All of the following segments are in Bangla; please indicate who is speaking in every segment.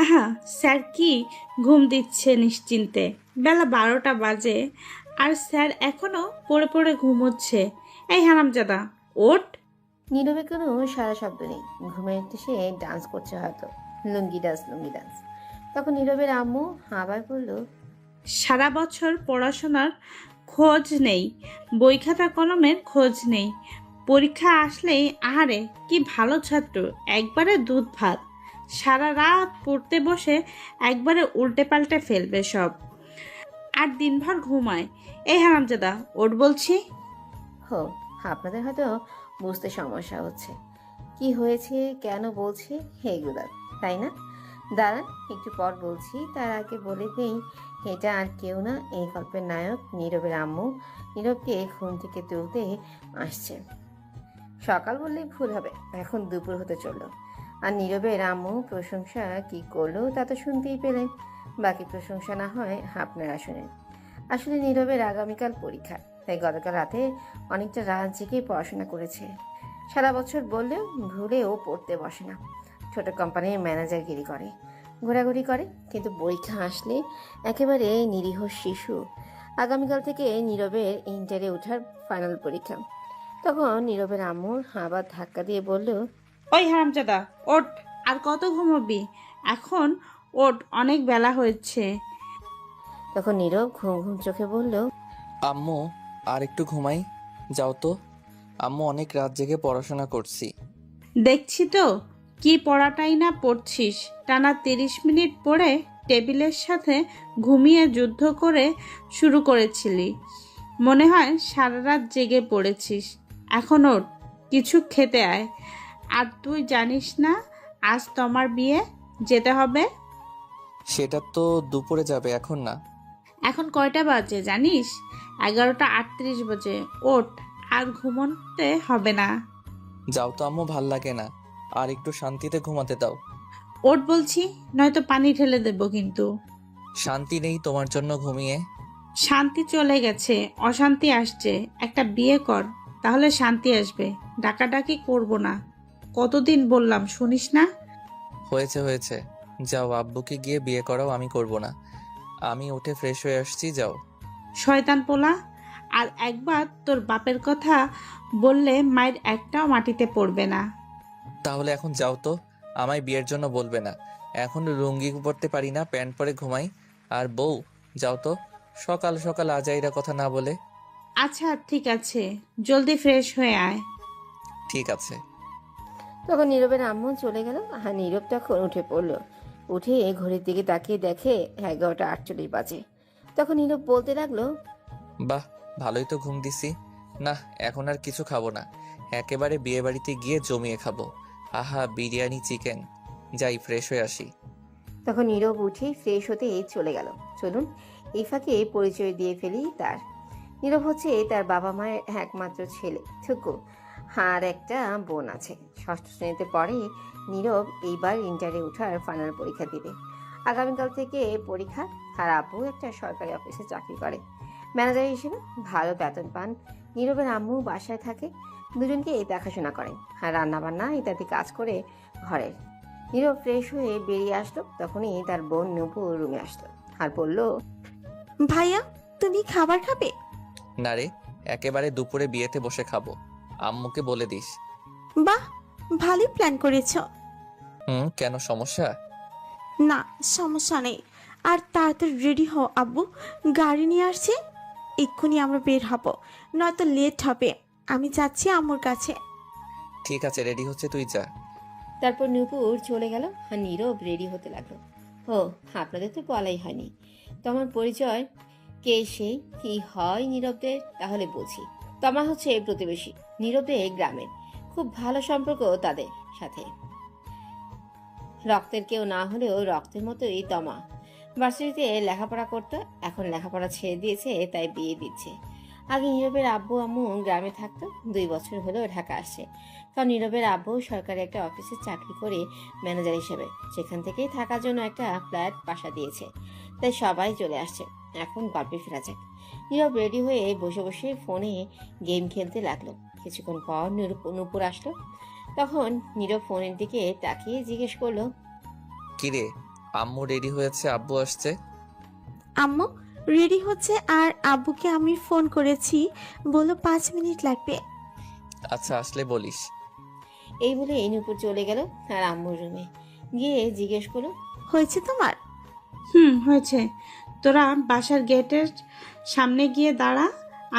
Speaker 1: আহা, স্যার কি ঘুম দিচ্ছে নিশ্চিন্তে। বেলা 12টা বাজে আর স্যার এখনো পড়ে পড়ে ঘুমোচ্ছে। এই হারামজাদা, ওঠ।
Speaker 2: নীরবে কোনো সারা শব্দ নেই। ঘুমের সে ডান্স করছে হয়তো, লুঙ্গি ডান্স, লুঙ্গি ডান্স। তখন নীরবের আম্মু আবার বলল,
Speaker 1: সারা বছর পড়াশোনার খোঁজ নেই, বই খাতা কলমের খোঁজ নেই, পরীক্ষা আসলেই আহারে কি ভালো ছাত্র, একবারে দুধ ভাত। সারা রাত পড়তে বসে একবারে উল্টে পাল্টে ফেলবে সব, আর দিনভর ঘুমায়। এই হারামজাদা, ওঠ বলছি।
Speaker 2: হো, আপনাদের হয়তো বুঝতে সমস্যা হচ্ছে কি হয়েছে, কেন বলছি এগুলো, তাই না? দাঁড়ান, একটু পর বলছি। তার আগে বলে দেই, এটা আর কেউ না, এই গল্পের নায়ক নীরবের আম্মু। নীরবকে ঘুম থেকে তুলতে আসছে। সকাল বললেই ভুল হবে, এখন দুপুর হতে চললো। আর নীরবের আম্মু প্রশংসা কি করলো তা তো শুনতেই পেলেন। বাকি প্রশংসা না হয় আপনারা শুনেন। আসলে নীরবের আগামীকাল পরীক্ষা, তাই গতকাল রাতে অনেকটা রাত জেগে পড়াশোনা করেছে। সারা বছর বললেও ভুলেও পড়তে বসে না। ছোট কোম্পানির ম্যানেজারগিরি করে, ঘোরাঘুরি করে, কিন্তু পরীক্ষা আসলে একেবারে নিরীহ শিশু। আগামীকাল থেকে নীরবের ইন্টারে ওঠার ফাইনাল পরীক্ষা। তখন নীরবের আম্মুর আবার ধাক্কা দিয়ে বলল,
Speaker 1: ওই হারামজাদা, ওঠ। আর কত ঘুমাবি? এখন ওঠ, অনেক বেলা হয়েছে।
Speaker 2: তখন নীরব ঘুম ঘুম চোখে বলল,
Speaker 3: আম্মু, আর একটু ঘুমাই, যাও তো। আম্মু, অনেক রাত জেগে পড়াশোনা করছি।
Speaker 1: দেখছি তো কি পড়াটাই না পড়ছিস। টানা 30 মিনিট পড়ে টেবিলের সাথে ঘুমিয়ে যুদ্ধ করে শুরু করেছিলি। মনে হয় সারা রাত জেগে পড়েছিস। এখন ওঠ, কিছু খেতে আয়। আর তুই জানিস না আজ তোমার বিয়ে, যেতে হবে।
Speaker 3: সেটা তো দুপুরে যাবে, এখন না।
Speaker 1: এখন কয়টা বাজে জানিস? 11টা 38 বাজে। ওঠ, আর ঘুমোতে হবে না।
Speaker 3: যাও তো আম্মু, ভাল লাগে না। আর একটু শান্তিতে ঘুমাতে দাও।
Speaker 1: ওঠ বলছি, নয়তো পানি ঢেলে দেবো কিন্তু।
Speaker 3: শান্তি নেই তোমার জন্য ঘুমিয়ে।
Speaker 1: শান্তি চলে গেছে, অশান্তি আসছে। একটা বিয়ে কর, তাহলে শান্তি আসবে। ডাকাডাকি করব না। কতদিন বললাম, শুনিস না?
Speaker 3: হয়েছে হয়েছে, যাও আব্বুকে গিয়ে বিয়ে করাও, আমি করব না। আমি উঠে ফ্রেশ হয়ে আসছি, যাও।
Speaker 1: শয়তান পোলা, আর একবার তোর বাপের কথা বললে মায়ের একটাও মাটিতে পড়বে না।
Speaker 3: তাহলে এখন যাও তো, আমায় বিয়ের জন্য বলবে না। এখন লুঙ্গি পরতে পারি না, প্যান্ট পরে ঘুমাই। আর বউ, যাও তো, সকাল সকাল আজাইরা কথা না বলে।
Speaker 1: আচ্ছা ঠিক আছে, জলদি ফ্রেশ হয়ে আয়।
Speaker 3: ঠিক আছে।
Speaker 2: তখন নীরবের আম্মু চলে গেল। আর নীরব তখন উঠে পড়ল। উঠে ঘড়ির দিকে তাকিয়ে দেখে 11টা 48 বাজে। তখন নীরব বলতে লাগলো,
Speaker 3: বাহ, ভালোই তো ঘুম দিছি। না, এখন আর কিছু খাবো না, একেবারে বিয়ে বাড়িতে গিয়ে জমিয়ে খাবো। আহা, বিরিয়ানি, চিকেন। যাই ফ্রেশ হয়ে আসি।
Speaker 2: তখন নীরব উঠে ফ্রেশ হতে চলে গেল। চলুন এই ফাঁকে পরিচয় দিয়ে ফেলি তার। নীরব হচ্ছে তার বাবা মায়ের একমাত্র ছেলে থুকু। আর একটা বোন আছে, ষষ্ঠ শ্রেণীতে পড়ে। নীরব এইবার ইন্টারে ওঠার ফাইনাল পরীক্ষা দিবে। আগামীকাল থেকে পরীক্ষা। আর আব্বু একটা সরকারি অফিসে চাকরি করে, ম্যানেজার হিসেবে ভালো বেতন পান। নীরবের আম্মু বাসায় থাকে, দুজনকে দেখাশোনা করেন আর রান্নাবান্না ইত্যাদি কাজ করে ঘরের। নীরব ফ্রেশ হয়ে বেরিয়ে আসলো, তখনই তার বোন নূপুর রুমে আসলো আর বলল,
Speaker 4: ভাইয়া, তুমি খাবার খাবে?
Speaker 3: না রে, একেবারে দুপুরে বিয়েতে বসে খাবো। আম্মুকে বলে দিস।
Speaker 4: বাহ, ভালোই প্ল্যান করেছো।
Speaker 3: কেন, সমস্যা?
Speaker 4: না, সমস্যা নেই। আর তাড়াতাড়ি রেডি হও আব্বু, গাড়ি নিয়ে আসছে। এক্ষুনি আমরা বের হব, নয়তো লেট হবে। আমি যাচ্ছি আম্মুর কাছে।
Speaker 3: ঠিক আছে, রেডি হচ্ছে, তুই যা।
Speaker 2: তারপর নূপুর চলে গেল আর নীরব রেডি হতে লাগলো। ও, আপনাদের তো বলাই হয়নি তোমার পরিচয়, কে সে, কি হয় নীরবদের, তাহলে বুঝি। তমা হচ্ছে প্রতিবেশী, নীরবদের গ্রামের। খুব ভালো সম্পর্ক তাদের সাথে, রক্তের কেউ না হলেও রক্তের মতোই তমা। ভার্সিটিতে লেখাপড়া করতো, এখন লেখাপড়া ছেড়ে দিয়েছে, তাই বিয়ে দিচ্ছে। আগে নীরবের আব্বু আম্মু গ্রামে থাকতো, 2 বছর হলেও ঢাকা আসছে। কারণ নীরবের আব্বু সরকারি একটা অফিসে চাকরি করে ম্যানেজার হিসেবে, সেখান থেকেই থাকার জন্য একটা ফ্ল্যাট বাসা দিয়েছে, তাই সবাই চলে আসছে। এখন গল্পে ফেরা যাক। নীরব রেডি হয়ে বসে বসে ফোনে গেম খেলতে লাগলো। কিছুক্ষণ পর নূপুর আসলো। তখন নীরব ফোনের দিকে তাকিয়ে জিজ্ঞেস করলো,
Speaker 3: কিরে, আম্মু রেডি হয়েছে, আব্বু আসছে।
Speaker 4: আম্মু রেডি হচ্ছে আর আব্বুকে আমি ফোন করেছি, বললো 5 মিনিট লাগবে।
Speaker 3: আচ্ছা, আসলে বলিস।
Speaker 2: এই বলে নূপুর চলে গেল আর আম্মুর রুমে গিয়ে জিজ্ঞেস করলো,
Speaker 4: হয়েছে তোমার?
Speaker 1: হয়েছে। তোরা বাসার গেটের সামনে গিয়ে দাঁড়া,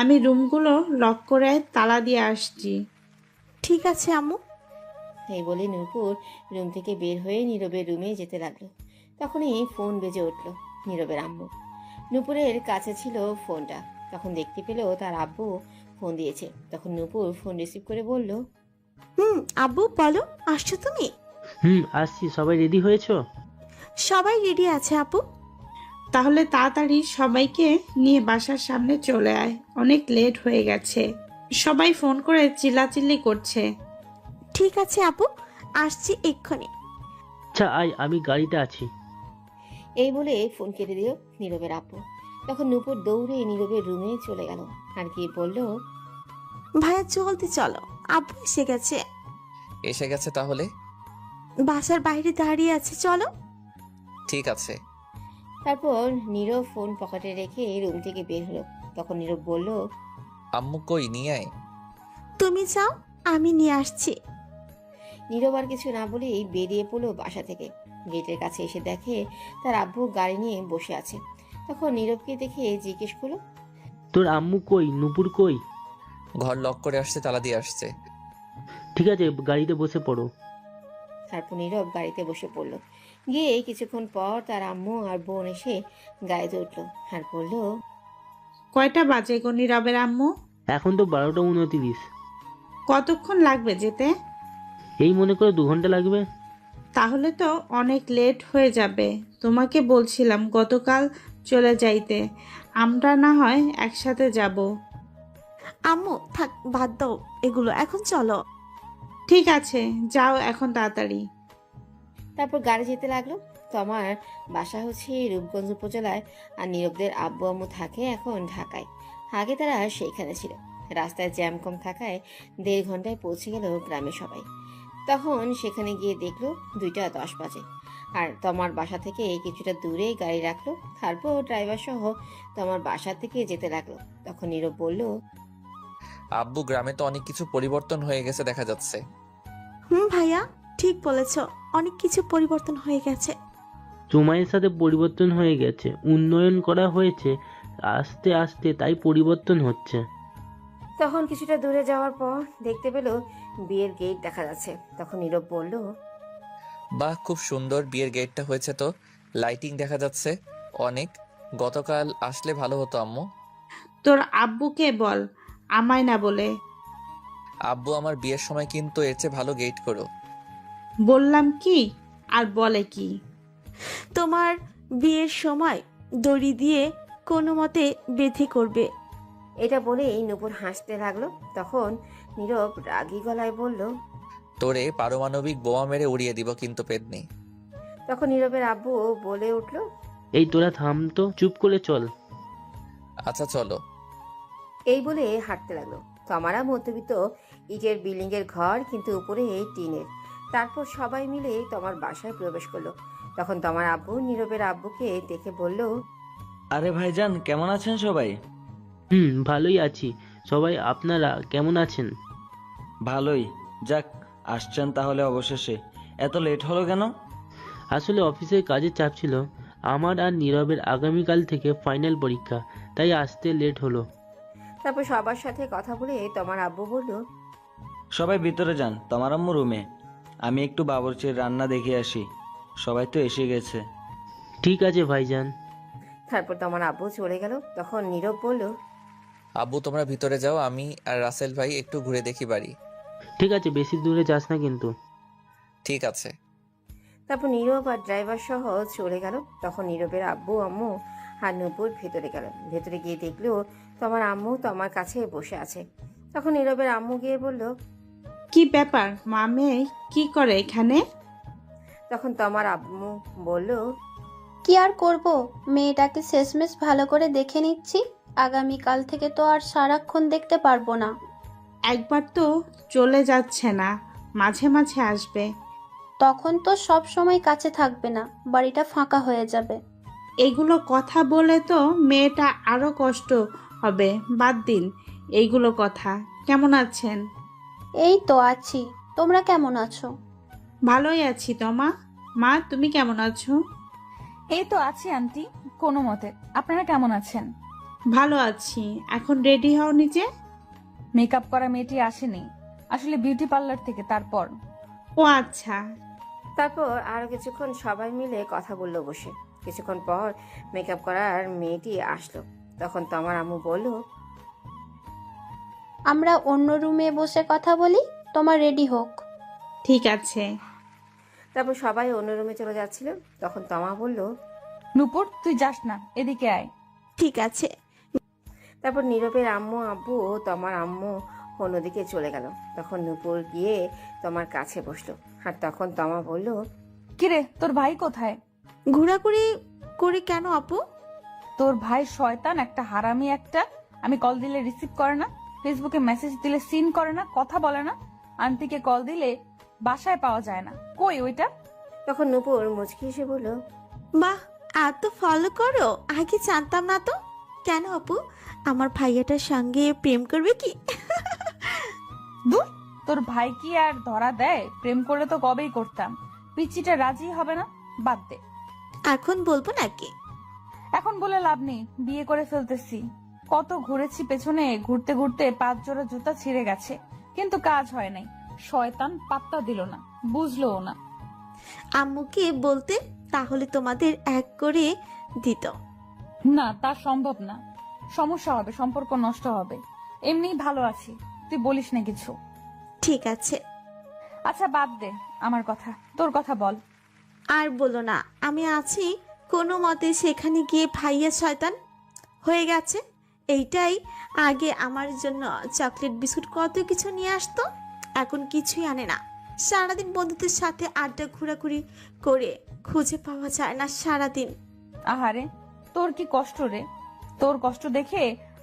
Speaker 1: আমি রুমগুলো লক করে তালা দিয়ে আসছি।
Speaker 4: ঠিক আছে আম্মু।
Speaker 2: এই বলে নূপুর রুম থেকে বের হয়ে নীরবের রুমে যেতে লাগলো। তখনই ফোন বেজে উঠলো নীরবের আম্মু। নূপুরের কাছে ছিল ফোনটা, তখন দেখতে পেল তার আব্বু ফোন দিয়েছে। তখন নূপুর ফোন রিসিভ করে বলল,
Speaker 4: আব্বু বলো, আসছো তুমি?
Speaker 5: আসছি। সবাই রেডি হয়েছো?
Speaker 4: সবাই রেডি আছে আপু।
Speaker 1: তাহলে তাড়াতাড়ি সবাইকে নিয়ে বাসার সামনে চলে আয়, অনেক লেট হয়ে গেছে। সবাই ফোন করে চিল্লাচিল্লি করছে।
Speaker 4: ঠিক আছে আপু, আসছি এক্ষুনি।
Speaker 5: আচ্ছা আয়, আমি গাড়িতে আছি।
Speaker 2: এই বলে ফোন কেটে দিল নীরবের আব্বু। তখন নূপুর দৌড়ে নীরবের রুমে চলে গেল আর গিয়ে বলল,
Speaker 4: ভাইয়া জলদি চলো, আব্বু এসে গেছে।
Speaker 3: এসে গেছে তাহলে?
Speaker 4: বাসার বাইরে দাঁড়িয়ে আছে, চলো।
Speaker 3: ঠিক আছে।
Speaker 2: তারপর নীরব ফোন পকেটে রেখে রুম থেকে বের হলো। তখন নীরব বলল,
Speaker 3: আম্মু কই, নিয়ে আয়।
Speaker 4: তুমি যাও, আমি নিয়ে আসছি।
Speaker 2: নীরব আর কিছু না বলেই বেরিয়ে পড়লো বাসা থেকে। গেটের কাছে এসে দেখে তার আব্বু গাড়ি নিয়ে বসে আছে। তখন নীরবকে দেখে জিজ্ঞেস করলো,
Speaker 5: তোর আম্মু কই? নূপুর কই?
Speaker 3: ঘর লক করে আসছে, তালা দিয়ে আসছে।
Speaker 5: ঠিক আছে, গাড়িতে বসে পড়ো।
Speaker 2: তারপর নীরব গাড়িতে বসে পড়লো। গিয়ে কিছুক্ষণ পর তার আম্মু আর বোন এসে গাড়িতে উঠলো আর বলল,
Speaker 1: কয়টা বাজে গো নীরবের আম্মু?
Speaker 5: এখন তো 12টা 29।
Speaker 1: কতক্ষণ লাগবে যেতে?
Speaker 5: এই মনে করে 2 ঘন্টা লাগবে।
Speaker 1: তাহলে তো অনেক লেট হয়ে যাবে। তোমাকে বলছিলাম গতকাল চলে যাইতে, আমরা না হয় একসাথে যাব।
Speaker 4: আম্মু থাক, বাদ দাও এগুলো, এখন চলো।
Speaker 1: ঠিক আছে, যাও এখন তাড়াতাড়ি।
Speaker 2: তারপর গাড়ি যেতে লাগলো। তোমার বাসা হচ্ছে রূপগঞ্জ উপজেলায় আর নীরবদের আব্বু আম্মু থাকে এখন ঢাকায়। আগে তারা সেইখানে ছিল। রাস্তায় জ্যাম কম থাকায় 1.5 ঘন্টায় পৌঁছে গেল গ্রামে সবাই। তখন সেখানে গিয়ে দেখলো 2টা 10 বাজে। আর তোমার বাসা থেকে কিছুটা দূরে গাড়ি রাখলো। তারপর ড্রাইভার সহ তোমার বাসা থেকে যেতে লাগলো। তখন নীরব বলল,
Speaker 3: আব্বু, গ্রামে তো অনেক কিছু পরিবর্তন হয়ে গেছে দেখা যাচ্ছে।
Speaker 4: ভাইয়া ঠিক বলেছ, অনেক কিছু পরিবর্তন হয়ে গেছে।
Speaker 5: সময়ের সাথে পরিবর্তন হয়ে গেছে, উন্নয়ন করা হয়েছে আস্তে আস্তে, তাই পরিবর্তন হচ্ছে।
Speaker 2: তখন কিছুটা দূরে যাওয়ার পর দেখতে পেল বিয়ের গেট দেখা যাচ্ছে। তখন নীরব বলল,
Speaker 3: বাহ, খুব সুন্দর বিয়ের গেটটা হয়েছে তো। লাইটিং দেখা যাচ্ছে অনেক। গতকাল আসলে ভালো হতো আম্মু।
Speaker 1: তোর আব্বুকে বল আমায় না বলে।
Speaker 3: আব্বু, আমার বিয়ের সময় কিন্তু এর চেয়ে ভালো গেট করো।
Speaker 1: বললাম কি আর বলে কি?
Speaker 4: তোমার বিয়ের সময় দড়ি দিয়ে কোনো মতে বেঁধে করবে।
Speaker 2: এটা বলেই নূপুর হাসতে লাগলো। তখন নীরব রাগী গলায় বলল,
Speaker 3: তোরে পারমাণবিক বোমা মেরে উড়িয়ে দিব কিন্তু পেদনি।
Speaker 2: তখন নীরবের আব্বু বলে উঠল,
Speaker 5: এই তোরা থাম তো, চুপ করে চল।
Speaker 3: আচ্ছা চলো।
Speaker 2: এই বলে হাঁটতে লাগলো। তোমারা মধ্যবিত্ত ইটের বিল্ডিং এর ঘর, কিন্তু উপরে টিনের। তারপর সবাই মিলে তোমার বাসায় প্রবেশ করলো। তখন তোমার আব্বু নীরবের আব্বুকে দেখে বলল,
Speaker 6: আরে ভাইজান, কেমন আছেন সবাই?
Speaker 5: ভালোই আছি। সবাই আপনারা কেমন আছেন?
Speaker 6: ভালোই। যাক, আসছেন তাহলে অবশেষে। এত লেট হলো কেন?
Speaker 5: আসলে অফিসের কাজের চাপ ছিল। আমার আর নীরবের আগামীকাল থেকে ফাইনাল পরীক্ষা, তাই আসতে লেট হলো।
Speaker 2: তারপর সবার সাথে কথা বলে তোমার আব্বু বলল,
Speaker 6: সবাই ভিতরে যান, তোমার আম্মু রুমে। আমি একটু বাবুর্চির রান্না দেখে আসি। সবাই তো এসে গেছে।
Speaker 5: ঠিক আছে ভাইজান।
Speaker 2: তারপর তোমার আব্বু চলে গেল। তখন নীরব বলল,
Speaker 3: আব্বু, তোমরা ভিতরে যাও, আমি আর রাসেল ভাই একটু ঘুরে দেখি বাড়ি।
Speaker 5: ঠিক আছে, বেশি দূরে যাস না কিন্তু।
Speaker 3: ঠিক আছে।
Speaker 2: তারপর নীরব আর ড্রাইভার সহ চলে গেল। তখন নীরবের আব্বু আম্মু আর নূপুর ভেতরে গেল। ভেতরে গিয়ে দেখলো তোমার আম্মু তোমার কাছে বসে আছে। তখন নীরবের আম্মু গিয়ে বলল,
Speaker 1: কি ব্যাপার, মামে কি করে এখানে?
Speaker 2: তখন তোমার আম্মু বলল,
Speaker 7: কি আর করব, মেয়েটাকে শেষমেশ ভালো করে দেখে নিচ্ছি। আগামীকাল থেকে তো আর সারাক্ষণ দেখতে পারবো না।
Speaker 1: একবার তো চলে যাচ্ছে না, মাঝে মাঝে আসবে।
Speaker 7: তখন তো সব সময় কাছে থাকবে না, বাড়িটা ফাঁকা হয়ে যাবে।
Speaker 1: এইগুলো কথা বলে তো মেয়েটা আরো কষ্ট হবে। বাদ দিন এইগুলো কথা। কেমন আছেন?
Speaker 7: এই তো আছি, তোমরা কেমন আছো?
Speaker 1: ভালোই আছি তমা। মা তুমি কেমন আছো?
Speaker 8: এই তো আছি আন্টি, কোনো মতে। আপনারা কেমন আছেন?
Speaker 1: ভালো আছি। এখন রেডি হও নিচে।
Speaker 8: মেকআপ করা মেয়েটি আসেনি, আসলে বিউটি পার্লার থেকে। তারপর
Speaker 1: ও আচ্ছা।
Speaker 2: তারপর আরো কিছুক্ষণ সবাই মিলে কথা বললো বসে। কিছুক্ষণ পর মেকআপ করার মেয়েটি আসলো। তখন তোমার আম্মু বলল,
Speaker 7: আমরা অন্য রুমে বসে কথা বলি, তোমার রেডি হোক।
Speaker 1: ঠিক আছে।
Speaker 2: তারপর সবাই অন্য রুমে চলে যাচ্ছিল। তখন তমা বলল,
Speaker 8: নূপুর তুই যাস না, এদিকে আয়।
Speaker 4: ঠিক আছে।
Speaker 2: তারপর নীরবের আম্মু আব্বু ও তোমার আম্মু অন্যদিকে চলে গেল। তখন নূপুর গিয়ে তোমার কাছে বসলো। আর তখন তমা বলল,
Speaker 8: কিরে তোর ভাই কোথায়?
Speaker 4: ঘোরাঘুরি করে কেন আপু?
Speaker 8: তোর ভাই শয়তান একটা, হারামি একটা। আমি কল দিলে রিসিভ করে না, ফেসবুকে মেসেজ দিলে সিন করে না, কথা বলে না। আন্টিকে কল দিলে বাসায় পাওয়া যায় না, কই ওইটা?
Speaker 2: তখন নূপুর মুচকি এসে বলল,
Speaker 4: বাহ, এত ফলো করো, আগে জানতাম না তো। কেন আপু, আমার ভাইয়াটার সঙ্গে প্রেম করবে কি?
Speaker 8: দূর, তোর ভাই কি আর ধরা দেয়? প্রেম করলে তো কবেই করতাম। পিচিটা রাজি হবে না, বাদ দে।
Speaker 4: এখন বলবো নাকি?
Speaker 8: এখন বলে লাভ নেই, বিয়ে করে ফেলতেছি। কত ঘুরেছি পেছনে, ঘুরতে ঘুরতে 5 জোড়া জুতা ছিঁড়ে গেছে, কিন্তু কাজ হয় নাই। শয়তান পাত্তা দিল না, বুঝলোও না।
Speaker 4: আম্মুকে বলতে, তাহলে তোমাদের এক করে দিত।
Speaker 8: না, তা সম্ভব না। সমস্যা হবে, সম্পর্ক নষ্ট হবে। এমনিই ভালো আছি, তুই বলিস না কিছু।
Speaker 4: ঠিক আছে।
Speaker 8: আচ্ছা বাদ দে আমার কথা, তোর কথা বল।
Speaker 4: আর বলো না, আমি আছি কোনো মতে সেখানে গিয়ে ভাইয়া শয়তান হয়ে গেছে। এইটাই আগে আমার জন্য চকলেট বিস্কুট কত কিছু নিয়ে আসতো, এখন কিছুই আনে না। সারাদিন বন্ধুদের সাথে আড্ডা ঘোরাঘুরি করে খুঁজে পাওয়া যায় না সারাদিন।
Speaker 8: আহারে, তোর কি কষ্ট রে। তোর কষ্ট দেখে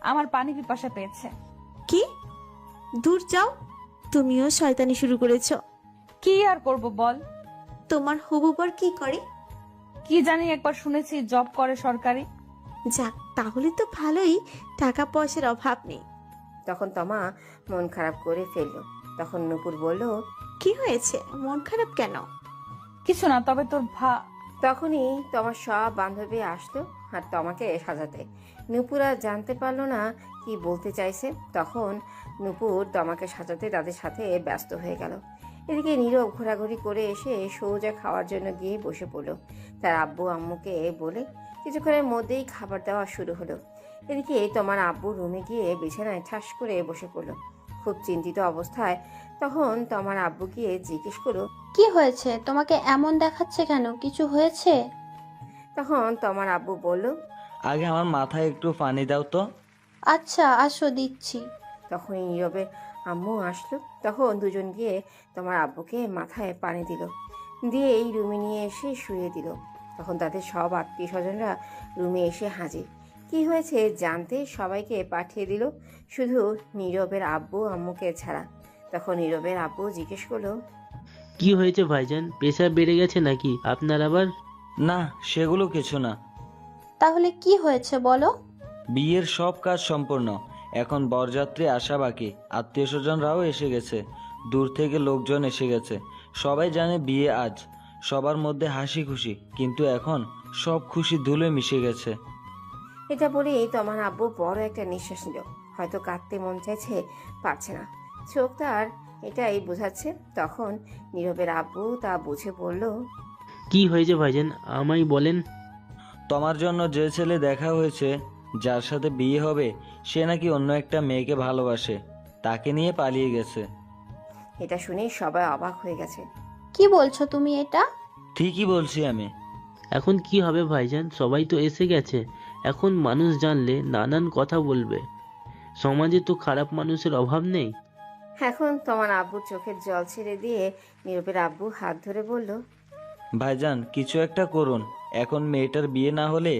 Speaker 8: আমার পানি পিপাসা পেয়েছে।
Speaker 4: কি? দূর যাও, তুমিও শয়তানি শুরু করেছো।
Speaker 8: কি আর করব বল।
Speaker 4: তোমার হবু বর কি করে?
Speaker 8: কি জানি, একবার শুনেছি জব করে সরকারি।
Speaker 4: যাক, তাহলে তো ভালোই, টাকা পয়সার অভাব নেই।
Speaker 2: তখন তমা মন খারাপ করে ফেললো। তখন নূপুর বলল,
Speaker 4: কি হয়েছে, মন খারাপ কেন?
Speaker 8: কিছু না, তবে তোর
Speaker 2: তখনই তোমার সব বান্ধবী আসলো আর তোমাকে সাজাতে। নূপুর আর জানতে পারলো না কি বলতে চাইছে। তখন নূপুর তোমাকে সাজাতে তাদের সাথে ব্যস্ত হয়ে গেল। এদিকে নীরব ঘোরাঘুরি করে এসে সোজা খাওয়ার জন্য গিয়ে বসে পড়লো তার আব্বু আম্মুকে বলে। কিছুক্ষণের মধ্যেই খাবার দেওয়া শুরু হলো। এদিকে তোমার আব্বু রুমে গিয়ে বিছানায় ঠাস করে বসে পড়লো, খুব চিন্তিত অবস্থায়। তখন তোমার আব্বু গিয়ে জিজ্ঞেস করলো,
Speaker 7: কি হয়েছে, তোমাকে এমন দেখাচ্ছে কেন, কিছু হয়েছে?
Speaker 2: তখন তোমার আব্বু বলল,
Speaker 6: আগে আমার মাথায় একটু পানি দাও তো।
Speaker 7: আচ্ছা আসো, দিচ্ছি।
Speaker 2: তখন নীরবের আম্মু আসলো। তখন দুজন গিয়ে তোমার আব্বুকে মাথায় পানি দিল, দিয়ে এই রুমে নিয়ে এসে শুয়ে দিল। তখন তাদের সব আত্মীয় স্বজনরা রুমে এসে হাজির। কি হয়েছে জানতে সবাইকে পাঠিয়ে দিল, শুধু নীরবের আব্বু আম্মুকে ছাড়া। তখন নীরবের আব্বু জিজ্ঞেস করলো,
Speaker 5: কি হয়েছে ভাইজান, প্রেশার বেড়ে গেছে নাকি আপনার আবার?
Speaker 6: না, সেগুলো কিছু না।
Speaker 7: তাহলে কি হয়েছে বলো?
Speaker 6: বিয়ের সব কাজ সম্পূর্ণ, এখন বরযাত্রী আসা বাকি। আত্মীয় স্বজনরাও এসে গেছে, দূর থেকে লোকজন এসে গেছে। সবাই জানে বিয়ে আজ, সবার মধ্যে হাসি খুশি, কিন্তু এখন সব খুশি ধুলে মিশে গেছে।
Speaker 2: এটা বলেই তোমার আব্বু বড় একটা নিঃশ্বাস নিল। হয়তো কাঁদতে মন চাইছে, পারছে না, চোখ তার এটাই বোঝাচ্ছে। তখন নীরবের আব্বু তা বুঝে বলল,
Speaker 5: কি হয়েছে ভাইজান, আমায় বলেন।
Speaker 6: তোমার জন্য যে ছেলে দেখা হয়েছে, যার সাথে বিয়ে হবে, সে নাকি অন্য একটা মেয়েকে ভালোবাসে, তাকে নিয়ে পালিয়ে গেছে।
Speaker 2: এটা শুনে সবাই অবাক হয়ে গেছে।
Speaker 7: কি বলছো তুমি এটা?
Speaker 6: ঠিকই বলছি আমি।
Speaker 5: এখন কি হবে ভাইজান, সবাই তো এসে গেছে, এখন মানুষ জানলে নানান কথা বলবে। সমাজে তো খারাপ মানুষের অভাব নেই।
Speaker 2: এখন তোমার আব্বু চোখের জল ছেড়ে দিয়ে নীরবের আব্বু হাত ধরে বলল,
Speaker 6: ভাইজান কিছু একটা করুন, এখন মেয়েটার বিয়ে না হলে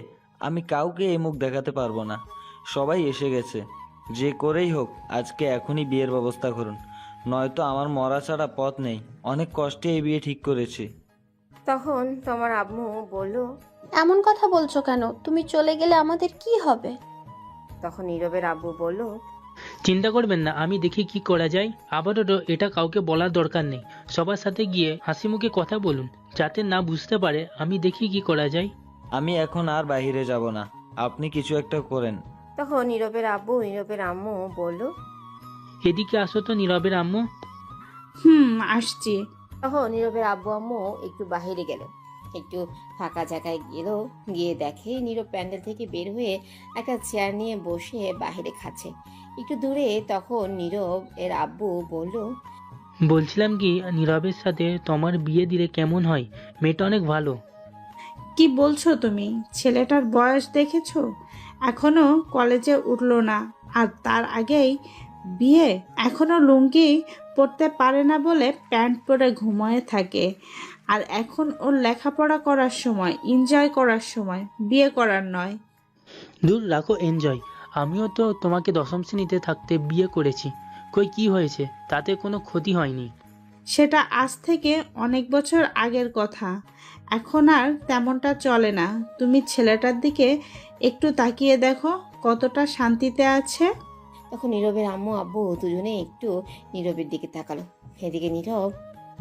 Speaker 6: আমি কাউকে এই মুখ দেখাতে পারবো না। সবাই এসে গেছে, যে করেই হোক আজকে এখনই বিয়ের ব্যবস্থা করুন, নয়তো আমার মরা ছাড়া পথ নেই। অনেক কষ্টে এই বিয়ে ঠিক করেছি।
Speaker 2: তখন তোমার আম্মু বলল।
Speaker 7: এমন কথা বলছো কেন? তুমি চলে গেলে আমাদের কি হবে?
Speaker 2: তখন নীরবের আব্বু বলল।
Speaker 5: চিন্তা করবেন না, আমি দেখি কি করা যায়। আপাতত এটা কাউকে বলার দরকার নেই। সবার সাথে গিয়ে হাসি মুখে কথা বলুন, যাতে না বুঝতে পারে। আমি দেখি কি করা যায়।
Speaker 6: আমি এখন আর বাইরে যাব না, আপনি কিছু একটা করেন।
Speaker 2: তখন নীরবের আব্বু নীরবের আম্মু বলল।
Speaker 5: এদিকে আসো তো নীরবের আম্মু।
Speaker 1: আসছি।
Speaker 2: তখন নীরবের আব্বু আম্মু একটু বাহিরে গেল। একটু ফাঁকা জায়গায় গিয়ে দেখে নীরব প্যান্ডেল থেকে বের হয়ে একটা চেয়ার নিয়ে বসে বাহিরে খাচ্ছে। একটু দূরে তখন নীরব এর আব্বু বলল।
Speaker 5: বলছিলাম কি, নীরবের সাথে তোমার বিয়ে দিলে কেমন হয়? মেয়েটা অনেক ভালো।
Speaker 1: কি বলছো তুমি? ছেলেটার বয়স দেখেছো? এখনো কলেজে উঠলো না, আর তার আগেই বিয়ে। এখনো লুঙ্গি পরতে পারে না বলে প্যান্ট পরে ঘুমিয়ে থাকে। আর এখন ওর লেখাপড়া করার সময়, এনজয় করার সময়, বিয়ে করার নয়।
Speaker 5: দূর রাখো এনজয়। আমিও তো তোমাকে দশম শ্রেণীতে থাকতে বিয়ে করেছি। কই কি হয়েছে? তাতে কোনো ক্ষতি হয়নি।
Speaker 1: সেটা আজ থেকে অনেক বছর আগের কথা। এখন আর তেমনটা চলে না। তুমি ছেলেটার দিকে একটু তাকিয়ে দেখো, কতটা শান্তিতে আছে।
Speaker 2: তখন নীরবের আম্মু আব্বু দুজনে একটু নীরবের দিকে তাকালো। এদিকে নীরব।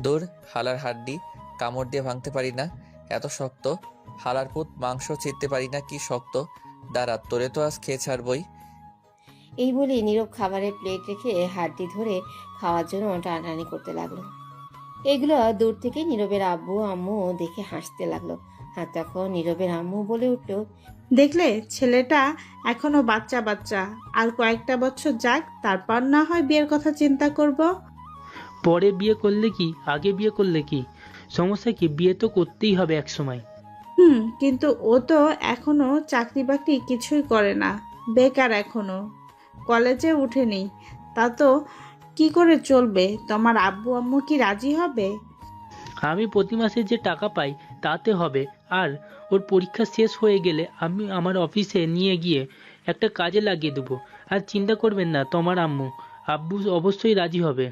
Speaker 3: দূর, হালার হাড্ডি কামড় দিয়ে ভাঙতে পারি না, এত শক্ত। হালার পুত মাংস চিরতে পারি না, কি শক্ত। দাঁড়া, তোরে তো আজ খেয়ে ছাড়বই।
Speaker 2: এই বলে নীরব খাবারের প্লেট রেখে হাড্ডি ধরে খাওয়ার জন্য টানাটানি করতে লাগলো। এগুলো দূর থেকে নীরবের আব্বু আম্মু দেখে হাসতে লাগলো। আর তখন নীরবের আম্মু বলে উঠলো।
Speaker 1: দেখলে, ছেলেটা এখনো বাচ্চা বাচ্চা। আর কয়েকটা বছর যাক, তারপর না হয় বিয়ের কথা চিন্তা করব।
Speaker 5: পরে বিয়ে করলে কি, আগে বিয়ে করলে কি, সমস্যা কি? বিয়ে তো করতেই হবে এক সময়।
Speaker 1: কিন্তু ও তো এখনো চাকরি বাকরি কিছুই করে না, বেকার এখনো, কলেজে উঠেনি। তা তো কি করে চলবে? তোমার আব্বু আম্মু কি রাজি হবে?
Speaker 5: আমি প্রতি মাসে যে টাকা পাই তাতে হবে। আর ওর পরীক্ষা শেষ হয়ে গেলে আমি আমার অফিসে নিয়ে গিয়ে একটা কাজে লাগিয়ে দেবো। আর চিন্তা করবেন না, তোমার আব্বু অবশ্যই রাজি হবে।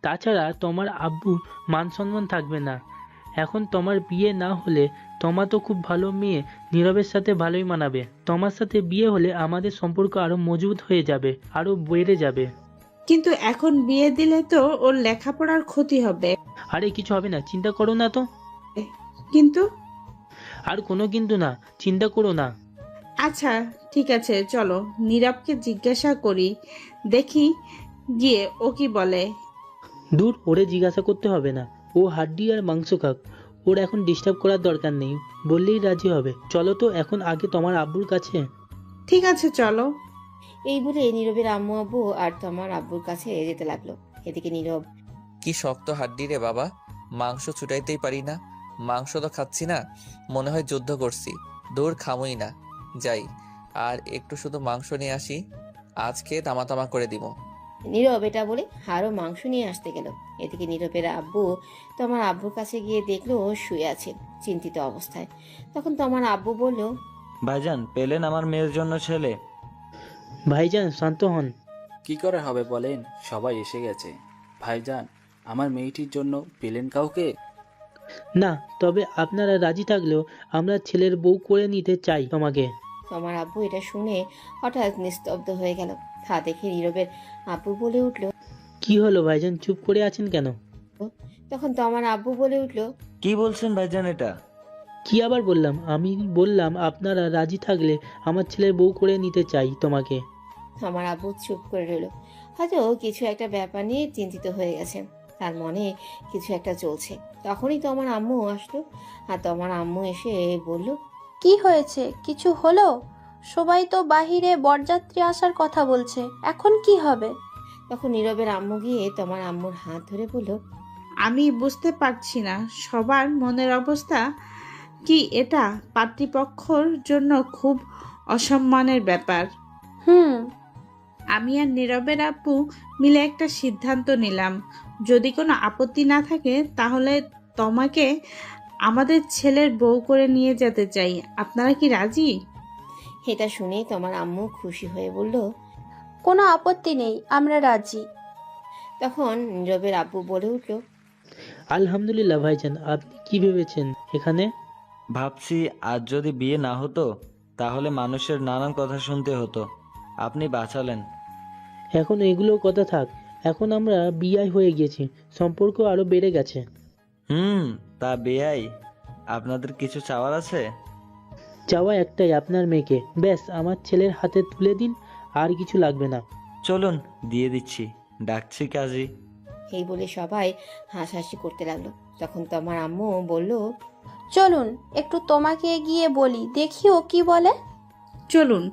Speaker 5: তাছাড়া তোমার আব্বুর মান সম্মান থাকবে না। এখন তোমার বিয়ে না হলে, তোমার তো খুব ভালো মেয়ে, নীরবের সাথে ভালোই মানাবে। তোমার সাথে বিয়ে হলে আমাদের সম্পর্ক আরো মজবুত হয়ে যাবে, আরো বেড়ে যাবে।
Speaker 1: কিন্তু এখন বিয়ে দিলে তো ওর লেখাপড়ার ক্ষতি হবে।
Speaker 5: আরে কিছু হবে না, চিন্তা করো না তো।
Speaker 1: কিন্তু
Speaker 5: আর কোনো কিন্তু না, চিন্তা করো না।
Speaker 1: আচ্ছা, ঠিক আছে, চলো নীরবকে জিজ্ঞাসা করি, দেখি গিয়ে ও কি বলে।
Speaker 5: দূর, ওরে জিজ্ঞাসা করতে হবে না। ও হাড্ডি আর মাংস খাক, ওর এখন ডিস্টার্ব করার দরকার নেই। বললেই রাজি হবে। চলো তো এখন আগে তোমার আব্বুর কাছে।
Speaker 1: ঠিক আছে, চলো।
Speaker 2: এই বলে নীরবের আম্মু আব্বু আর তোমার আব্বুর কাছে যেতে লাগলো। এদিকে নীরব।
Speaker 3: কি শক্ত হাড্ডি রে বাবা, মাংস ছুটাইতেই পারি না। মাংস তো খাচ্ছি না, মনে হয় যুদ্ধ করছি। দূর, খামুই না, যাই আর একটু শুধু মাংস নিয়ে আসি, আজ খেয়ে তামা করে দিব।
Speaker 2: নীরব এটা বলে আরো মাংস নিয়ে আসতে গেল। এদিকে নীরবের আব্বু তোমার আব্বুর কাছে গিয়ে দেখলো ও শুয়ে আছে চিন্তিত অবস্থায়। তখন তোমার আব্বু বলল।
Speaker 6: ভাইজান, পেলেন আমার মেয়ের জন্য ছেলে?
Speaker 5: ভাইজান শান্ত হন।
Speaker 9: কি করে হবে বলেন, সবাই এসে গেছে। ভাইজান, আমার মেয়েটির জন্য পেলেন কাউকে?
Speaker 5: না, তবে আপনারা রাজি থাকলেও আমরা ছেলের বউ করে নিতে চাই তোমাকে।
Speaker 2: তোমার আব্বু এটা শুনে হঠাৎ নিস্তব্ধ হয়ে গেল। তা দেখে নীরবের আব্বু বলে উঠল।
Speaker 5: কি হলো ভাইজান, চুপ করে আছেন কেন?
Speaker 2: তখন তোমার আব্বু বলে উঠল।
Speaker 6: কি বলছেন ভাইজান এটা?
Speaker 5: কি আবার বললাম? আমি বললাম আপনারা রাজি থাকলে আমার ছেলের বউ করে নিতে চাই তোমাকে।
Speaker 2: আমার আব্বু চুপ করে রইল। হয়তো কিছু একটা ব্যাপার নিয়ে চিন্তিত হয়ে গেছে, তার মনে কিছু একটা চলছে। তখনই তোমার আম্মু আসলো। আর তোমার আম্মু এসে বলল।
Speaker 7: কি হয়েছে? কিছু হলো? সবাই তো বাহিরে বরযাত্রী আসার কথা বলছে, এখন কি হবে?
Speaker 2: তখন নীরবের আম্মু গিয়ে তোমার আম্মুর হাত ধরে বলল।
Speaker 1: আমি বুঝতে পারছি না সবার মনের অবস্থা কি। এটা পাত্রীপক্ষর জন্য খুব অসম্মানের ব্যাপার। আমি আর নীরবের আপু মিলে একটা সিদ্ধান্ত নিলাম, যদি কোনো আপত্তি না থাকে তাহলে তোমাকে আমাদের ছেলের বউ করে নিয়ে যেতে চাই। আপনারা কি রাজি?
Speaker 2: এটা শুনে তোমার আম্মু খুশি হয়ে বলল।
Speaker 7: কোনো আপত্তি নেই, আমরা রাজি।
Speaker 2: তখন নীরবের আব্বু বলে উঠল,
Speaker 5: আলহামদুলিল্লাহ ভাইজান, আপনি কি ভেবেছেন এখানে?
Speaker 6: ভাবছি আজ যদি বিয়ে না হতো তাহলে মানুষের নানান কথা শুনতে হতো। আপনি বাঁচালেন।
Speaker 5: এখন এগুলো কথা থাক, এখন আমরা বিয়ে হয়ে গেছি, সম্পর্ক আরো বেড়ে গেছে।
Speaker 6: তা বেয়াই, আপনাদের কিছু চাওয়ার আছে?
Speaker 5: চাওয়া একটাই, আপনার মেয়েকে ব্যাস আমার ছেলের হাতে তুলে দিন, আর কিছু লাগবে না।
Speaker 6: চলুন দিয়ে দিচ্ছি, ডাকছি কাজী।
Speaker 2: এই বলে সবাই হাসাহাসি করতে লাগলো। তখন তোমার আম্মু বলল,
Speaker 7: চলুন একটু তোমাকে গিয়ে বলি, দেখি ও কি বলে।
Speaker 1: চলুন।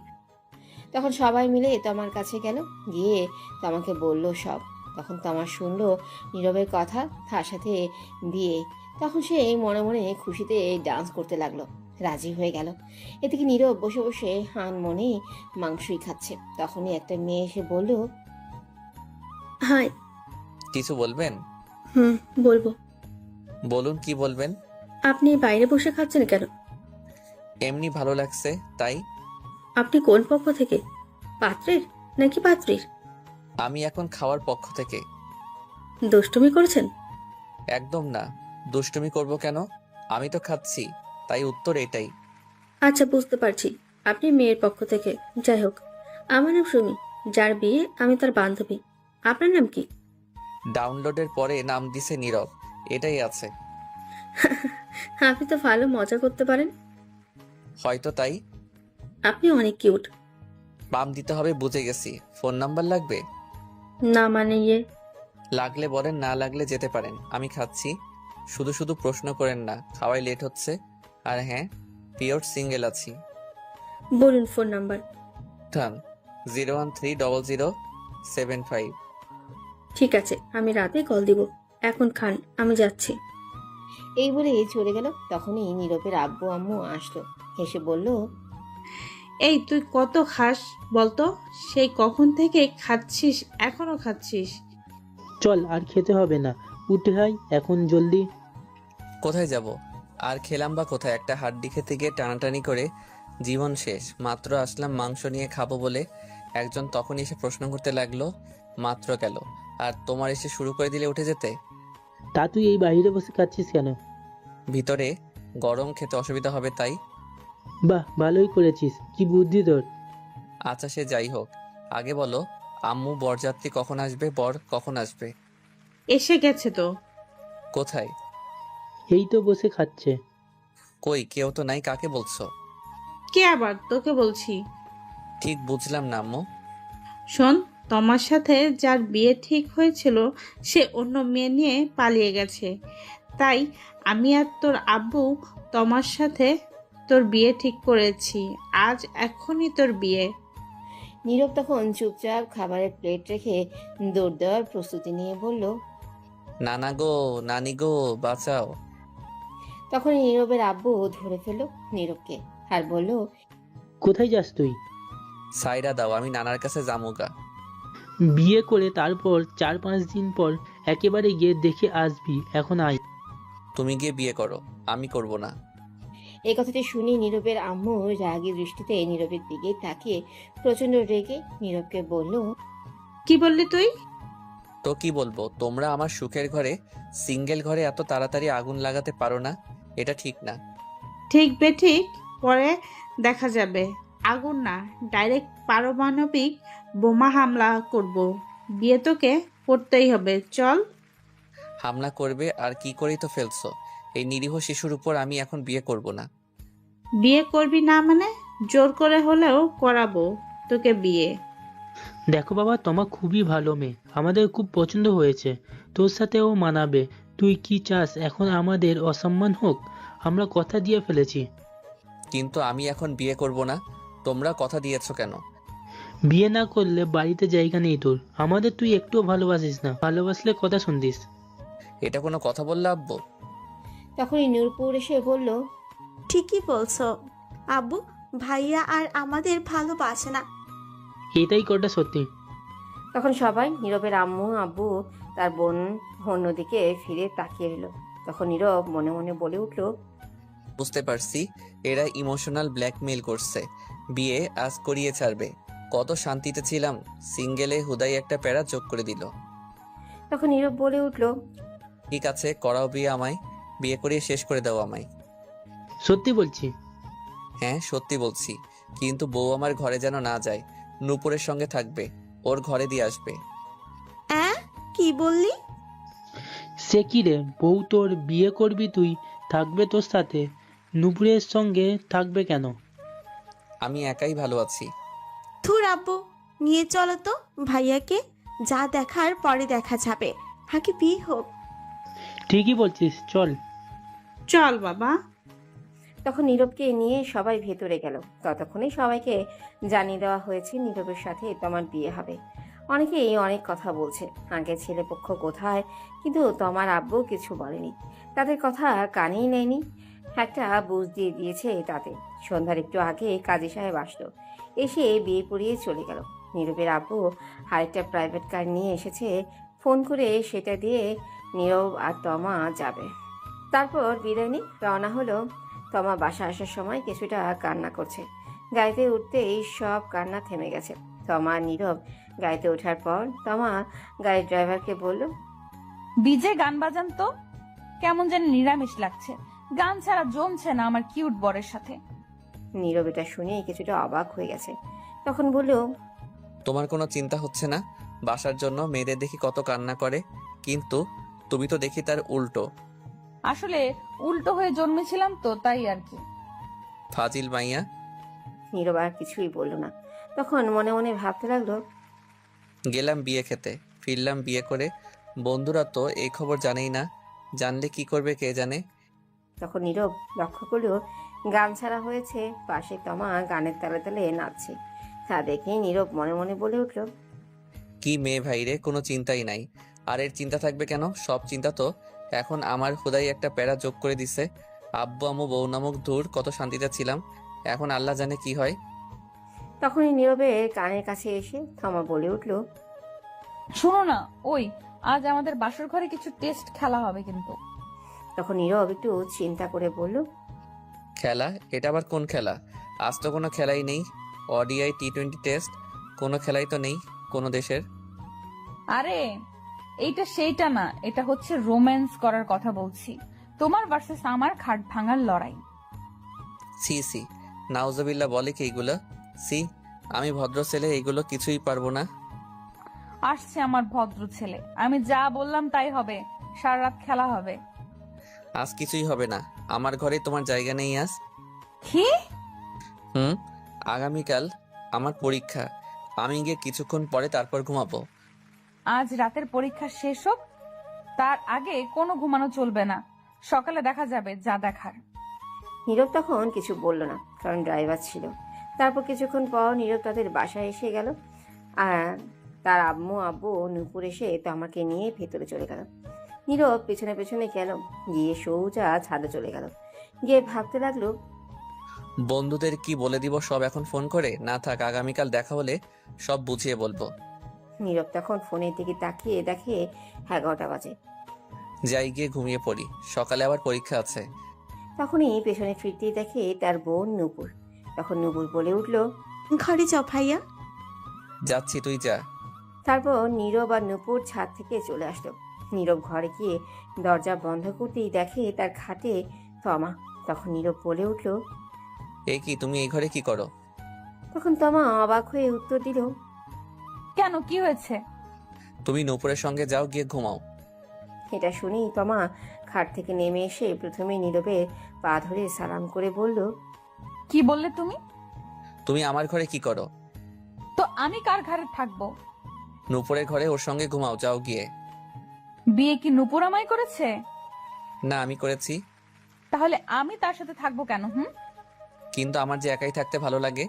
Speaker 2: তখন সবাই মিলে তোমার কাছে গেল, গিয়ে তোমাকে বলল সব। তখন তোমার শুনলো নীরবের কথা, তার সাথে বিয়ে। তখন সে মনে মনে খুশিতে ডান্স করতে লাগলো, রাজি হয়ে গেল। এদিকে নীরব বসে বসে মনে মাংসই খাচ্ছে। তখনই একটা মেয়ে এসে বলল,
Speaker 10: হাই।
Speaker 3: কিছু বলবেন?
Speaker 10: বলবো।
Speaker 3: বলুন, কি বলবেন?
Speaker 10: আপনি বাইরে বসে খাচ্ছেন কেন?
Speaker 3: এমনি ভালো লাগছে তাই।
Speaker 10: আপনি কোন পক্ষ থেকে, পাত্রের নাকি পাত্রীর?
Speaker 3: আমি এখন খাওয়ার পক্ষ থেকে।
Speaker 10: দুষ্টুমি করেছেন?
Speaker 3: একদম না, দুষ্টুমি করব কেন? আমি তো খাচ্ছি, তাই উত্তর এটাই।
Speaker 10: আচ্ছা, বুঝতে পারছি আপনি মেয়ের পক্ষ থেকে। যাই হোক, আমার নাম সুমি, যার বিয়ে আমি তার বান্ধবী। আপনার নাম কি?
Speaker 3: ডাউনলোডের পরে নাম দিছে নীরব, এটাই আছে।
Speaker 10: আপনি তো ভালো মজা করতে পারেন।
Speaker 3: হয়তো তাই।
Speaker 10: আপনি অনেক কিউট।
Speaker 3: পাম দিতে হবে, বুঝে গেছি। ফোন নাম্বার লাগবে?
Speaker 10: না মানে ইয়ে।
Speaker 3: লাগলে বলেন, না লাগলে যেতে পারেন। আমি খাচ্ছি, শুধু শুধু প্রশ্ন করেন না, খাওয়াই লেট হচ্ছে। আর হ্যাঁ, পিওর সিঙ্গেল আছি।
Speaker 10: বলুন ফোন নাম্বার।
Speaker 3: 0130075।
Speaker 10: ঠিক আছে, আমি রাতে কল দিব। এখন খান, আমি যাচ্ছি।
Speaker 2: এই বলে চলে গেল। তখনই নীরবের আব্বু আম্মু আসলো, হেসে বলল,
Speaker 1: এই তুই কত খাস বলতো? সেই কখন থেকে খাচ্ছিস, এখনো খাচ্ছিস?
Speaker 5: চল, আর খেতে হবে না, উঠে আয় এখন জলদি।
Speaker 3: কোথায় যাব? আর খেলাম বা কোথায়? একটা হাড্ডি খেতে গিয়ে টানাটানি করে জীবন শেষ। মাত্র আসলাম মাংস নিয়ে খাবো বলে, একজন তখনই এসে প্রশ্ন করতে লাগলো, মাত্র গেল আর তোমার এসে শুরু করে দিলে উঠে যেতে।
Speaker 5: তা তুই এই বাইরে বসে খাচ্ছিস কেন?
Speaker 3: ভিতরে গরম, খেতে অসুবিধা হবে তাই।
Speaker 5: বাহ, ভালোই করেছিস, কি বুদ্ধি তোর।
Speaker 3: আচ্ছা সে যাই হোক, আগে বলো আম্মু বরযাত্রী কখন আসবে, বর কখন আসবে?
Speaker 1: এসে গেছে তো।
Speaker 3: কোথায়?
Speaker 5: এই তো বসে খাচ্ছে।
Speaker 3: কই, কেউ তো নাই, কাকে বলছো?
Speaker 1: কে আবার? তোকে বলছি।
Speaker 3: ঠিক বুঝলাম না আম্মু।
Speaker 1: শোন, তোমার সাথে যার বিয়ে ঠিক হয়েছিল সে অন্য মেয়ে নিয়ে পালিয়ে গেছে, তাই আমি আর তোর আব্বু তোমার সাথে তোর বিয়ে ঠিক করেছি। আজ এখনই তোর বিয়ে।
Speaker 2: নীরব তখন চুপচাপ খাবারের প্লেট রেখে দৌড় দেওয়ার প্রস্তুতি নিয়ে বলল,
Speaker 3: নানা গো, নানি গো, বাঁচাও।
Speaker 2: তখন নীরবের আব্বু ধরে ফেলল নীরবকে আর বলল,
Speaker 5: কোথায় যাস তুই?
Speaker 3: সাইরা দাও, আমি নানার কাছে জামুগা।
Speaker 5: বিয়ে করে তারপর 4-5 দিন পর একেবারে গিয়ে দেখে আসবি, এখন আয়।
Speaker 3: তুমি গিয়ে বিয়ে করো, আমি করব না।
Speaker 2: এই কথাটি শুনে নীরবের আম্মু রাগী দৃষ্টিতে নীরবের দিকে তাকিয়ে প্রচন্ড রেগে নীরবকে বলল,
Speaker 1: কি বললি তুই?
Speaker 3: তো কি বলবো, তোমরা আমার সুখের ঘরে, সিঙ্গেল ঘরে এত তাড়াতাড়ি আগুন লাগাতে পারো না, এটা ঠিক না।
Speaker 1: ঠিক বেঠিক পরে দেখা যাবে। আগুন না, ডাইরেক্ট পারমাণবিক বোমা হামলা করব। বিয়ে তোকে করতেই হবে, চল।
Speaker 3: হামলা করবে আর কি করেই তো ফেলছো। এই নিরীহ শিশুর উপর আমি এখন বিয়ে করব না।
Speaker 1: বিয়ে করবি না মানে? জোর করে হলেও করাবো তোকে বিয়ে।
Speaker 5: দেখো বাবা, তোমার খুবই ভালো মেয়ে, আমাদের খুব পছন্দ হয়েছে, তোর সাথে ও মানাবে। তুই কি চাস এখন আমাদের অসম্মান হোক? আমরা কথা দিয়ে ফেলেছি।
Speaker 3: কিন্তু আমি এখন বিয়ে করব না। তোমরা কথা দিয়েছো কেন?
Speaker 5: বিয়ে না করলে বাড়িতে জায়গা নেই তোর। আমাদের তুই একটুও ভালোবাসিস না, ভালোবাসলে কথা শুনতিস।
Speaker 3: এটা কোনো কথা বললে আব্বু?
Speaker 2: তখনই নূরপুর এসে বলল,
Speaker 4: ঠিকই বলছো আব্বু, ভাইয়া আর আমাদের ভালোবাসে না।
Speaker 5: এটাই কটা সত্যি।
Speaker 2: তখন সবাই নীরবের আম্মু আব্বু তার বোন অন্যদিকে ফিরে তাকিয়ে রইল। তখন নীরব মনে মনে বলে উঠল,
Speaker 3: বুঝতে পারছি, এরা ইমোশনাল ব্ল্যাকমেইল করছে, বিয়ে আজ করিয়ে ছাড়বে। কত শান্তিতে ছিলাম, সিঙ্গেলে হুদাই একটা প্যারা যোগ করে দিল।
Speaker 2: তখন নীরব বলে উঠল,
Speaker 3: ঠিক আছে, করাও বিয়ে আমায়, বিয়ে করিয়ে শেষ করে দাও আমায়।
Speaker 5: সত্যি বলছি।
Speaker 3: হ্যাঁ সত্যি বলছি, কিন্তু বউ আমার ঘরে যেন না যায়, নূপুরের সঙ্গে থাকবে, ওর ঘরে দিয়ে আসবে।
Speaker 4: কি বললি?
Speaker 5: সে কি রে, বউ তোর বিয়ে করবি তুই, থাকবে তোর সাথে, নুপুরের সঙ্গে থাকবে কেন?
Speaker 3: আমি একাই ভালো আছি।
Speaker 4: থুর আব্বু, নিয়ে চলো তো ভাইয়াকে, যা দেখার পরে দেখা যাবে, আগে বিয়ে হোক।
Speaker 5: ঠিকই বলছিস, চল।
Speaker 1: চল বাবা।
Speaker 2: তখন নীরবকে নিয়ে সবাই ভেতরে গেল। ততক্ষণে সবাইকে জানিয়ে দেওয়া হয়েছে নীরবের সাথে তমার বিয়ে হবে। অনেকেই অনেক কথা বলছে, আগে ছেলেপক্ষ কোথায়, কিন্তু তমার আব্বু কিছু বলেনি, তাদের কথা কানেই নেয়নি। একটা বুঝ দিয়ে দিয়েছে তাতে। সন্ধ্যার একটু আগে কাজী সাহেব আসলো, এসে বিয়ে পড়িয়ে চলে গেল। নীরবের আব্বু আরেকটা প্রাইভেট কার নিয়ে এসেছে, ফোন করে সেটা দিয়ে নীরব আর তমা যাবে। তারপর বিদায় নিয়ে রওনা হলো। তমা বাসা আসার সময় কিছুটা কান্না করছে। গাড়িতে উঠতেই সব কান্না থেমে গেছে। তমা আর নীরব গাড়িতে ওঠার পর তমা গাড়ির ড্রাইভারকে বলল,
Speaker 8: ডিজে গান বাজান তো, কেমন যেন নিরামিষ লাগছে, গান ছাড়া জমছে না আমার কিউট বরের সাথে।
Speaker 2: নীরব এটা শুনে কিছুটা অবাক হয়ে গেছে। তখন বলল,
Speaker 3: তোমার কোনো চিন্তা হচ্ছে না? বাসার জন্য মেয়েদের দেখি কত কান্না করে, কিন্তু তুমি তো দেখি তার উল্টো।
Speaker 8: আসলে উল্টো হয়ে জন্মেছিলাম তো, তাই আর কি।
Speaker 3: ফাজিল মাইয়া।
Speaker 2: নীরব আর কিছুই বলল না। তখন মনে মনে ভাবতে লাগলো,
Speaker 3: গেলাম বিয়ে খেতে, ফিরলাম বিয়ে করে, বন্ধুরা তো এই খবর জানেই না, জানলে কি করবে কে জানে।
Speaker 2: তখন নীরব লক্ষ্য করলো গান ছাড়া হয়েছে, পাশে তমা গানের তালে তালে নাচছে। তা দেখে নীরব মনে মনে বলে উঠল,
Speaker 3: কি মেয়ে ভাই রে, কোনো চিন্তাই নাই। আর এর চিন্তা থাকবে কেন? সব চিন্তা তো এখন আমার খোদাই একটা প্যারা যোগ করে দিছে। আব্বু আম্মু বউ নামক দূর, কত শান্তিতে ছিলাম, এখন আল্লাহ জানে কি হয়।
Speaker 2: তখনই নীরবের কানের কাছে এসে তমা বলে উঠল,
Speaker 8: শোনো না, ওই আজ আমাদের বাসর ঘরে কিছু টেস্ট খেলা হবে কিন্তু।
Speaker 2: তখন নীরব একটু চিন্তা করে বলল,
Speaker 3: খেলা? এটা আবার কোন খেলা? আজ তো কোনো খেলাই নেই। ODI T20 টেস্ট, কোনো খেলাই তো নেই কোনো দেশের।
Speaker 8: আরে এইটা সেইটা না, এটা হচ্ছে রোম্যান্স করার কথা বলছি, তোমার ভার্সেস আমার খাট ভাঙার লড়াই।
Speaker 3: সি সি, নাউজুবিল্লাহ, বলে কি এইগুলো? সি, আমি ভদ্র ছেলে, এইগুলো কিছুই পারবো না।
Speaker 8: আসছে আমার ভদ্র ছেলে, আমি যা বললাম তাই হবে, সারা রাত খেলা হবে।
Speaker 3: আজ কিছুই হবে না, আমার ঘরে তোমার জায়গা নেই আজ।
Speaker 8: কি?
Speaker 3: আগামীকাল আমার পরীক্ষা, আমি গিয়ে কিছুক্ষণ পরে তারপর ঘুমাবো।
Speaker 8: আজ রাতের পরীক্ষা শেষ হোক, তার আগে কোনো ঘুমানো চলবে না, সকালে দেখা যাবে যা দেখার।
Speaker 2: নীরব তখন কিছু বলল না, কারণ ড্রাইভার ছিল। তারপর কিছুক্ষণ পর নীরব তাদের বাসায় এসে গেল, আর তার আব্বু নূপুর এসে তমাকে নিয়ে ভেতরে চলে গেল। নীরব পেছনে পেছনে গেল, গিয়ে সোজা ছাদে চলে গেল। গিয়ে ভাবতে লাগলো,
Speaker 3: বন্ধুদের কি বলে দিব সব এখন ফোন করে? না থাক, আগামীকাল দেখা হলে সব বুঝিয়ে বলবো।
Speaker 2: নীরব তখন ফোনের দিকে তাকিয়ে দেখে 11টা বাজে।
Speaker 3: যাই গিয়ে ঘুমিয়ে পড়ি, সকালে আবার পরীক্ষা আছে।
Speaker 2: তখনই পেছনে ফিরতেই দেখে তার বোন নূপুর। তখন নূপুর বলে উঠল,
Speaker 4: ঘরে যাও ভাইয়া।
Speaker 3: যাচ্ছি, তুই যা।
Speaker 2: তারপর নীরব আর নূপুর ছাদ থেকে চলে আসলো। নীরব ঘরে গিয়ে দরজা বন্ধ করতেই দেখে তার খাটে তমা। তখন নীরব বলে উঠল,
Speaker 3: এই কি, তুমি এই ঘরে কি করো?
Speaker 2: তখন তমা অবাক হয়ে উত্তর দিল,
Speaker 8: কেন, কি হয়েছে?
Speaker 3: তুমি নূপুরের সঙ্গে যাও, গিয়ে ঘুমাও।
Speaker 2: এটা শুনেই তমা খাট থেকে নেমে এসে প্রথমে নীরবের পা ধরে সালাম করে বলল,
Speaker 8: কি বললে তুমি?
Speaker 3: তুমি আমার ঘরে কি করো?
Speaker 8: তো আমি কার ঘরে থাকবো?
Speaker 3: নূপুরের ঘরে ওর সঙ্গে ঘুমাও, যাও গিয়ে।
Speaker 8: বিয়ে কি নুপুর আমায় করেছে?
Speaker 3: না, আমি করেছি।
Speaker 8: তাহলে আমি তার সাথে থাকবো কেন?
Speaker 3: কিন্তু আমার যে একাই থাকতে ভালো লাগে।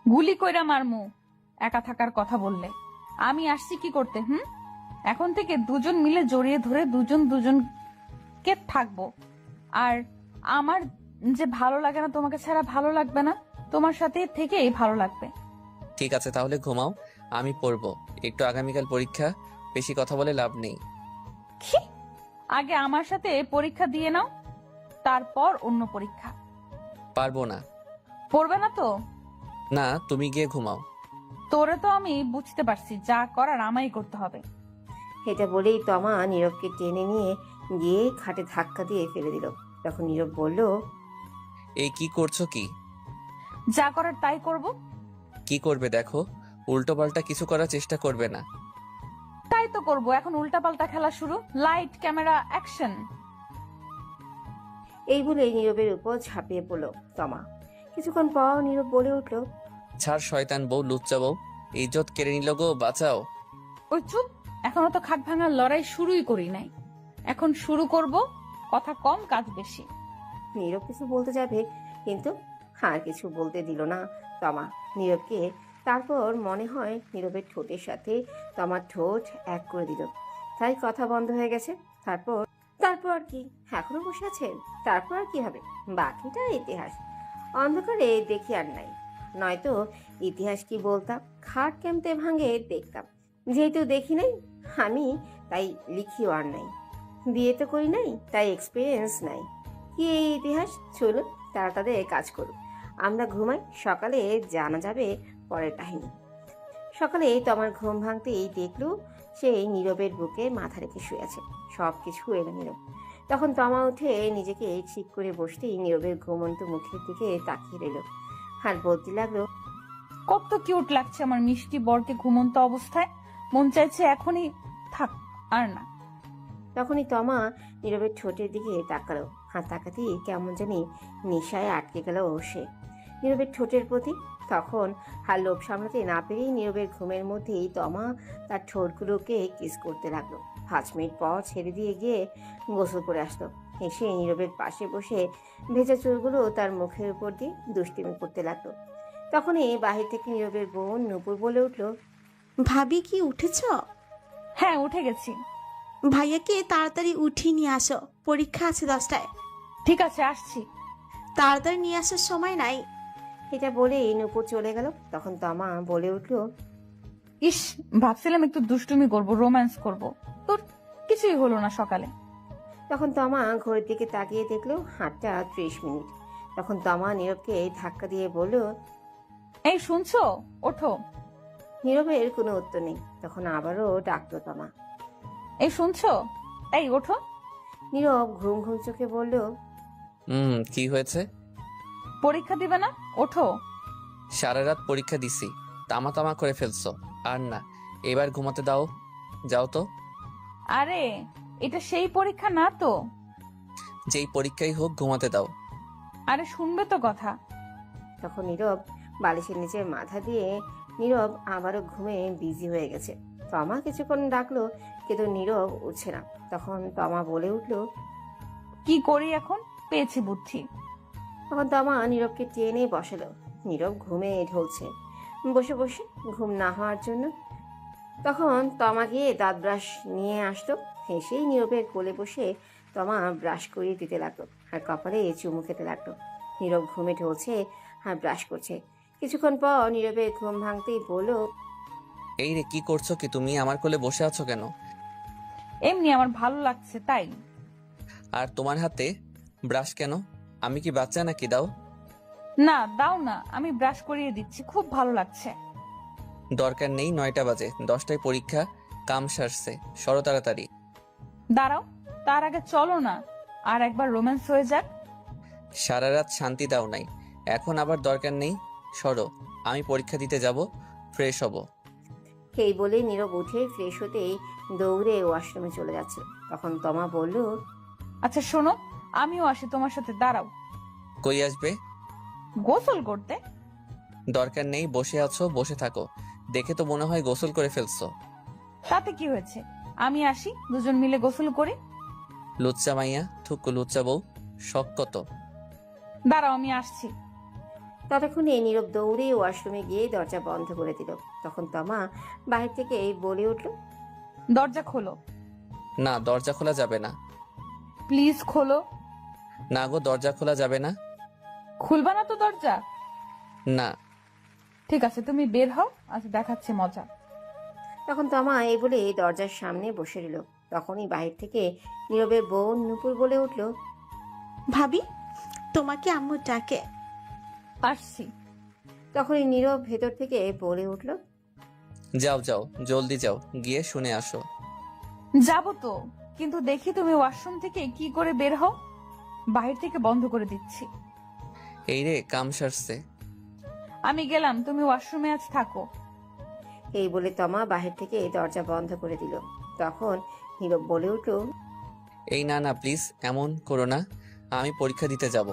Speaker 8: গুলি কইরা মারমু একা থাকার কথা বললে। আমি আসছি কি করতে? এখন থেকে দুজন মিলে জড়িয়ে ধরে দুজনকে থাকবো। আর আমার যে ভালো লাগে না তোমাকে ছাড়া ভালো লাগবে না, তোমার সাথে থেকেই ভালো লাগবে।
Speaker 3: ঠিক আছে, তাহলে ঘুমাও, আমি পড়বো একটু, আগামীকাল পরীক্ষা, বেশি কথা বলে লাভ নেই।
Speaker 8: কি? আগে আমার সাথে পরীক্ষা দিয়ে নাও, তারপর অন্য পরীক্ষা।
Speaker 3: পারবো না।
Speaker 8: পড়বে না তো?
Speaker 3: না, তুমি গিয়ে ঘুমাও।
Speaker 8: তোরে তো আমি বুঝতে পারছি, যা করার আমায় করতে হবে।
Speaker 2: এটা বলেই তমা নীরবকে টেনে নিয়ে গিয়ে খাটে ধাক্কা দিয়ে ফেলে দিল। তখন নীরব বলল,
Speaker 3: এই কি করছো কি?
Speaker 8: যা করার তাই করব।
Speaker 3: কি করবে দেখো, উল্টোপাল্টা কিছু করার চেষ্টা করবে না।
Speaker 8: তাই তো করব। এখন উল্টাপাল্টা খেলা শুরু। Light, camera, action.
Speaker 2: এই বলে নীরবের উপর ঝাঁপিয়ে পড়ল তমা। কিছুক্ষণ পর নীরব বলে উঠল,
Speaker 3: ছাড় শয়তান বউ, লুচ্চা বউ, ইজ্জত কেড়ে নিল গো, বাঁচাও।
Speaker 8: ওই চুপ, এখনো তো খাট ভাঙার লড়াই শুরুই করি নাই। এখন শুরু করব। কথা কম, কাজ বেশি।
Speaker 2: নীরব কিছু বলতে যাবে, কিন্তু আর কিছু বলতে দিল না তমা নীরবকে। তারপর মনে হয় নীরবের ঠোঁটের সাথে তমার ঠোঁট এক করে দিল, তাই কথা বন্ধ হয়ে গেছে। তারপর তারপর আর কি, এখনো বসে আছেন? তারপর আর কি হবে? বাকিটা ইতিহাস। অন্ধকারে দেখি আর নাই, নয়তো ইতিহাস কি বলতাম, খাট কেমতে ভাঙে দেখতাম। যেহেতু দেখি নাই আমি, তাই লিখিও আর নাই। বিয়ে তো করি নাই, তাই এক্সপিরিয়েন্স নাই। কি এই ইতিহাস? চলুন তারা তাদের কাজ করুক, আমরা ঘুমাই, সকালে জানা যাবে পরের কাহিনী। সকালে তোমার ঘুম ভাঙতেই দেখলো সেই নীরবের বুকে মাথা রেখে শুয়ে আছে। সব কিছু এলোমেলো। তখন তমা উঠে নিজেকে ঠিক করে বসতেই নীরবের ঘুমন্ত মুখের দিকে তাকিয়ে রইল আর বলতে লাগলো,
Speaker 8: কত কিউট লাগছে আমার মিষ্টি বরকে ঘুমন্ত অবস্থায়। মন চাইছে এখনই থাক, আর না।
Speaker 2: তখনই তমা নীরবের ঠোঁটের দিকে তাকালো, আর তাকাতেই কেমন জানি নেশায় আটকে গেল সে নীরবের ঠোঁটের প্রতি। তখন আর লোভ সামলাতে না পেরেই নীরবের ঘুমের মধ্যেই তমা তার ঠোঁটগুলোকে কিস করতে লাগলো। 5 মিনিট পর ছেড়ে দিয়ে গিয়ে গোসল করে আসলো। এসে নীরবের পাশে বসে ভেজা চুলগুলো তার মুখের উপর দিয়ে দুষ্টিমি করতে লাগলো। তখনই বাহির থেকে নীরবের বোন নূপুর বলে উঠল,
Speaker 4: ভাবি কি উঠেছ?
Speaker 8: হ্যাঁ, উঠে গেছি।
Speaker 4: ভাইয়াকে তাড়াতাড়ি উঠিয়ে নিয়ে আসো, পরীক্ষা আছে 10টায়।
Speaker 8: ঠিক আছে, আসছি।
Speaker 4: তাড়াতাড়ি নিয়ে আসার সময় নাই।
Speaker 2: এটা বলেই নূপুর চলে গেল। তখন তমা বলে উঠল,
Speaker 8: ইস, ভাবছিলাম একটু দুষ্টুমি করব, রোম্যান্স করব, তোর কিছুই হলো না সকালে।
Speaker 2: তখন তমা ঘড়ির দিকে তাকিয়ে দেখলো 8টা 30 মিনিট। তখন তমা নীরবকে ধাক্কা দিয়ে বলল,
Speaker 8: এই শুনছো, ওঠো।
Speaker 2: নীরবের কোনো উত্তর নেই। তখন আবারও ডাকলো তমা,
Speaker 8: এই শুনছো, এই ওঠো।
Speaker 2: নীরব ঘুম ঘুম চোখে বলল,
Speaker 3: কি হয়েছে?
Speaker 8: পরীক্ষা দিবে না? ওঠো।
Speaker 3: সারা রাত পরীক্ষা দিছি, তামা তামা করে ফেলছো। আর না, এবার ঘুমাতে দাও, যাও তো।
Speaker 8: আরে, এটা সেই পরীক্ষা না তো।
Speaker 3: যেই পরীক্ষাই হোক, ঘুমাতে দাও।
Speaker 8: আরে শুনবে তো কথা।
Speaker 2: তখন নীরব বালিশের নিচে মাথা দিয়ে নীরব আবারও ঘুমে বিজি হয়ে গেছে। তমা কিছুক্ষণ ডাকলো, কিন্তু নীরব উঠছে না। তখন তমা বলে উঠল,
Speaker 8: কি করি এখন, পেয়েছি বুদ্ধি।
Speaker 2: তখন তমা নীরবকে টেনে বসালো। নীরব ঘুমে ঢলছে বসে বসে, ঘুম না হওয়ার জন্য। তখন তমা গিয়ে দাঁত ব্রাশ নিয়ে আসলো। হেসেই নীরবের কোলে বসে তমা ব্রাশ করিয়ে দিতে লাগলো আর কপালে চুমু খেতে লাগলো। নীরব ঘুমে ঢলছে আর ব্রাশ করছে। কিছুক্ষণ পর নীরবের ঘুম ভাঙতেই বলল,
Speaker 3: এই রে, কি করছো কি তুমি? আমার কোলে বসে আছো কেন?
Speaker 8: এমনি আমার ভালো লাগছে তাই।
Speaker 3: আর তোমার হাতে ব্রাশ কেন? আমি কি বাচ্চা নাকি? দাও।
Speaker 8: না, দাও না, আমি ব্রাশ করিয়ে দিচ্ছি, খুব ভালো লাগছে।
Speaker 3: দরকার নেই, 9টা বাজে, 10টায় পরীক্ষা, কাম সারছে, সরো তাড়াতাড়ি।
Speaker 8: দাঁড়াও, তার আগে চলো না, আর একবার রোম্যান্স হয়ে যাক।
Speaker 3: সারা রাত শান্তি দাও নাই, এখন আবার দরকার নেই, সরো। আমি পরীক্ষা দিতে যাব, ফ্রেশ হব।
Speaker 2: এই বলে নীরব উঠে ফ্রেশ হতেই দৌড়ে ওয়াশরুমে চলে যাচ্ছে। তখন তমা বলল,
Speaker 8: আচ্ছা শোনো, আমিও আসি তোমার সাথে। দাঁড়াও।
Speaker 3: কই আসবে?
Speaker 8: গোসল করতে।
Speaker 3: দরকার নেই, বসে আছো, বসে থাকো। দেখে তো মনে হয় গোসল করে ফেলছো।
Speaker 8: তাতে কি হয়েছে, আমি আসি, দুজন মিলে গোসল করি।
Speaker 3: লুচ্চা মাইয়া, থুকু লুচ্চা বউ, শখ কত।
Speaker 8: দাঁড়াও, আমি আসছি।
Speaker 2: ততক্ষণে নীরব দৌড়ে ওয়াশরুমে গিয়ে দরজা বন্ধ করে দিল। তখন তমা বাহির থেকে বলে উঠল,
Speaker 8: দরজা খোলো।
Speaker 3: না, দরজা খোলা যাবে না।
Speaker 8: প্লিজ খোলো।
Speaker 3: না গো, দরজা খোলা যাবে না।
Speaker 8: খুলবা না তো দরজা?
Speaker 3: না।
Speaker 8: ঠিক আছে, তুমি বের হও, আজ দেখাচ্ছি মজা।
Speaker 2: তখন তমা এই বলে দরজার সামনে বসে রইল। তখনই বাহির থেকে নীরবের বোন নূপুর বলে উঠল,
Speaker 4: ভাবি, তোমাকে আম্মু ডাকে।
Speaker 8: আসছি।
Speaker 2: তখনই নীরব ভেতর থেকে বলে উঠল,
Speaker 3: যাও যাও, জলদি যাও, গিয়ে শুনে আসো।
Speaker 8: যাবো তো, কিন্তু দেখি তুমি ওয়াশরুম থেকে কি করে বের হও। বাহির থেকে বন্ধ করে দিচ্ছি।
Speaker 3: এই রে, কাম সারছে।
Speaker 8: আমি গেলাম, তুমি ওয়াশরুমে আজ থাকো।
Speaker 2: এই বলে তমা বাহির থেকে দরজা বন্ধ করে দিল। তখন নীরব বলে উঠল,
Speaker 3: এই না না প্লিজ, এমন করো না, আমি পরীক্ষা দিতে যাব।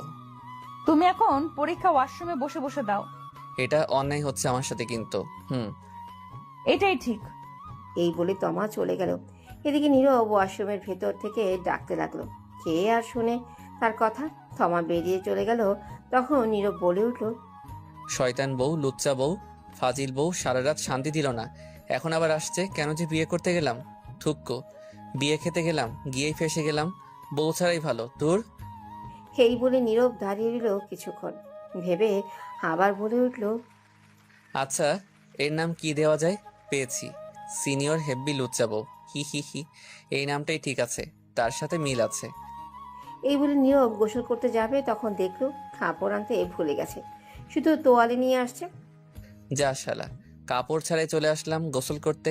Speaker 8: তুমি এখন পরীক্ষা ওয়াশরুমে বসে বসে দাও।
Speaker 3: এটা অন্যায় হচ্ছে আমার সাথে কিন্তু।
Speaker 8: এটাই ঠিক।
Speaker 2: এই বলে তমা চলে গেল। এদিকে নীরব ওয়াশরুমের ভেতর থেকে ডাকতে লাগলো। কে আর শুনে তার কথা। তমা বেরিয়ে চলে গেল। তখন নীরব বলে উঠল,
Speaker 3: শয়তান বউ, লুচ্চা বউ, ফাজিল বউ, সারা রাত শান্তি দিল না, এখন আবার আসছে। কেন যে বিয়ে করতে গেলাম, থুক্কো। বিয়ে খেতে গেলাম, গিয়েই ফেসে গেলাম। বউ ছাড়াই ভালো। দূর।
Speaker 2: এই বলে নীরব দাঁড়িয়ে রইল কিছুক্ষণ, ভেবে আবার বলে উঠল,
Speaker 3: আচ্ছা, এর নাম কি দেওয়া যায়? পেয়েছি, সিনিয়র হেব্বি লুচ্চা বউ। হি হি হি, এই নামটাই ঠিক আছে, তার সাথে মিল আছে।
Speaker 2: এই বলে নীরব গোসল করতে যাবে, তখন দেখলো কাপড় আনতে ভুলে গেছে, শুধু তোয়ালে নিয়ে আসছে।
Speaker 3: যা শালা, কাপড় ছাড়াই চলে আসলাম গোসল করতে,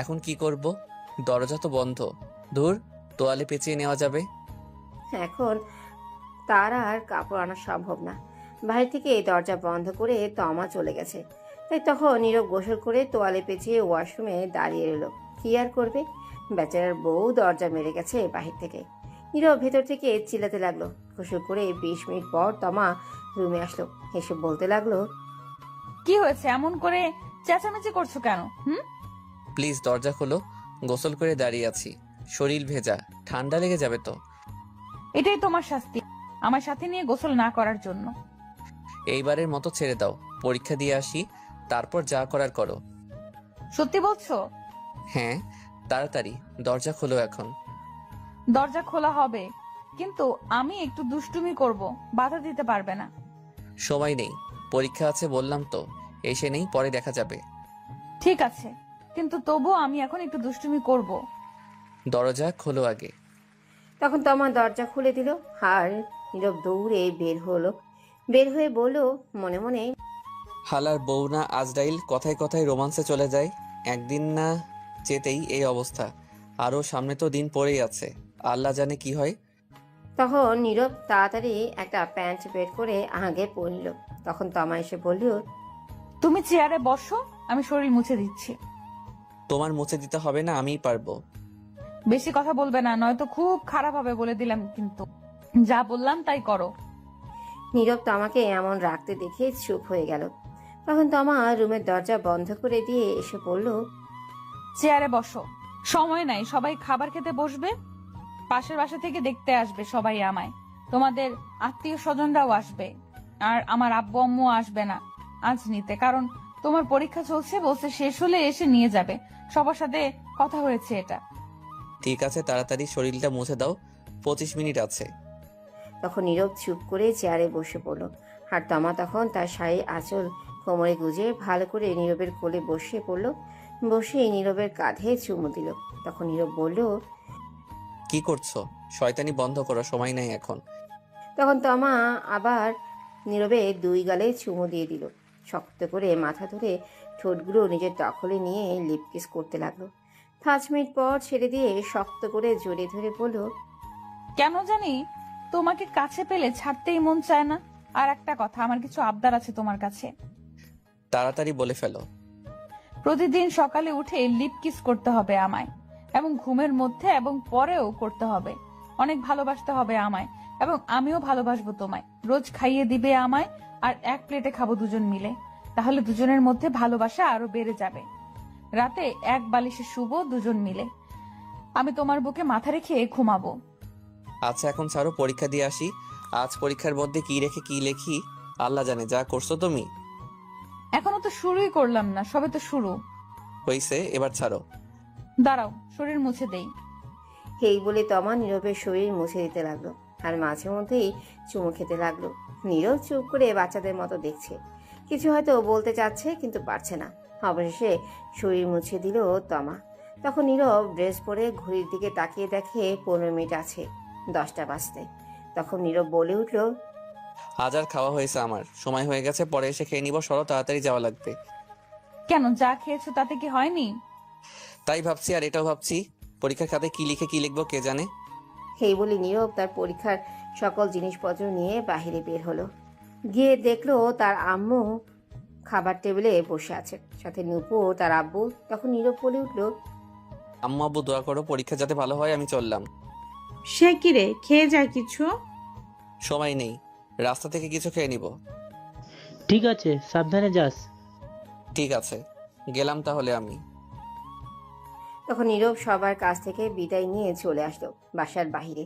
Speaker 3: এখন কি করব? দরজা তো বন্ধ। ধুর, তোয়ালে পেঁচিয়ে নেওয়া যাবে।
Speaker 2: এখন তার আর কাপড় আনা সম্ভব না। বাইরে থেকে দরজা বন্ধ করে তমা চলে গেছে। তাই তখন নীরব গোসল করে তোয়ালে পেঁচিয়ে ওয়াশরুমে দাঁড়িয়ে রইল। কি আর করবে, বেচারার বউ দরজা মেরে গেছে বাহির থেকে। নীরব ভেতর থেকে চিল্লাতে লাগলো। গোসল করে 20 মিনিট পর তমা রুমে আসলো। এসে বলতে লাগলো,
Speaker 8: কি হয়েছে, এমন করে চেঁচামেচি করছো কেন?
Speaker 3: প্লিজ দরজা খোলো, গোসল করে দাঁড়িয়ে আছি, শরীর ভেজা, ঠান্ডা লেগে যাবে তো।
Speaker 8: এটাই তোমার শাস্তি, আমার সাথে নিয়ে গোসল না করার জন্য।
Speaker 3: এইবারের মতো ছেড়ে দাও, পরীক্ষা দিয়ে আসি, তারপর যা করার করো।
Speaker 8: সত্যি বলছো?
Speaker 3: হ্যাঁ, তাড়াতাড়ি দরজা খোলো এখন।
Speaker 8: দরজা খোলা হবে, কিন্তু আমি একটু দুষ্টুমি করব, বাধা দিতে পারবে না।
Speaker 3: সময় নেই, পরীক্ষা আছে বললাম তো, এসে নেই, পরে দেখা যাবে।
Speaker 8: ঠিক আছে, কিন্তু তবুও আমি এখন একটু দুষ্টুমি করব।
Speaker 3: দরজা খোলো আগে।
Speaker 2: তখন তমা দরজা খুলে দিল। আর নীরব দৌড়ে বের হয়ে বলল মনে মনে,
Speaker 3: হালার বউ না আজরাইল, কথায় কথায় রোমান্সে চলে যায়। একদিন না যেতেই এই অবস্থা, আরও সামনে তো দিন পড়েই আছে, আল্লাহ জানে কি হয়।
Speaker 2: তখন নীরব তাড়াতাড়ি একটা প্যান্ট বের করে আগে পরল। তখন তমা এসে বলল,
Speaker 8: তুমি চেয়ারে বসো, আমি শরীর মুছে দিচ্ছি।
Speaker 3: তোমার মুছে দিতে হবে না, আমিই পারবো।
Speaker 8: বেশি কথা বলবে না, নয়তো খুব খারাপ হবে বলে দিলাম কিন্তু। যা বললাম তাই করো।
Speaker 2: নীরব তমাকে এমন রাখতে দেখে চুপ হয়ে গেল। তখন তমা রুমের দরজা বন্ধ করে দিয়ে এসে বলল,
Speaker 8: চেয়ারে বসো, সময় নাই, সবাই খাবার খেতে বসবে। পাশের বাসা থেকে দেখতে আসবে সবাই আমায়, তোমাদের আত্মীয় স্বজনরাও আসবে। আর আমার আব্বু আম্মু আসবে না আজ নিতে, কারণ তোমার পরীক্ষা চলছে, বলছে শেষ হলে এসে নিয়ে যাবে। সবার সাথে কথা হয়েছে এটা।
Speaker 3: ঠিক আছে, তাড়াতাড়ি শরীরটা মুছে দাও, 25 মিনিট আছে।
Speaker 2: তখন নীরব চুপ করে চেয়ারে বসে পড়ল। আর তমা তখন তার শাড়ির আঁচল কোমরে গুজে ভালো করে নীরবের কোলে বসে পড়ল। বসে নীরবের কাঁধে চুমু দিল। তখন নীরব বলল,
Speaker 3: কি করছো? শয়তানি বন্ধ করো, সময় নাই এখন।
Speaker 2: তখন তমা আবার নীরবে 2 গালে চুমু দিয়ে দিল। শক্ত করে মাথা ধরে ঠোঁটগুলো নিজের দখলে নিয়ে লিপ কিস করতে লাগলো। 5 মিনিট পর ছেড়ে দিয়ে শক্ত করে জড়িয়ে ধরে বলল,
Speaker 8: কেন জানি তোমাকে কাছে পেলে ছাড়তেই মন চায় না। আর একটা কথা, আমার কিছু আবদার আছে তোমার কাছে।
Speaker 3: তাড়াতাড়ি বলে ফেলো।
Speaker 8: প্রতিদিন সকালে উঠে লিপ কিস করতে হবে আমায়, এবং ঘুমের মধ্যে এবং পরেও করতে হবে। অনেক ভালোবাসতে হবে আমায়, এবং আমিও ভালোবাসবো তোমায়। রোজ খাইয়ে দিবে আমায়, আর এক প্লেটে খাবো দুজন মিলে। তাহলে দুজনের মধ্যে ভালোবাসা আরো বেড়ে যাবে। রাতে এক বালিশে শুবো দুজন মিলে। আমি তোমার বুকে মাথা রেখে ঘুমাবো।
Speaker 3: আচ্ছা এখন ছাড়ো, পরীক্ষা দিয়ে আসি। আজ পরীক্ষার মধ্যে কি রেখে কি লেখি আল্লাহ জানে। যা করছো তুমি।
Speaker 8: এখনো তো শুরুই করলাম না, সবে তো শুরু
Speaker 3: হইছে, এবার ছাড়ো।
Speaker 8: দাঁড়াও, শরীর মুছে দেই।
Speaker 2: এই বলে তমা নীরবের শরীর মুছে দিতে লাগলো। আর মাঝে মধ্যেই চুমু খেতে লাগলো। নীরব চুপ করে বাচ্চাদের মতো দেখছে, কিছু হয়তো বলতে চাচ্ছে কিন্তু পারছে না। অবশেষে শরীর মুছে দিল তমা। তখন নীরব ড্রেস পরে ঘড়ির দিকে তাকিয়ে দেখে 15 মিনিট আছে 10টা বাজতে। তখন নীরব বলে উঠল,
Speaker 3: আজ আর খাওয়া হয়েছে আমার, সময় হয়ে গেছে, পরে এসে খেয়ে নিব। সরো, তাড়াতাড়ি যাওয়া লাগবে।
Speaker 8: কেন, যা খেয়েছো তাতে কি হয়নি?
Speaker 3: তাই ভাবছি, আর এটাও ভাবছি।
Speaker 11: পরীক্ষার খাতায় কি লিখে কি লিখবো কে জানে।
Speaker 2: এই বলে নীরব তার পরীক্ষার সকল জিনিসপত্র নিয়ে বাহিরে বের হলো। গিয়ে দেখলো তার আম্মু খাবার টেবিলে বসে আছে, সাথে নূপুর তার আব্বু। তখন নীরব বলে উঠলো,
Speaker 11: আম্মু আব্বু দোয়া করো পরীক্ষা যাতে ভালো হয়, আমি চললাম।
Speaker 1: সে কিরে, খেয়ে যায় কিছু?
Speaker 11: সময় নেই, রাস্তা থেকে কিছু খেয়ে নিব।
Speaker 5: ঠিক আছে, সাবধানে যাস।
Speaker 11: ঠিক আছে, গেলাম তাহলে আমি।
Speaker 2: তখন নীরব সবার কাছ থেকে বিদায় নিয়ে চলে আসলো বাসার বাহিরে।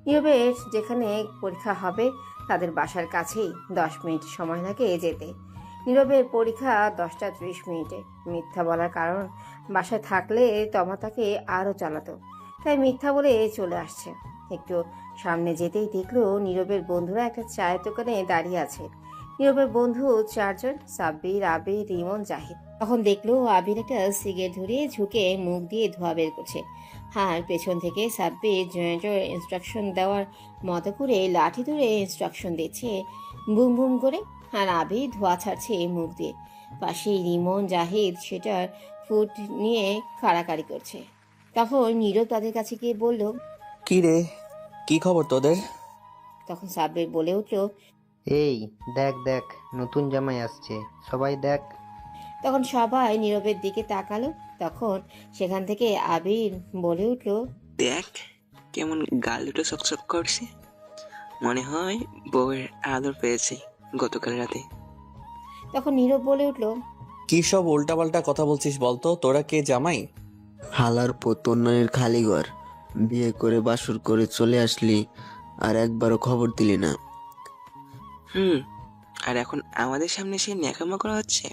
Speaker 2: নীরবের যেখানে পরীক্ষা হবে তাদের বাসার কাছেই 10 মিনিট সময় লাগে যেতে। নীরবের পরীক্ষা 10:30 মিথ্যা বলার কারণ বাসায় থাকলে তমা তাকে আরও চালাতো, তাই মিথ্যা বলে চলে আসছে। একটু সামনে যেতেই দেখলো নীরবের বন্ধুরা একটা চায়ের দোকানে দাঁড়িয়ে আছে। নীরবের বন্ধু 4 জন, সাব্বির, আবির, রিমন, জাহিদ। তখন দেখলো আবির একটা সিগারেট ধরিয়ে ঝুঁকে মুখ দিয়ে ধোঁয়া বের করছে, আর পেছন থেকে সাব্বির জয়েন্টের ইনস্ট্রাকশন দেওয়ার মতো করে লাঠি ধরে ইনস্ট্রাকশন দিচ্ছে বুম বুম করে, আর আবির ধোঁয়া ছাড়ছে মুখ দিয়ে। পাশেই রিমন, জাহিদ সেটার ফুট নিয়ে কাড়াকাড়ি করছে। তখন নীরব তাদের কাছে গিয়ে বলল,
Speaker 11: কি রে, কি খবর তোদের?
Speaker 2: তখন সাব্বির বলে উঠল,
Speaker 12: এই দেখ দেখ, নতুন জামাই আসছে, সবাই দেখ।
Speaker 2: তখন সবাই নীরবের দিকে তাকালো। তখন সেখান থেকে আবির বলে উঠল,
Speaker 13: দেখ কেমন গাল দুটো চকচক করছে, মনে হয় বউয়ের আদর পেয়েছে গতকাল রাতে।
Speaker 2: তখন নীরব বলে উঠল,
Speaker 11: কি সব উল্টাপাল্টা কথা বলছিস বলতো, তোরা কে জামাই?
Speaker 14: হালার পতনের খালি ঘর, বিয়ে করে বাসর করে চলে আসলি আর একবারও খবর দিলি না।
Speaker 13: আর এখন আমাদের সামনে সে ন্যাকামো করা হচ্ছে,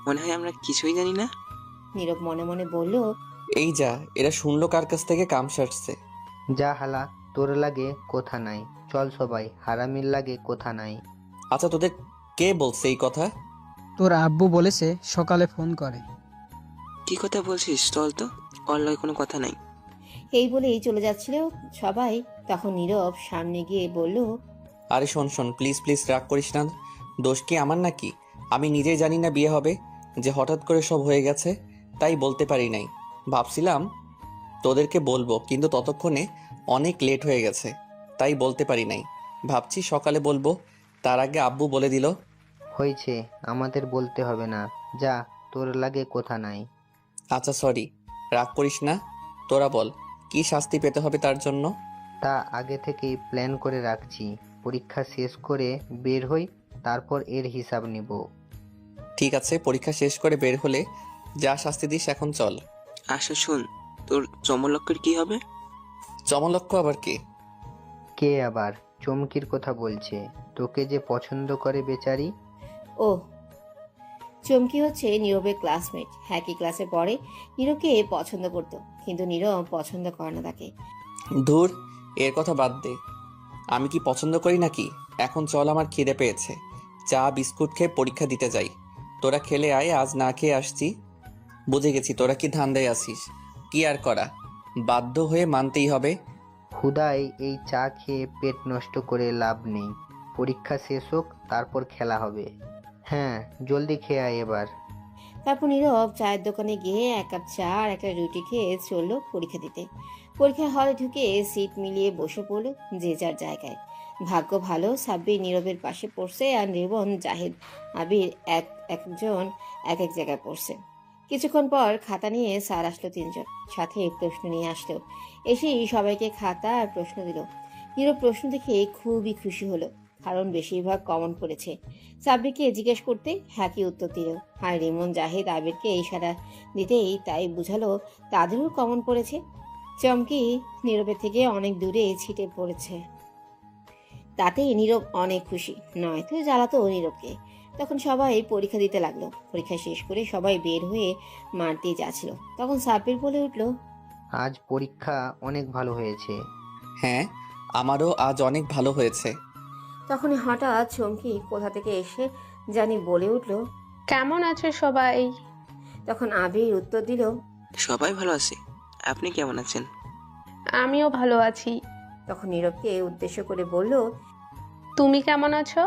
Speaker 13: মনে হয় আমরা কিছুই জানি না।
Speaker 2: নীরব মনে মনে বলল,
Speaker 11: এই যা, এরা শুনলো কার কাছ থেকে কাম সারছে।
Speaker 12: যা হালা, তোর লাগে কথা নাই, চল সবাই, হারামির লাগে কথা নাই।
Speaker 11: আচ্ছা তোদের কে বলছে এই কথা?
Speaker 15: তোর আব্বু বলেছে সকালে ফোন করে।
Speaker 13: কি কথা বলছিস, চল তো, ওর লগে কোনো কথা নাই।
Speaker 2: এই বলেই চলে যাচ্ছিল সবাই। তখন নীরব সামনে গিয়ে বলল,
Speaker 11: আরে শোন শোন, প্লিজ প্লিজ রাগ করিস না, দোষ কি আমার নাকি? আমি নিজেই জানি না বিয়ে হবে, যে হঠাৎ করে সব হয়ে গেছে, তাই বলতে পারি নাই। ভাবছিলাম তোদেরকে বলবো, কিন্তু ততক্ষণে অনেক লেট হয়ে গেছে, তাই বলতে পারি নাই। ভাবছি সকালে বলবো, তার আগে আব্বু বলে দিল।
Speaker 12: হয়েছে, আমাদের বলতে হবে না, যা, তোর লাগে কথা নাই।
Speaker 11: আচ্ছা সরি, রাগ করিস না। তোরা বল, কি শাস্তি পেতে হবে তার জন্য?
Speaker 12: তা আগে থেকেই প্ল্যান করে রাখছি, পরীক্ষা শেষ করে বের হই, তারপর এর হিসাব নিব।
Speaker 11: ঠিক আছে, পরীক্ষা শেষ করে বের হলে যা শাস্তি দিস, এখন চল।
Speaker 13: আচ্ছা শুন, তোর চমলক্কের কি হবে?
Speaker 11: চমলক্ষ আবার কি?
Speaker 12: কে আবার চমকির কথা বলছে? তোকে যে পছন্দ করে বেচারি।
Speaker 2: ও, চমকি হচ্ছে নীরবের ক্লাসমেট, একই ক্লাসে পড়ে। নীরবকে পছন্দ করতো, কিন্তু নীরব পছন্দ করে না তাকে।
Speaker 11: ধুর, এর কথা বাদ দে, আমি কি পছন্দ করি নাকি? এখন চল, আমার খিদে পেয়েছে, চা বিস্কুট খেয়ে পরীক্ষা দিতে যাই। তোরা খেলে আয়, আজ না খেয়ে আসছি। বুঝে গেছি তোরা কি ধান্দায় আসিস, কি আর করা, বাধ্য হয়ে মানতেই হবে।
Speaker 12: হুদাই এই চা খেয়ে পেট নষ্ট করে লাভ নেই, পরীক্ষা শেষ হোক তারপর খেলা হবে। হ্যাঁ, জলদি খেয়ে আয় এবার।
Speaker 2: তারপর নীরব চায়ের দোকানে গিয়ে 1 কাপ চা আর একটা রুটি খেয়ে চললো পরীক্ষা দিতে। পরীক্ষার হলে ঢুকে সিট মিলিয়ে বসে পড়লো যে যার জায়গায়। ভাগ্য ভালো, সাব্বির নীরবের পাশে পড়ছে, আর রিবন, জাহিদ, আবির একজন এক জায়গায় পড়ছে। কিছুক্ষণ পর খাতা নিয়ে স্যার আসলো 3 জন, সাথে প্রশ্ন নিয়ে আসলো। এসেই সবাইকে খাতা আর প্রশ্ন দিল। নীরব প্রশ্ন দেখে খুবই খুশি হলো, কারণ বেশিরভাগ কমন পড়েছে। সাব্বিরকে জিজ্ঞেস করতে হ্যাঁ কি উত্তর দিল, আর রিমন, জাহিদ, আবিরকে ইশারা দিতেই তাই বুঝালো তাদেরও কমন পড়েছে। চমকি নীরবের থেকে অনেক দূরে ছিটে পড়েছে, তাতে নীরব অনেক খুশি, নয়তো জ্বালাতো নীরবকে। তখন সবাই পরীক্ষা দিতে লাগলো। পরীক্ষা শেষ করে সবাই বের হয়ে মাঠ দিয়ে যাচ্ছিল। তখন সাব্বির বলে উঠল,
Speaker 12: আজ পরীক্ষা অনেক ভালো হয়েছে।
Speaker 11: হ্যাঁ, আমারও আজ অনেক ভালো হয়েছে।
Speaker 2: তখনই হঠাৎ চমকি কোথা থেকে এসে জানি বলে উঠল,
Speaker 7: কেমন আছো সবাই?
Speaker 2: তখন আবির উত্তর দিল,
Speaker 13: সবাই ভালো আছে, আপনি কেমন আছেন?
Speaker 7: আমিও ভালো আছি।
Speaker 2: তখন নীরবকে উদ্দেশ্য করে বলল,
Speaker 7: তুমি কেমন আছো?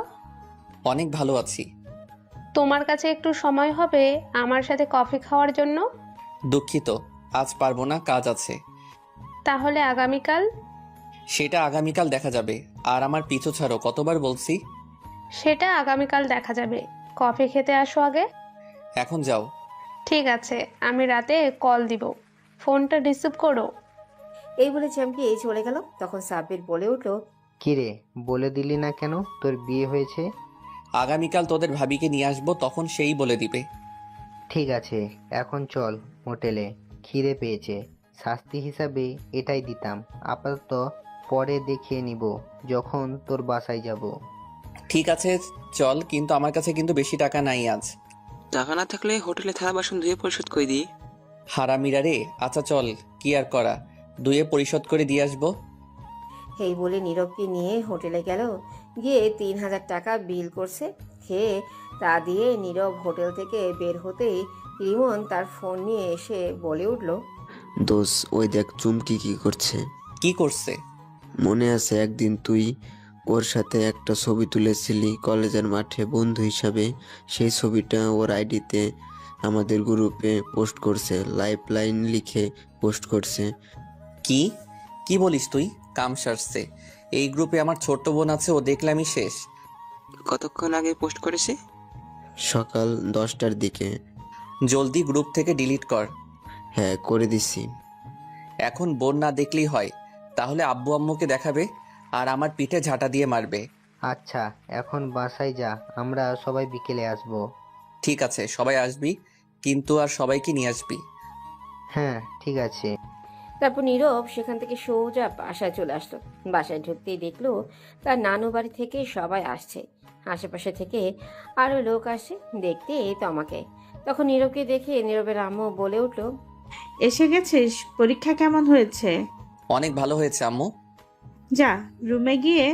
Speaker 11: অনেক ভালো আছি।
Speaker 7: তোমার কাছে একটু সময় হবে আমার সাথে কফি খাওয়ার জন্য?
Speaker 11: দুঃখিত, আজ পারবো না, কাজ আছে।
Speaker 7: তাহলে আগামীকাল?
Speaker 11: সেটা আগামীকাল দেখা যাবে। আর আমার পিছু ছাড়ো, কতবার বলছি।
Speaker 7: সেটা আগামীকাল দেখা যাবে। কফি খেতে আসো আগে।
Speaker 11: এখন যাও।
Speaker 7: ঠিক আছে, আমি রাতে কল দিব, ফোনটা রিসিভ করো।
Speaker 2: এই বলে চমকিয়ে চলে গেল। তখন সাব্বির বলে উঠল,
Speaker 12: কিরে, বলে দিলি না কেন তোর বিয়ে হয়েছে?
Speaker 11: আগামীকাল তোদের ভাবিকে নিয়ে আসবো, তখন সেই বলে দিবে।
Speaker 12: ঠিক আছে, এখন চল হোটেলে, খিদে পেয়েছে। শাস্তি হিসাবে এটাই দিতাম, আপাতত পরে দেখিয়ে নিব যখন তোর বাসায় যাব।
Speaker 11: ঠিক আছে চল, কিন্তু আমার কাছে কিন্তু বেশি টাকা নাই আজ।
Speaker 13: টাকা না থাকলে হোটেলে থালা বাসন ধুয়ে পরিশোধ করে দিই।
Speaker 11: হারামিরা রে। আচ্ছা চল, কি আর করা, ধুয়ে পরিশোধ করে দিয়ে আসবো।
Speaker 2: এই বলে নীরবকে নিয়ে হোটেলে গেল। গিয়ে 3,000 টাকা বিল করছে। খেয়ে তা দিয়ে নীরব হোটেল থেকে বের হতেই রিমন তার ফোন নিয়ে এসে বলে উঠল,
Speaker 14: দোষ, ওই দেখ চুমকি কি করছে।
Speaker 11: কি করছে?
Speaker 14: মনে আছে একদিন তুই ওর সাথে একটা ছবি তুলেছিলি কলেজের মাঠে বন্ধু হিসাবে? সেই ছবিটা ওর আইডিতে আমাদের গ্রুপে পোস্ট করছে, লাইফ লাইন লিখে পোস্ট করছে।
Speaker 11: কি কি বলিস তুই? কাম সারছে। এই গ্রুপে আমার ছোট্ট বোন আছে, ও দেখলামই শেষ।
Speaker 13: কতক্ষণ আগে পোস্ট করেছে?
Speaker 14: সকাল 10টার দিকে।
Speaker 11: জলদি গ্রুপ থেকে ডিলিট কর।
Speaker 14: হ্যাঁ, করে দিছি।
Speaker 11: এখন বোন না দেখলেই হয়, তাহলে আব্বু আম্মুকে দেখাবে আর আমার পিঠে ঝাঁটা দিয়ে মারবে।
Speaker 12: আচ্ছা, এখন বাসায় যা, আমরা সবাই বিকেলে আসব।
Speaker 11: ঠিক আছে, সবাই আসবি, কিন্তু আর সবাইকে নিয়ে আসবি।
Speaker 12: হ্যাঁ ঠিক আছে।
Speaker 2: তারপর নীরব সেখান থেকে সোজা বাসায় চলে আসলো। বাসায় ঢুকতেই দেখলো তার নানু বাড়ি থেকে সবাই আসছে। আশেপাশে থেকে আরো লোক আসছে দেখতে তমাকে। তখন নীরবকে দেখে নীরবের আম্মু বলে উঠল,
Speaker 1: এসে গেছিস? পরীক্ষা কেমন হয়েছে?
Speaker 11: অনেক ভালো হয়েছে আম্মু।
Speaker 1: যা রুমে গিয়ে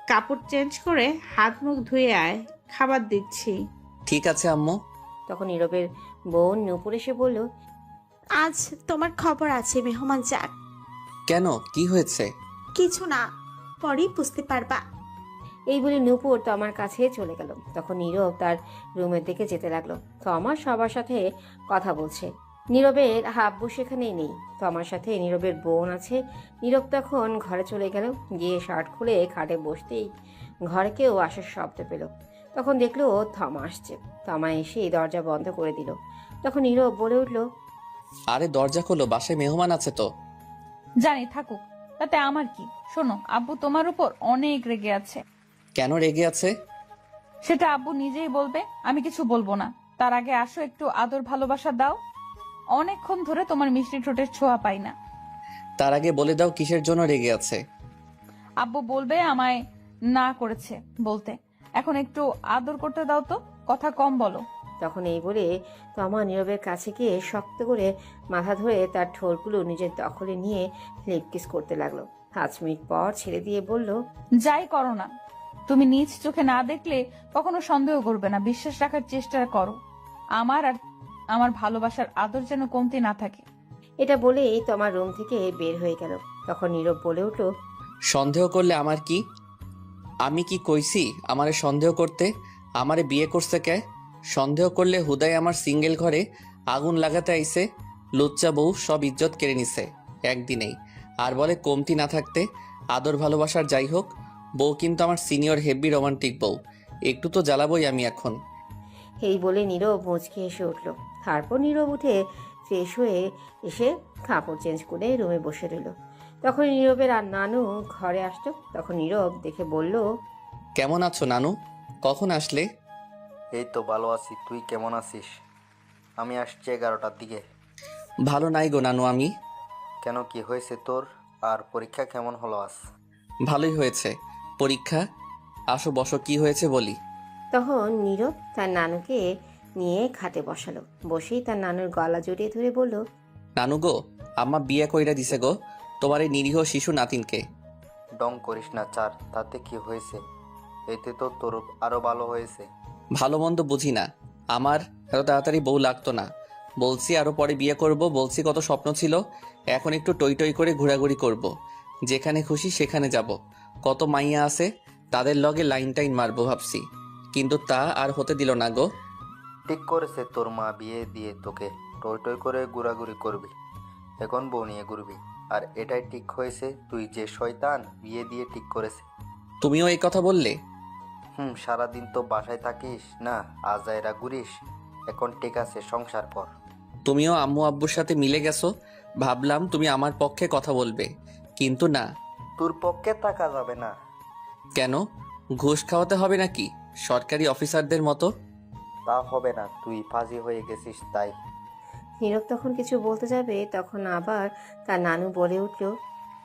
Speaker 1: কাপড় চেঞ্জ করে হাত মুখ ধুয়ে আয়, খাবার দিচ্ছি।
Speaker 11: ঠিক আছে আম্মু।
Speaker 2: তখন নীরবের বোন নূপুর এসে বলল,
Speaker 4: আজ তোমার খবর আছে মেহমান যাক।
Speaker 11: কেন, কি হয়েছে?
Speaker 4: কিছু না, পরেই বুঝতে পারবা।
Speaker 2: এই বলে নূপুর তমার কাছে চলে গেল। তখন নীরব তার রুমের দিকে যেতে লাগলো। তমা সবার সাথে কথা বলছে। নীরবের আব্বু সেখানেই নেই। তমার সাথে নীরবের বোন আছে। নীরব তখন ঘরে চলে গেল। গিয়ে শার্ট খুলে খাটে বসতেই ঘরে কেউ আসার শব্দ পেল। তখন দেখলো থমা আসছে। তমা এসে দরজা বন্ধ করে দিল। তখন নীরব বলে উঠল,
Speaker 11: আরে দরজা খোলো, বাসায় মেহমান আছে তো।
Speaker 8: জানি, থাকুক, তাতে আমার কি। শোনো, আব্বু তোমার উপর অনেক রেগে আছে।
Speaker 11: কেন রেগে আছে?
Speaker 8: সেটা আব্বু নিজেই বলবে, আমি কিছু বলবো না। তার আগে আসো, একটু আদর ভালোবাসা দাও। অনেকক্ষণ ধরে তোমার মিষ্টি ঠোঁটের ছোঁয়া পাই না।
Speaker 11: তার আগে বলে দাও কিসের জন্য রেগে আছে।
Speaker 8: আব্বু বলবে আমায় না করেছে বলতে। এখন একটু আদর করতে দাও তো, কথা কম বলো।
Speaker 2: তখন এই বলে তমা নীরবের কাছে গিয়ে শক্ত করে মাথা ধরে তার ঠোঁটগুলো নিজের দখলে নিয়ে লিপ কিস করতে লাগলো। 5 মিনিট পর ছেড়ে দিয়ে বলল,
Speaker 8: যাই করো না, তুমি নিজ চোখে না দেখলে কখনো সন্দেহ করবে না। বিশ্বাস রাখার চেষ্টা করো। আমার আর আমার ভালোবাসার আদর যেন কমতি না থাকে।
Speaker 2: এটা বলেই তোমার রুম থেকে বের হয়ে গেল। তখন নীরব বলে উঠল,
Speaker 11: সন্দেহ করলে আমার কি? আমি কি কইছি আমারে সন্দেহ করতে? আমারে বিয়ে করছে কে? সন্দেহ করলে হুদাই আমার সিঙ্গেল ঘরে আগুন লাগাতে আইছে। লুচ্চা বউ সব ইজ্জত কেড়ে নিছে একদিনেই। আর বলে কমতি না থাকতে আদর ভালোবাসার। যাই হোক, বউ কিন্তু আমার সিনিয়র হেভি রোমান্টিক বউ। একটু তো জ্বালাবই আমি এখন।
Speaker 2: এই বলে নীরব মুচকে এসে উঠল। তারপর নীরব উঠে ফ্রেশ হয়ে এসে কাপড় চেঞ্জ করে রুমে বসে রইল। তখন নীরবের আর নানু ঘরে আসলো। তখন নীরব দেখে বলল,
Speaker 11: কেমন আছো নানু? কখন আসলে?
Speaker 16: এই তো ভালো আছি, তুই কেমন আছিস? আমি আসছি 11টার দিকে।
Speaker 11: ভালো নাই গো নানু আমি।
Speaker 16: কেন, কি হয়েছে তোর? আর পরীক্ষা কেমন হলো আজ?
Speaker 11: ভালোই হয়েছে পরীক্ষা। আসো বসো, কি হয়েছে বলি।
Speaker 2: তখন নীরব তার নানুকে নিয়ে খাটে বসালো। বসেই তার নানুর গলা জড়িয়ে ধরে বলল,
Speaker 11: নানু গো, আম্মা বিয়ে কইরা দিছে গো তোমার এই নিরীহ শিশু নাতিনকে।
Speaker 16: ডং করিস না চার, তাতে কি হয়েছে? এতে তো তোর আরো ভালো হয়েছে।
Speaker 11: ভালো মন্দ বুঝি না, আমার এত তাড়াতাড়ি বউ লাগতো না। বলছি আরো পরে বিয়ে করব, বলছি কত স্বপ্ন ছিল। এখন একটু টই টই করে ঘোরাঘুরি করব, যেখানে খুশি সেখানে যাব। কত মাইয়া আছে, তাদের লগে লাইন টাইন মারবো ভাবছি, কিন্তু তা আর হতে দিল না গো।
Speaker 16: ঠিক করেছে তোর মা, বিয়ে দিয়ে তোকে টই টই করে ঘোরাঘুরি করবি। এখন বউ নিয়ে ঘুরবি, আর এটাই ঠিক হয়েছে, তুই যে শয়তান বিয়ে দিয়ে ঠিক করেছে।
Speaker 3: তুমিও এই কথা বললে?
Speaker 16: সারাদিন তো বাসায় থাকিস না, আজাইরা ঘুরিস। এখন ঠিক আছে, সংসার কর।
Speaker 3: তুমিও আম্মু আব্বুর সাথে মিলে গেছো, ভাবলাম তুমি আমার পক্ষে কথা বলবে, কিন্তু না।
Speaker 16: তোর পক্ষে টাকা যাবে না।
Speaker 3: কেন? ঘুষ খাওয়াতে হবে নাকি সরকারি অফিসারদের মতো?
Speaker 16: তা হবে না, তুই ফাঁসি হয়ে গেছিস তাই।
Speaker 2: নীরব তখন কিছু বলতে যাবে, তখন আবার তার নানু বলে উঠল,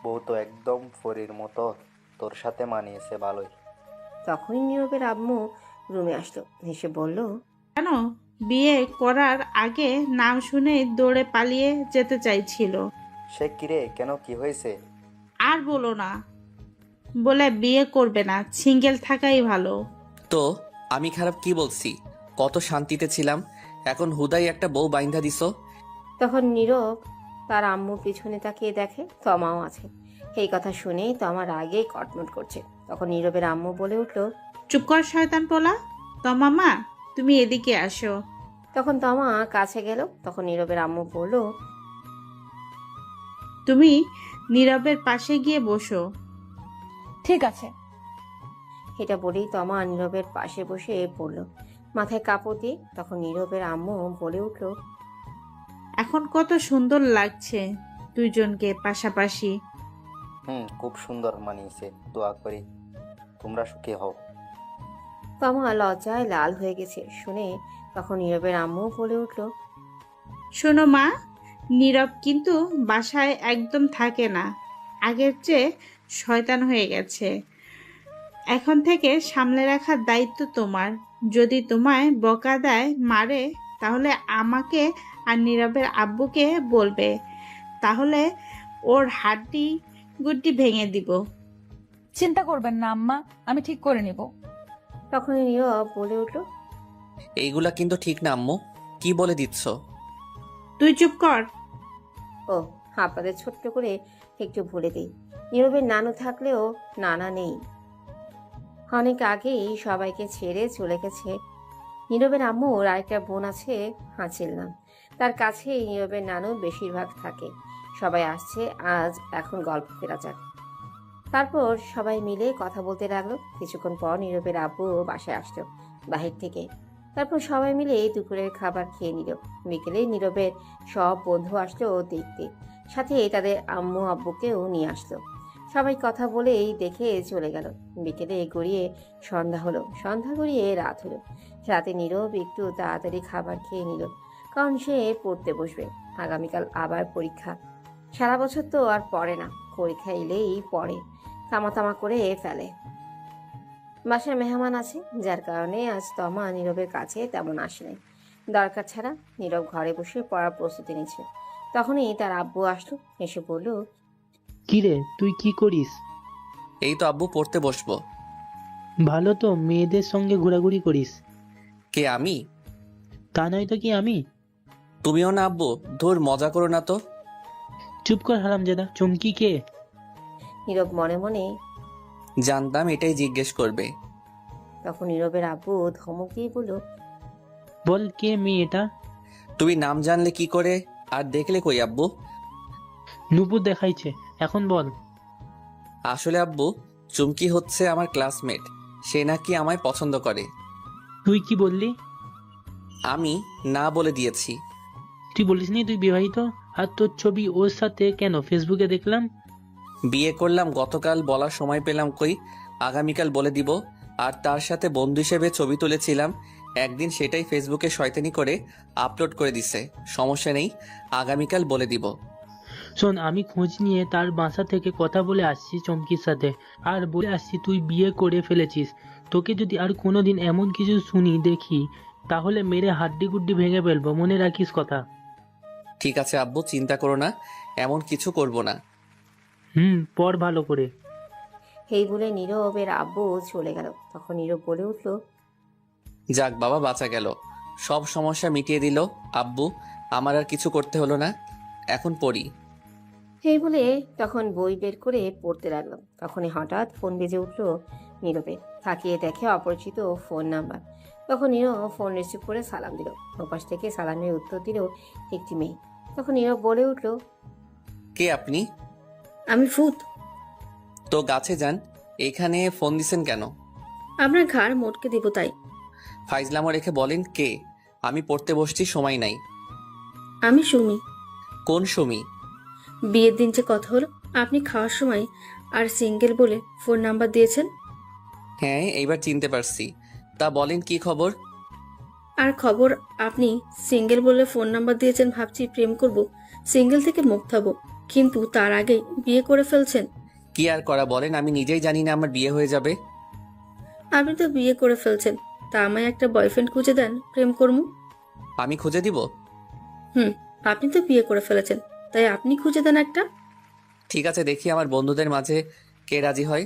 Speaker 16: বউ তো একদম পরীর মতো, তোর সাথে মানিয়েছে ভালোই।
Speaker 2: তখনই নীরবের আম্মু রুমে আসলো, হেসে বলল,
Speaker 1: কেন? বিয়ে করার আগে নাম শুনে দৌড়ে পালিয়ে যেতে চাইছিল।
Speaker 16: সে কিরে, কেন, কি হয়েছে?
Speaker 1: আর বলো না, বলে বিয়ে করবে না, সিঙ্গেল থাকাই ভালো।
Speaker 3: তো আমি খারাপ কি বলছি? কত শান্তিতে ছিলাম, এখন হুদাই একটা বউ বাইন্ধা দিছো।
Speaker 2: তখন নীরব তার আম্মু পিছনে তাকিয়ে দেখে তমাও আছে। এই কথা শুনে তমার আগেই কটমট করছে। তখন নীরবের আম্মু বলে উঠল,
Speaker 1: চুপ কর শয়তান পোলা, তমামা তুমি এদিকে আসো।
Speaker 2: তখন তমা কাছে গেল। তখন নীরবের আম্মু বলল,
Speaker 1: তুমি নীরবের পাশে গিয়ে বসো।
Speaker 8: ঠিক আছে।
Speaker 2: এটা বলেই তমা নীরবের পাশে বসে পড়ল, মাথায় কাপড় দিয়ে। তখন নীরবের আম্মু বলে উঠল,
Speaker 1: এখন কত সুন্দর লাগছে দুইজনকে পাশাপাশি।
Speaker 16: খুব সুন্দর মানিয়েছে, দোয়া করি তোমরা সুখী হও।
Speaker 2: তমা লজ্জায় লাল হয়ে গেছে শুনে। তখন নীরবের আম্মু বলে উঠল,
Speaker 1: শোনো মা, নীরব কিন্তু বাসায় একদম থাকে না, আগের চেয়ে শয়তান হয়ে গেছে। এখন থেকে সামলে রাখার দায়িত্ব তোমার। যদি তোমায় বকা দেয়, মারে, তাহলে আমাকে আর নীরবের আব্বুকে বলবে, তাহলে ওর হাড্ডি গুড্ডি ভেঙে দিব।
Speaker 8: চিন্তা করবেন না আম্মা, আমি ঠিক করে নিব।
Speaker 2: তখন নীরব বলে উঠল,
Speaker 3: এইগুলা কিন্তু ঠিক না আম্মু, কি বলে দিচ্ছ?
Speaker 1: তুই চুপ কর।
Speaker 2: ও আপনাদের ছোট্ট করে একটু বলে দিই, নীরবের নানু থাকলেও নানা নেই, অনেক আগেই সবাইকে ছেড়ে চলে গেছে। নীরবের আম্মুর আরেকটা বোন আছে হাঁচিল নাম, তার কাছেই নীরবের নানু বেশিরভাগ থাকে। সবাই আসছে আজ, এখন গল্প ফেরা যাক। তারপর সবাই মিলে কথা বলতে লাগলো। কিছুক্ষণ পর নীরবের আব্বু বাসায় আসলো বাহির থেকে। তারপর সবাই মিলে দুপুরের খাবার খেয়ে নিল। বিকেলে নীরবের সব বন্ধু আসলো দেখতে, সাথে তাদের আম্মু আব্বুকেও নিয়ে আসলো। সবাই কথা বলেই দেখে চলে গেল। বিকেলে গড়িয়ে সন্ধ্যা হলো, সন্ধ্যা গড়িয়ে রাত হলো। রাতে নীরব একটু তাড়াতাড়ি খাবার খেয়ে নিল, কারণ সে পড়তে বসবে। আগামীকাল আবার পরীক্ষা। সারা বছর তো আর পড়ে না, পরীক্ষা এলেই পড়ে, তামা তামা করে ফেলে। বাসায় মেহমান আছে, যার কারণে আজ তমা নীরবের কাছে তেমন আসেনি। দরকার ছাড়া নীরব ঘরে বসে পড়ার প্রস্তুতি নিচ্ছে। তখনই তার আব্বু আসলো, এসে বলল,
Speaker 5: কিরে তুই কি করিস?
Speaker 3: এই তো আব্বু, পড়তে বসবো।
Speaker 5: ভালো তো, মেয়েদের সঙ্গে ঘোরাঘুরি করিস।
Speaker 3: কে, আমি?
Speaker 5: তা নয় তো কি আমি?
Speaker 3: তুমিও না আব্বু, ধুর মজা করো না তো।
Speaker 5: চুপ কর হারামজাদা। চুমকি কে?
Speaker 2: নীরব মনে মনে
Speaker 3: জানতাম এটাই জিজ্ঞেস করবে।
Speaker 2: তখন নীরবের আব্বু ধমক দিয়ে বলল,
Speaker 5: বল কে মেয়েটা?
Speaker 3: তুমি নাম জানলে কি করে আর দেখলে কই আব্বু?
Speaker 5: নুপুর দেখাইছে, এখন বল।
Speaker 3: আসলে আব্বু, চুমকি হচ্ছে আমার ক্লাসমেট, সে নাকি আমায় পছন্দ করে।
Speaker 5: তুই কি বললি?
Speaker 3: আমি না বলে দিয়েছি।
Speaker 5: তুই বলিসনি তুই বিবাহিত? আর তোর ছবি ওর সাথে কেন ফেসবুকে দেখলাম?
Speaker 3: বিয়ে করলাম গতকাল, বলার সময় পেলাম কই। আগামীকাল বলে দিব। আর তার সাথে বন্ধু হিসেবে ছবি তুলেছিলাম একদিন, সেটাই ফেসবুকে শয়তানি করে আপলোড করে দিছে। সমস্যা নেই, আগামীকাল বলে দিব।
Speaker 5: শোন, আমি খোঁজ নিয়ে তার বাসা থেকে কথা বলে আসছি চমকির সাথে, আর বলে আসছি তুই বিয়ে করে ফেলেছিস। তোকে যদি আর কোনোদিন এমন কিছু শুনি দেখি, তাহলে মেরে হাড্ডি গুড্ডি ভেঙে ফেলবো, মনে রাখিস কথা।
Speaker 3: ঠিক আছে আব্বু, চিন্তা করো না, এমন কিছু করব না।
Speaker 5: পড় ভালো করে।
Speaker 2: এই বলে নীরবের আব্বু চলে গেল। তখন নীরব বলে উঠল,
Speaker 3: যাক বাবা, বাঁচা গেল, সব সমস্যা মিটিয়ে দিল আব্বু, আমার আর কিছু করতে হলো না, এখন পড়ি।
Speaker 2: এই বলে তখন বই বের করে পড়তে লাগলো। তখনই হঠাৎ ফোন বেজে উঠল নীরবে। তাকিয়ে দেখে অপরিচিত ফোন নাম্বার। তখন নীরব ফোন রিসিভ করে সালাম দিল। ওপাশ থেকে সালামের উত্তর দিল একটি মেয়ে। তখন নীরব বলে উঠল,
Speaker 3: কে আপনি?
Speaker 10: আমি ভূত?
Speaker 11: তো গাছে যান, এখানে ফোন দিছেন কেন?
Speaker 10: আপনার ঘাড় মোটকে দিব তাই।
Speaker 11: ফাইজলামো রেখে বলেন কে? আমি পড়তে বসছি, সময় নাই।
Speaker 10: আমি সুমি।
Speaker 11: কোন সুমি?
Speaker 10: বিয়ের দিন যে কথা হলো, আপনি খাওয়ার সময় আর সিঙ্গেল বলে ফোন নাম্বার দিয়েছেন।
Speaker 11: হ্যাঁ, এইবার চিনতে পারছি। তা বলেন কি খবর?
Speaker 10: আর খবর, আপনি সিঙ্গেল বলে ফোন নাম্বার দিয়েছেন ভাবছি প্রেম করব, সিঙ্গেল থেকে মুক্ত হব, কিন্তু তার আগেই বিয়ে করে ফেলছেন।
Speaker 11: কি আর করা বলেন, আমি নিজেই জানি না আমার বিয়ে হয়ে যাবে।
Speaker 10: আপনি তো বিয়ে করে ফেলছেন, তা আমায় একটা বয়ফ্রেন্ড খুঁজে দেন, প্রেম করবো।
Speaker 11: আমি খুঁজে দিব?
Speaker 10: আপনি তো বিয়ে করে ফেলেছেন, তাই আপনি খুঁজে দেন একটা।
Speaker 11: ঠিক আছে, দেখি আমার বন্ধুদের মাঝে কে রাজি হয়।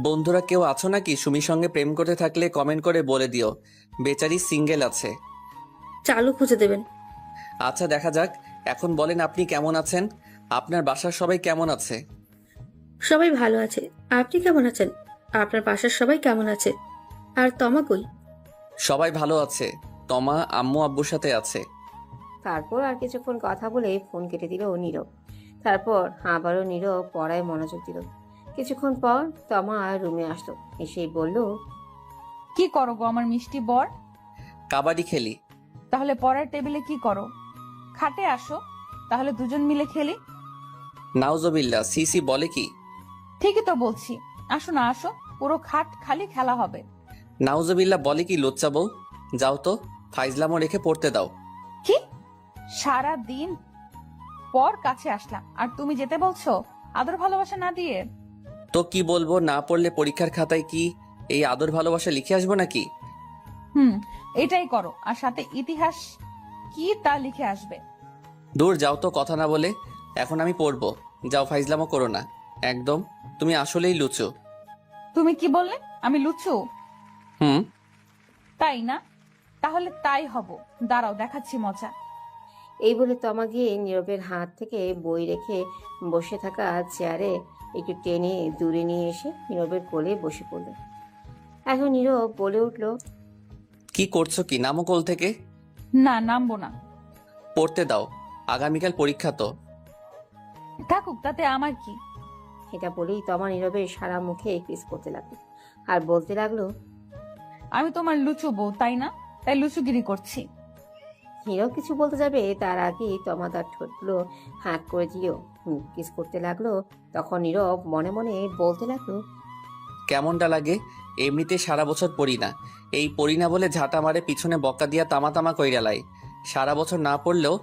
Speaker 11: বন্ধুরা কেউ আছো নাকি সুমির সঙ্গে প্রেম করতে থাকলে কমেন্ট করে বলে দিও, বেচারি সিঙ্গেল আছে।
Speaker 10: চালু খুঁজে দেবেন।
Speaker 11: আচ্ছা, দেখা যাক। এখন বলেন আপনি কেমন আছেন? আপনার বাসার সবাই কেমন আছে?
Speaker 10: সবাই ভালো আছে। আপনি কেমন আছেন? আপনার বাসার সবাই কেমন আছে? আর তমা কই?
Speaker 11: সবাই ভালো আছে। তমা আম্মু আব্বুর সাথে আছে।
Speaker 2: তারপর আর কিছুক্ষণ কথা বলে ফোন কেটে দিল নীরব। তারপর আবারও নীরব পড়ায় মনোযোগ দিল। কিছুক্ষণ পর তমা রুমে আসলো, এসেই বলল,
Speaker 8: কি করো গো আমার মিষ্টি বর?
Speaker 11: কাবাডি খেলি।
Speaker 8: তাহলে পড়ার টেবিলে কি করো? খাটে আসো, তাহলে দুজন মিলে খেলি।
Speaker 11: নাউজুবিল্লাহ, সিসি বলে কি?
Speaker 8: ঠিকই তো বলছি, আসো না আসো, পুরো খাট খালি খেলা হবে।
Speaker 11: নাউজুবিল্লাহ বলে কি লুচ্চা বউ? যাও তো, ফাইজলামো রেখে পড়তে দাও।
Speaker 8: কি? সারা দিন পর কাছে আসলাম আর তুমি যেতে বলছো আদর ভালোবাসা না দিয়ে?
Speaker 11: তো কি বলবো, না পড়লে পরীক্ষার খাতায় কি এই আদর ভালোবাসা লিখে আসবো নাকি?
Speaker 8: এটাই করো, আর সাথে ইতিহাস কি তা লিখে আসবে।
Speaker 11: দূর যাও তো, কথা না বলে। এখন আমি পড়বো, যাও, ফাইজলামো করো না একদম। তুমি আসলেই লুচো।
Speaker 8: তুমি কি বললে? আমি লুচু?
Speaker 11: হুম।
Speaker 8: তাই না? তাহলে তাই হব, দাঁড়াও দেখাচ্ছি মজা।
Speaker 2: এই বলে তমা গিয়ে নীরবের হাত থেকে বই রেখে বসে থাকা চেয়ারে একটু টেনে দূরে নিয়ে এসে নীরবের কোলে বসে পড়ল। এখন নীরব বলে উঠল,
Speaker 11: কি করছো কি? নামো কোল থেকে।
Speaker 8: না, নামবো না।
Speaker 11: পড়তে দাও, আগামীকাল পরীক্ষা তো।
Speaker 8: থাকুক, তাতে আমার কি।
Speaker 2: এটা বলেই তমা নীরবের সারা মুখে কিস করতে লাগলো আর বলতে লাগলো,
Speaker 8: আমি তোমার লুচু বউ, তাই না? তাই লুচুগিরি করছি।
Speaker 2: নীরব কিছু বলতে যাবে তার আগেই তমা তার ঠোঁটগুলো হাঁক করে দিল, কিস করতে লাগলো। তখন নীরব মনে মনে বলতে লাগলো,
Speaker 11: কেমনটা লাগে? এমনিতে সারা বছর পড়ি না, এই পড়ি না বলে ঝাঁটা মারে পিছনে বকা দিয়া তামা তামা কইরা লাই। সারা বছর না পড়লেও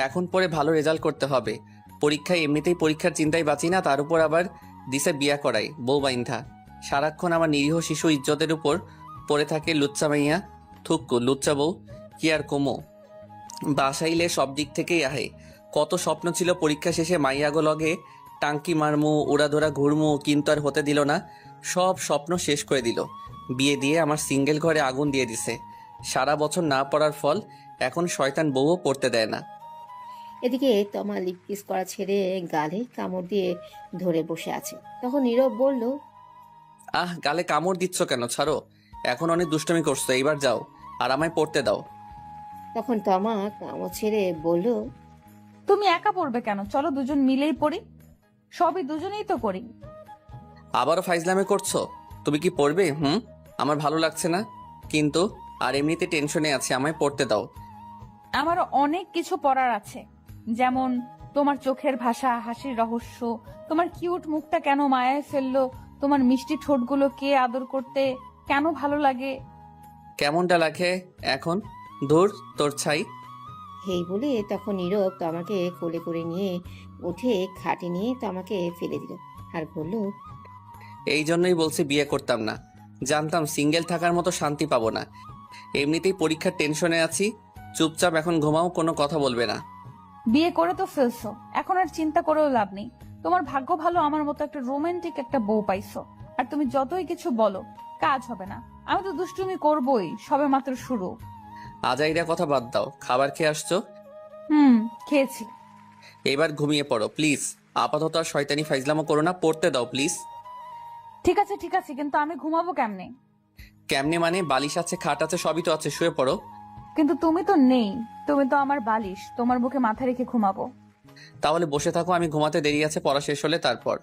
Speaker 11: এখন পড়ে ভালো রেজাল্ট করতে হবে। পরীক্ষায় এমনিতেই পরীক্ষার চিন্তায় বাঁচি না, তার উপর আবার দিছে বিয়া করাই বউ বাইন্ধা। সারাক্ষণ আমার নিরীহ শিশু ইজ্জতের উপর পড়ে থাকে লুচ্চা মাইয়া। থুক্কু লুচ্চা বউ, কি আর কমো। বাসাইলে সব দিক থেকেই আহে। কত স্বপ্ন ছিল পরীক্ষা শেষে মাইয়াগো লগে টাঙ্কি মারমু, উড়াধরা ঘুরমু, কিন্তু আর হতে দিল না। সব স্বপ্ন শেষ করে দিল। বিয়ে দিয়ে আমার সিঙ্গেল ঘরে আগুন দিয়ে দিছে। সারা বছর না পড়ার ফল এখন শয়তান বউও পড়তে দেয় না।
Speaker 2: এদিকে তমা লিপ কিস করা ছেড়ে গালে কামড় দিয়ে ধরে বসে আছে। তখন নীরব বলল,
Speaker 11: গালে কামড় দিচ্ছ কেন? ছাড়ো, এখন অনেক দুষ্টুমি করছো, এইবার যাও আর আমায় পড়তে দাও।
Speaker 2: তখন তমা কামড় ছেড়ে বলল,
Speaker 8: তুমি একা পড়বে কেন? চলো দুজন মিলেই পড়ি, সবই দুজনেই তো করি।
Speaker 11: আবারও ফাইজলামে করছো? তুমি কি পড়বে? আমার ভালো লাগছে না কিন্তু, আর এমনিতে টেনশনে আছে, আমায় পড়তে দাও।
Speaker 8: আমারও অনেক কিছু পড়ার আছে, যেমন তোমার চোখের ভাষা, হাসির রহস্য, তোমার কিউট মুখটা কেন মায়ায় ফেললো, তোমার মিষ্টি ঠোঁটগুলো কে আদর করতে কেন ভালো লাগে।
Speaker 11: কেমনটা লাগে এখন? ধুর তোর ছাই।
Speaker 2: এই বলে তখন নীরব তমাকে কোলে করে নিয়ে উঠে খাটে নিয়ে তমাকে ফেলে দিল আর বলল,
Speaker 11: এই জন্যই বলছি বিয়ে করতাম না, জানতাম সিঙ্গেল থাকার মতো শান্তি পাবো না। এমনিতেই পরীক্ষার টেনশনে আছি, চুপচাপ এখন ঘুমাও, কোনো কথা বলবে না।
Speaker 8: বিয়ে করে তো ফেলছো, এখন আর চিন্তা করেও লাভ নেই। তোমার ভাগ্য ভালো আমার মতো একটা রোমান্টিক একটা বউ পাইছো। আর তুমি যতই কিছু বলো কাজ হবে না, আমি তো দুষ্টুমি করবই, সবে মাত্র শুরু।
Speaker 11: আজাইরা কথা বাদ দাও, খাবার খেয়ে আসছো?
Speaker 8: খেয়েছি।
Speaker 11: এবার ঘুমিয়ে পড়ো প্লিজ, আপাতত আর শয়তানি ফাইজলামো করো না, পড়তে দাও প্লিজ।
Speaker 8: ঠিক আছে ঠিক আছে, কিন্তু আমি ঘুমাবো কেমনে?
Speaker 11: কেমনে মানে? বালিশ আছে, খাট আছে, সবই তো আছে, শুয়ে পড়ো।
Speaker 8: কিন্তু তুমি তো নেই, তুমি তো আমার বালিশ, তোমার বুকে মাথা রেখে ঘুমাবো।
Speaker 11: তাহলে বসে থাকো, আমি ঘুমাতে দেরি আছে, পড়া শেষ হলে তারপর।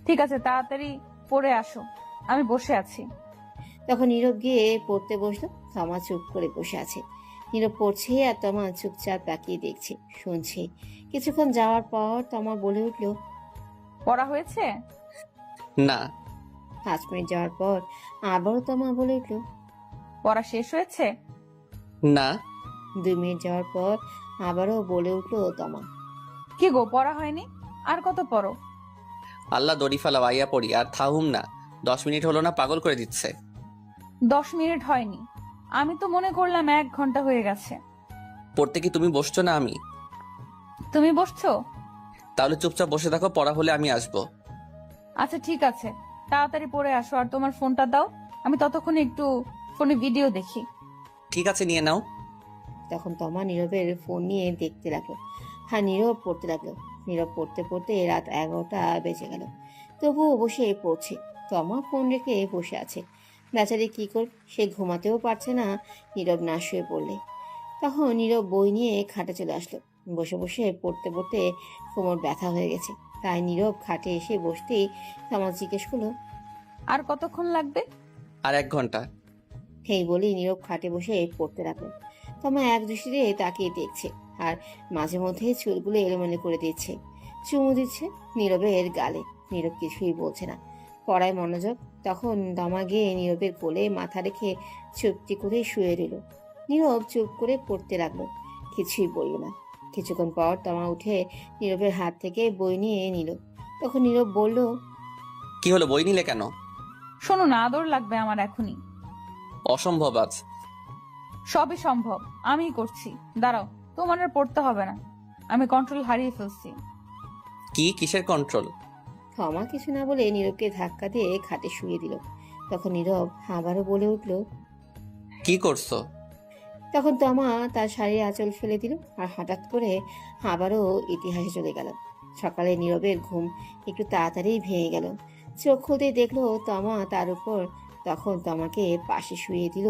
Speaker 8: ঠিক আছে, তাড়াতাড়ি পড়ে আসো, আমি বসে আছি।
Speaker 2: তখন নীরব গিয়ে পড়তে বসলো। তমা চুপ করে বসে আছে। নীরব পড়ছে আর তমা চুপচাপ তাকিয়ে দেখছে, শুনছে। কিছুক্ষণ যাওয়ার পর তমা বলে উঠল,
Speaker 8: পড়া হয়েছে?
Speaker 11: না।
Speaker 2: 5 মিনিট যাওয়ার পর আবারও তমা বলে উঠল,
Speaker 8: পড়া শেষ হয়েছে?
Speaker 11: না।
Speaker 2: 2 মিনিট যাওয়ার পর আবারও বলে উঠল তমা।
Speaker 8: কি গো, পড়া হয়নি? আর কত পড়ো?
Speaker 11: আল্লাহ দড়ি ফেলা, আইয়া পড়ি আর থাহুম না। 10 মিনিট হলো না, পাগল করে দিচ্ছে।
Speaker 8: 10 মিনিট হয়নি, আমি তো মনে করলাম 1 ঘন্টা হয়ে গেছে।
Speaker 11: পড়তে কি তুমি বসছো না আমি?
Speaker 8: তুমি বসছো?
Speaker 11: তাহলে চুপচাপ বসে থাকো, পড়া হলে আমি আসবো।
Speaker 8: আচ্ছা ঠিক আছে, তাড়াতাড়ি পড়ে আসো। আর তোমার ফোনটা দাও, আমি ততক্ষণে একটু ফোনে ভিডিও দেখি।
Speaker 11: ঠিক আছে, নিয়ে নাও।
Speaker 2: তখন তমা নীরবের ফোন নিয়ে দেখতে লাগলো। হ্যাঁ, নীরব পড়তে লাগলো। নীরব পড়তে পড়তে রাত 11টা বেজে গেল, তবুও বসে পড়ছে। তমা ফোন রেখে বসে আছে। বেচারি কি কর, সে ঘুমাতেও পারছে না নীরব না শুয়ে পড়লে। তখন নীরব বই নিয়ে খাটে চলে আসলো। বসে বসে পড়তে পড়তে কোমর ব্যথা হয়ে গেছে, তাই নীরব খাটে এসে বসতেই তমা জিজ্ঞেস করলো,
Speaker 8: আর কতক্ষণ লাগবে?
Speaker 11: আর 1 ঘন্টা।
Speaker 2: এই বলেই নীরব খাটে বসে পড়তে লাগলো। তমা এক দৃষ্টিতে তাকিয়ে দেখছে আর মাঝে মধ্যে চুলগুলো এলোমেলো করে দিচ্ছে, চুমু দিচ্ছে নীরবের গালে। নীরব কিছুই বলছে না, পড়ায় মনোযোগ। তখন তমা গিয়ে নীরবের কোলে মাথা রেখে চুপটি করে শুয়ে রইল। নীরব চুপ করে পড়তে লাগলো, কিছুই বলল না। কিছুক্ষণ পর তমা উঠে নীরবের হাত থেকে বই নিয়ে নিল। তখন নীরব বলল,
Speaker 11: কি হলো, বই নিলে কেন?
Speaker 8: শোনো না, আদর লাগবে আমার এখনই।
Speaker 11: অসম্ভব আজ।
Speaker 8: সবই সম্ভব, আমি করছি। দাঁড়াও, তোমার আর পড়তে হবে না, আমি কন্ট্রোল হারিয়ে ফেলছি।
Speaker 11: কি, কিসের কন্ট্রোল?
Speaker 2: তমা কিছু না বলে নীরবকে ধাক্কা দিয়ে খাটে শুয়ে দিল। তখন নীরব আবারও বলে উঠল,
Speaker 11: কি করছো?
Speaker 2: তখন তমা তার শাড়ির আঁচল ফেলে দিল আর হঠাৎ করে আবারও ইতিহাসে চলে গেল। সকালে নীরবের ঘুম একটু তাড়াতাড়ি ভেঙে গেল। চোখ খুলতে দেখলো তমা তার উপর। তখন তমাকে পাশে শুয়ে দিল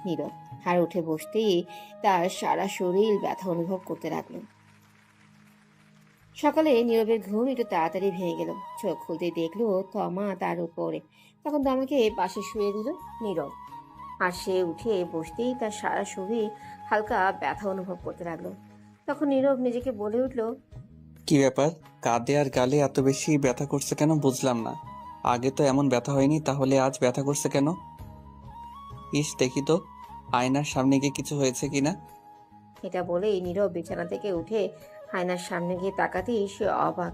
Speaker 2: নীরব আর উঠে বসতেই তার সারা শরীর ব্যথা অনুভব করতে লাগলো। সকালে নীরবের ঘুম একটু তাড়াতাড়ি ভেঙে গেল। চোখ খুলতে দেখলো তমা তার উপরে। তখন তমাকে পাশে শুয়ে দিল নীরব আর সে উঠে বসতেই তার সারা শরীর হালকা ব্যথা অনুভব করতে লাগলো। তখন নীরব নিজেকে বলে উঠল,
Speaker 11: কি ব্যাপার, কাঁধে আর গালে এত বেশি ব্যথা করছে কেন বুঝলাম না। আগে তো এমন ব্যথা হয়নি, তাহলে আজ ব্যথা করছে কেন? ইস, দেখি তো আয়নার সামনে গিয়ে কিছু হয়েছে কিনা।
Speaker 2: এটা বলেই নীরব বিছানা থেকে উঠে আয়নার সামনে গিয়ে তাকাতেই সে অবাক।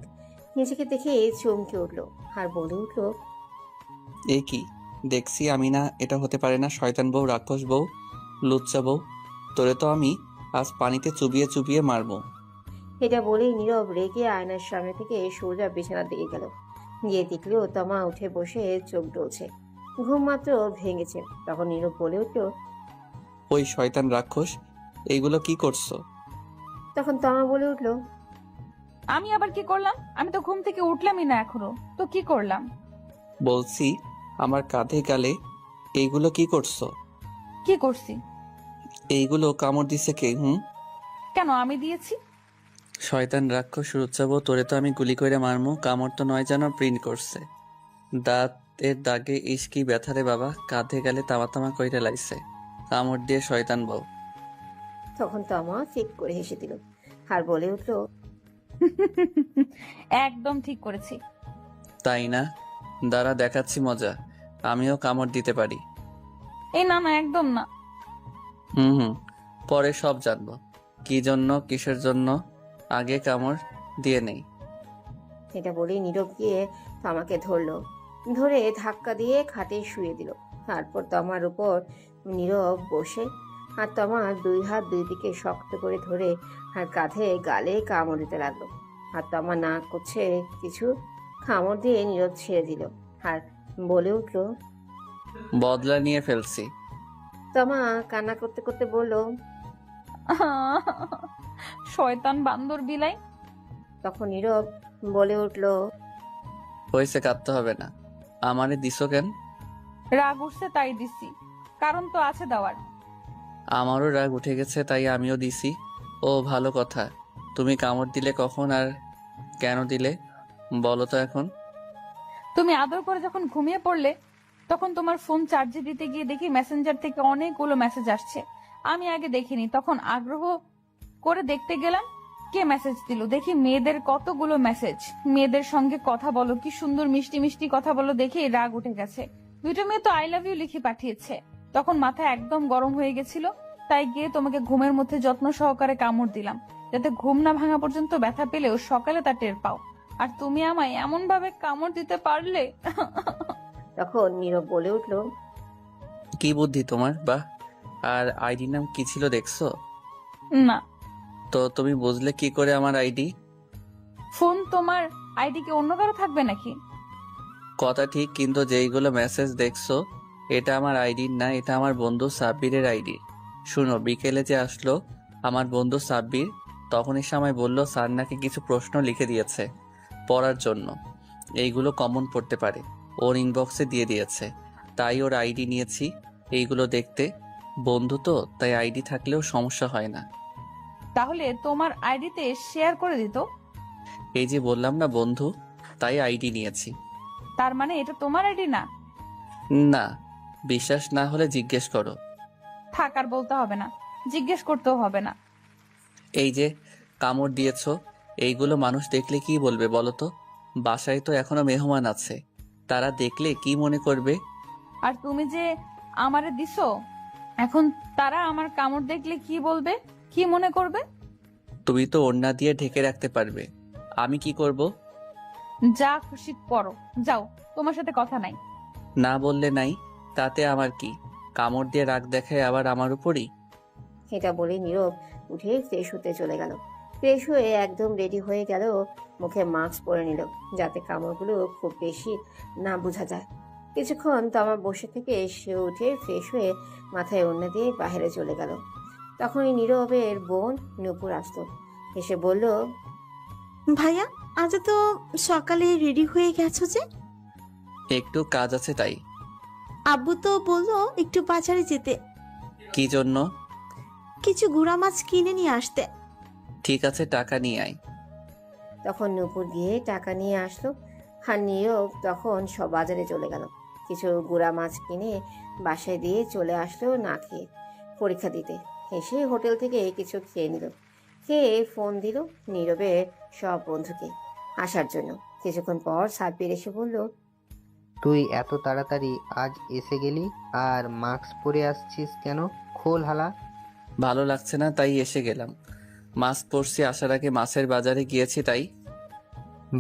Speaker 2: নিজেকে দেখে চমকে উঠল আর বলে উঠল,
Speaker 11: এ কি দেখছি আমি? না, এটা হতে পারে না। শয়তান বউ, রাক্ষস বউ, লুচ্চা বউ, তোরে তো আমি আজ পানিতে চুবিয়ে চুবিয়ে মারবো।
Speaker 2: এটা বলেই নীরব রেগে আয়নার সামনে থেকে সোজা বিছানার দিকে গেল। গিয়ে দেখলেও তমা উঠে বসে চোখ ডলছে, ঘুম মাত্র ভেঙেছে। তখন নীরব বলে উঠল,
Speaker 11: ওই শয়তান রাক্ষস, এইগুলো কি করছো?
Speaker 2: তখন তমা বলে উঠল,
Speaker 8: আমি আবার কি করলাম? আমি তো ঘুম থেকে উঠলামই না এখনো, তো কি করলাম?
Speaker 11: বলছি আমার কাঁধে গালে এইগুলো কি করছো?
Speaker 8: কি করছি?
Speaker 11: এইগুলো কামড় দিছে কে?
Speaker 8: কেন, আমি দিয়েছি?
Speaker 11: শয়তান রাক্ষস রুচ্চাবো, তোরে তো আমি গুলি করে মারমু। কামড় তো নয়, যেন প্রিন্ট করছে। দাঁতের দাগে ইস কি ব্যথা রে বাবা, কাঁধে গেলে তামা তামা কইরে লাইছে। কামড় দিয়ে শয়তান বউ।
Speaker 2: তখন তমা ফিক করে হেসে দিল আর বলে উঠল,
Speaker 8: একদম ঠিক করেছি।
Speaker 11: তাই না? দাঁড়া দেখাচ্ছি মজা, আমিও কামড় দিতে পারি।
Speaker 8: এই না না, একদম না।
Speaker 11: পরে সব জানবো, কি জন্য কিসের জন্য, আগে কামড় দিয়ে নেই।
Speaker 2: এটা বলেই নীরব গিয়ে তমাকে ধরলো, ধরে ধাক্কা দিয়ে খাটে শুয়ে দিল। তারপর তমার উপর নীরব বসে আর তমার 2 হাত 2 দিকে শক্ত করে ধরে আর কাঁধে গালে কামড় দিতে লাগলো। আর তমা না করছে কিছু, কামড় দিয়ে নীরব ছেড়ে দিল আর বলে উঠল,
Speaker 11: বদলা নিয়ে ফেলছি।
Speaker 2: তমা কান্না করতে করতে বলল,
Speaker 8: শয়তান বান্দর বিলাই।
Speaker 2: তখন নীরব বলে উঠল,
Speaker 11: হয়েছে, কাঁদতে হবে না। আমারে দিছো কেন?
Speaker 8: রাগ উঠছে তাই দিছি, কারণ তো আছে দেওয়ার।
Speaker 11: আমারও রাগ উঠে গেছে তাই আমিও দিছি। ও ভালো কথা,
Speaker 3: তুমি কামড় দিলে কখন আর কেন দিলে বলো তো এখন?
Speaker 8: তুমি আদর করে যখন ঘুমিয়ে পড়লে তখন তোমার ফোন চার্জে দিতে গিয়ে দেখি মেসেঞ্জার থেকে অনেকগুলো মেসেজ আসছে। আমি আগে দেখিনি, তখন আগ্রহ করে দেখতে গেলাম কে মেসেজ দিল। দেখি মেয়েদের কতগুলো মেসেজ। মেয়েদের সঙ্গে কথা বলো, কি সুন্দর মিষ্টি মিষ্টি কথা বলো দেখে রাগ উঠে গেছে। দুটো মেয়ে তো আই লাভ ইউ লিখে পাঠিয়েছে। তখন মাথা একদম গরম হয়ে গেছিল, তাই গিয়ে তোমাকে ঘুমের মধ্যে যত্ন সহকারে কামড় দিলাম, যাতে ঘুম না ভাঙা পর্যন্ত ব্যথা পেলেও সকালে তা টের পাও। আর তুমি আমায় এমন ভাবে কামড় দিতে পারলে।
Speaker 2: তখন নীরব বলে উঠল,
Speaker 3: কি বুদ্ধি তোমার! বাহ! আর আইডি নাম কি ছিল দেখছো?
Speaker 8: না।
Speaker 3: তো তুমি বুঝলে কি করে আমার আইডি?
Speaker 8: ফোন তোমার আইডি কি অন্য কারো থাকবে নাকি?
Speaker 3: কথা ঠিক, কিন্তু যেইগুলো মেসেজ দেখছো এটা আমার আইডি না, এটা আমার বন্ধু সাব্বিরের আইডি। শুনো, বিকেলে যে আসলো আমার বন্ধু সাব্বির, তখন এসে আমায় বললো স্যার নাকি কিছু প্রশ্ন লিখে দিয়েছে পড়ার জন্য, এইগুলো কমন পড়তে পারে, ওর ইনবক্সে দিয়ে দিয়েছে। তাই ওর আইডি নিয়েছি এইগুলো দেখতে। বন্ধু তো, তাই আইডি থাকলেও সমস্যা হয় না।
Speaker 8: তাহলে তোমার আইডিতে শেয়ার করে দিত।
Speaker 3: এই যে বললাম না বন্ধু, তাই আইডি নিয়েছি।
Speaker 8: তার মানে এটা তোমার আইডি না?
Speaker 3: না, বিশ্বাস না হলে জিজ্ঞেস করো।
Speaker 8: থাক, আর বলতে হবে না, জিজ্ঞেস করতেও হবে না।
Speaker 3: এই যে কামড় দিয়েছো, এইগুলো মানুষ দেখলে কি বলবে বলো তো? বাসায় তো এখনো মেহমান আছে, তারা দেখলে কি মনে করবে?
Speaker 8: আর তুমি যে আমারে দিছো, এখন তারা আমার কামড় দেখলে কি বলবে, কি মনে করবে?
Speaker 3: তুমি তো ওড়না দিয়ে ঢেকে রাখতে পারবে, আমি কি করব?
Speaker 8: যা খুশি করো, যাও, তোমার সাথে কথা নাই।
Speaker 3: না বললে নাই, তাতে আমার কি? কামড় দিয়ে রাগ দেখায় আবার আমার উপরই।
Speaker 2: এটা বলে নীরব উঠে ফ্রেশ হতে চলে গেল। ফ্রেশ হয়ে একদম রেডি হয়ে গেল, মুখে মাস্ক পরে নিল যাতে কামড়গুলো খুব বেশি না বোঝা যায়। কিছুক্ষণ তমা বসে থেকে সে উঠে ফ্রেশ হয়ে মাথায় ওড়না দিয়ে বাইরে চলে গেল। তখনই নীরবের বোন নূপুর আসতো, এসে বলল,
Speaker 4: ভাইয়া আজ তো সকালে রেডি হয়ে গেছো যে?
Speaker 3: একটু কাজ আছে তাই।
Speaker 4: আব্বু তো বললো একটু বাজারে যেতে,
Speaker 3: কি জন্য?
Speaker 4: কিছু গুড়া মাছ কিনে নিয়ে আসতে।
Speaker 3: ঠিক আছে, টাকা নিয়ে আয়।
Speaker 2: তখন নূপুর গিয়ে টাকা নিয়ে আসলো। আর নীরব তখন সব বাজারে চলে গেল। কিছু গুড়া মাছ কিনে বাসায় দিয়ে চলে আসলো না খেয়ে পরীক্ষা দিতে। এসে হোটেল থেকে কিছু খেয়ে নিল। খেয়ে ফোন দিল নীরবের সব বন্ধুকে আসার জন্য। কিছুক্ষণ পর সাব্বির এসে বলল,
Speaker 12: তুই এত তাড়াতাড়ি আজ এসে গেলি, আর মাস্ক পরে আসছিস কেন? খোল হালা।
Speaker 3: ভালো লাগছে না তাই এসে গেলাম। মাস্ক পরছি, আসার আগে মাছের বাজারে গিয়েছি তাই।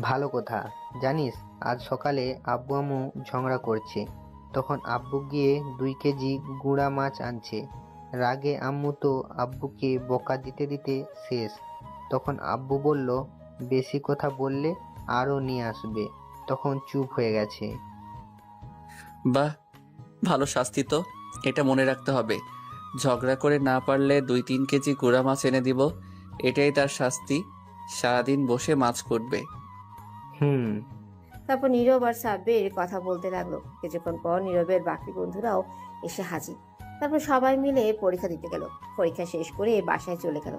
Speaker 12: ভালো কথা। জানিস আজ সকালে আব্বু আম্মু ঝগড়া করছে, তখন আব্বু গিয়ে 2 কেজি গুঁড়া মাছ আনছে। রাগে আম্মু তো আব্বুকে বকা দিতে দিতে শেষ। তখন আব্বু বলল বেশি কথা বললে আরও নিয়ে আসবে, তখন চুপ হয়ে গেছে।
Speaker 3: বাহ, ভালো শাস্তি তো, এটা মনে রাখতে হবে। ঝগড়া করে না পারলে 2-3 কেজি গুঁড়া মাছ এনে দিব, এটাই তার শাস্তি। সারাদিন বসে মাছ করবে।
Speaker 2: তারপর নীরব আর সাব্বির কথা বলতে লাগলো। কিছুক্ষণ পর নীরবের বাকি বন্ধুরাও এসে হাজির। তারপর সবাই মিলে পরীক্ষা দিতে গেল। পরীক্ষা শেষ করে বাসায় চলে গেল।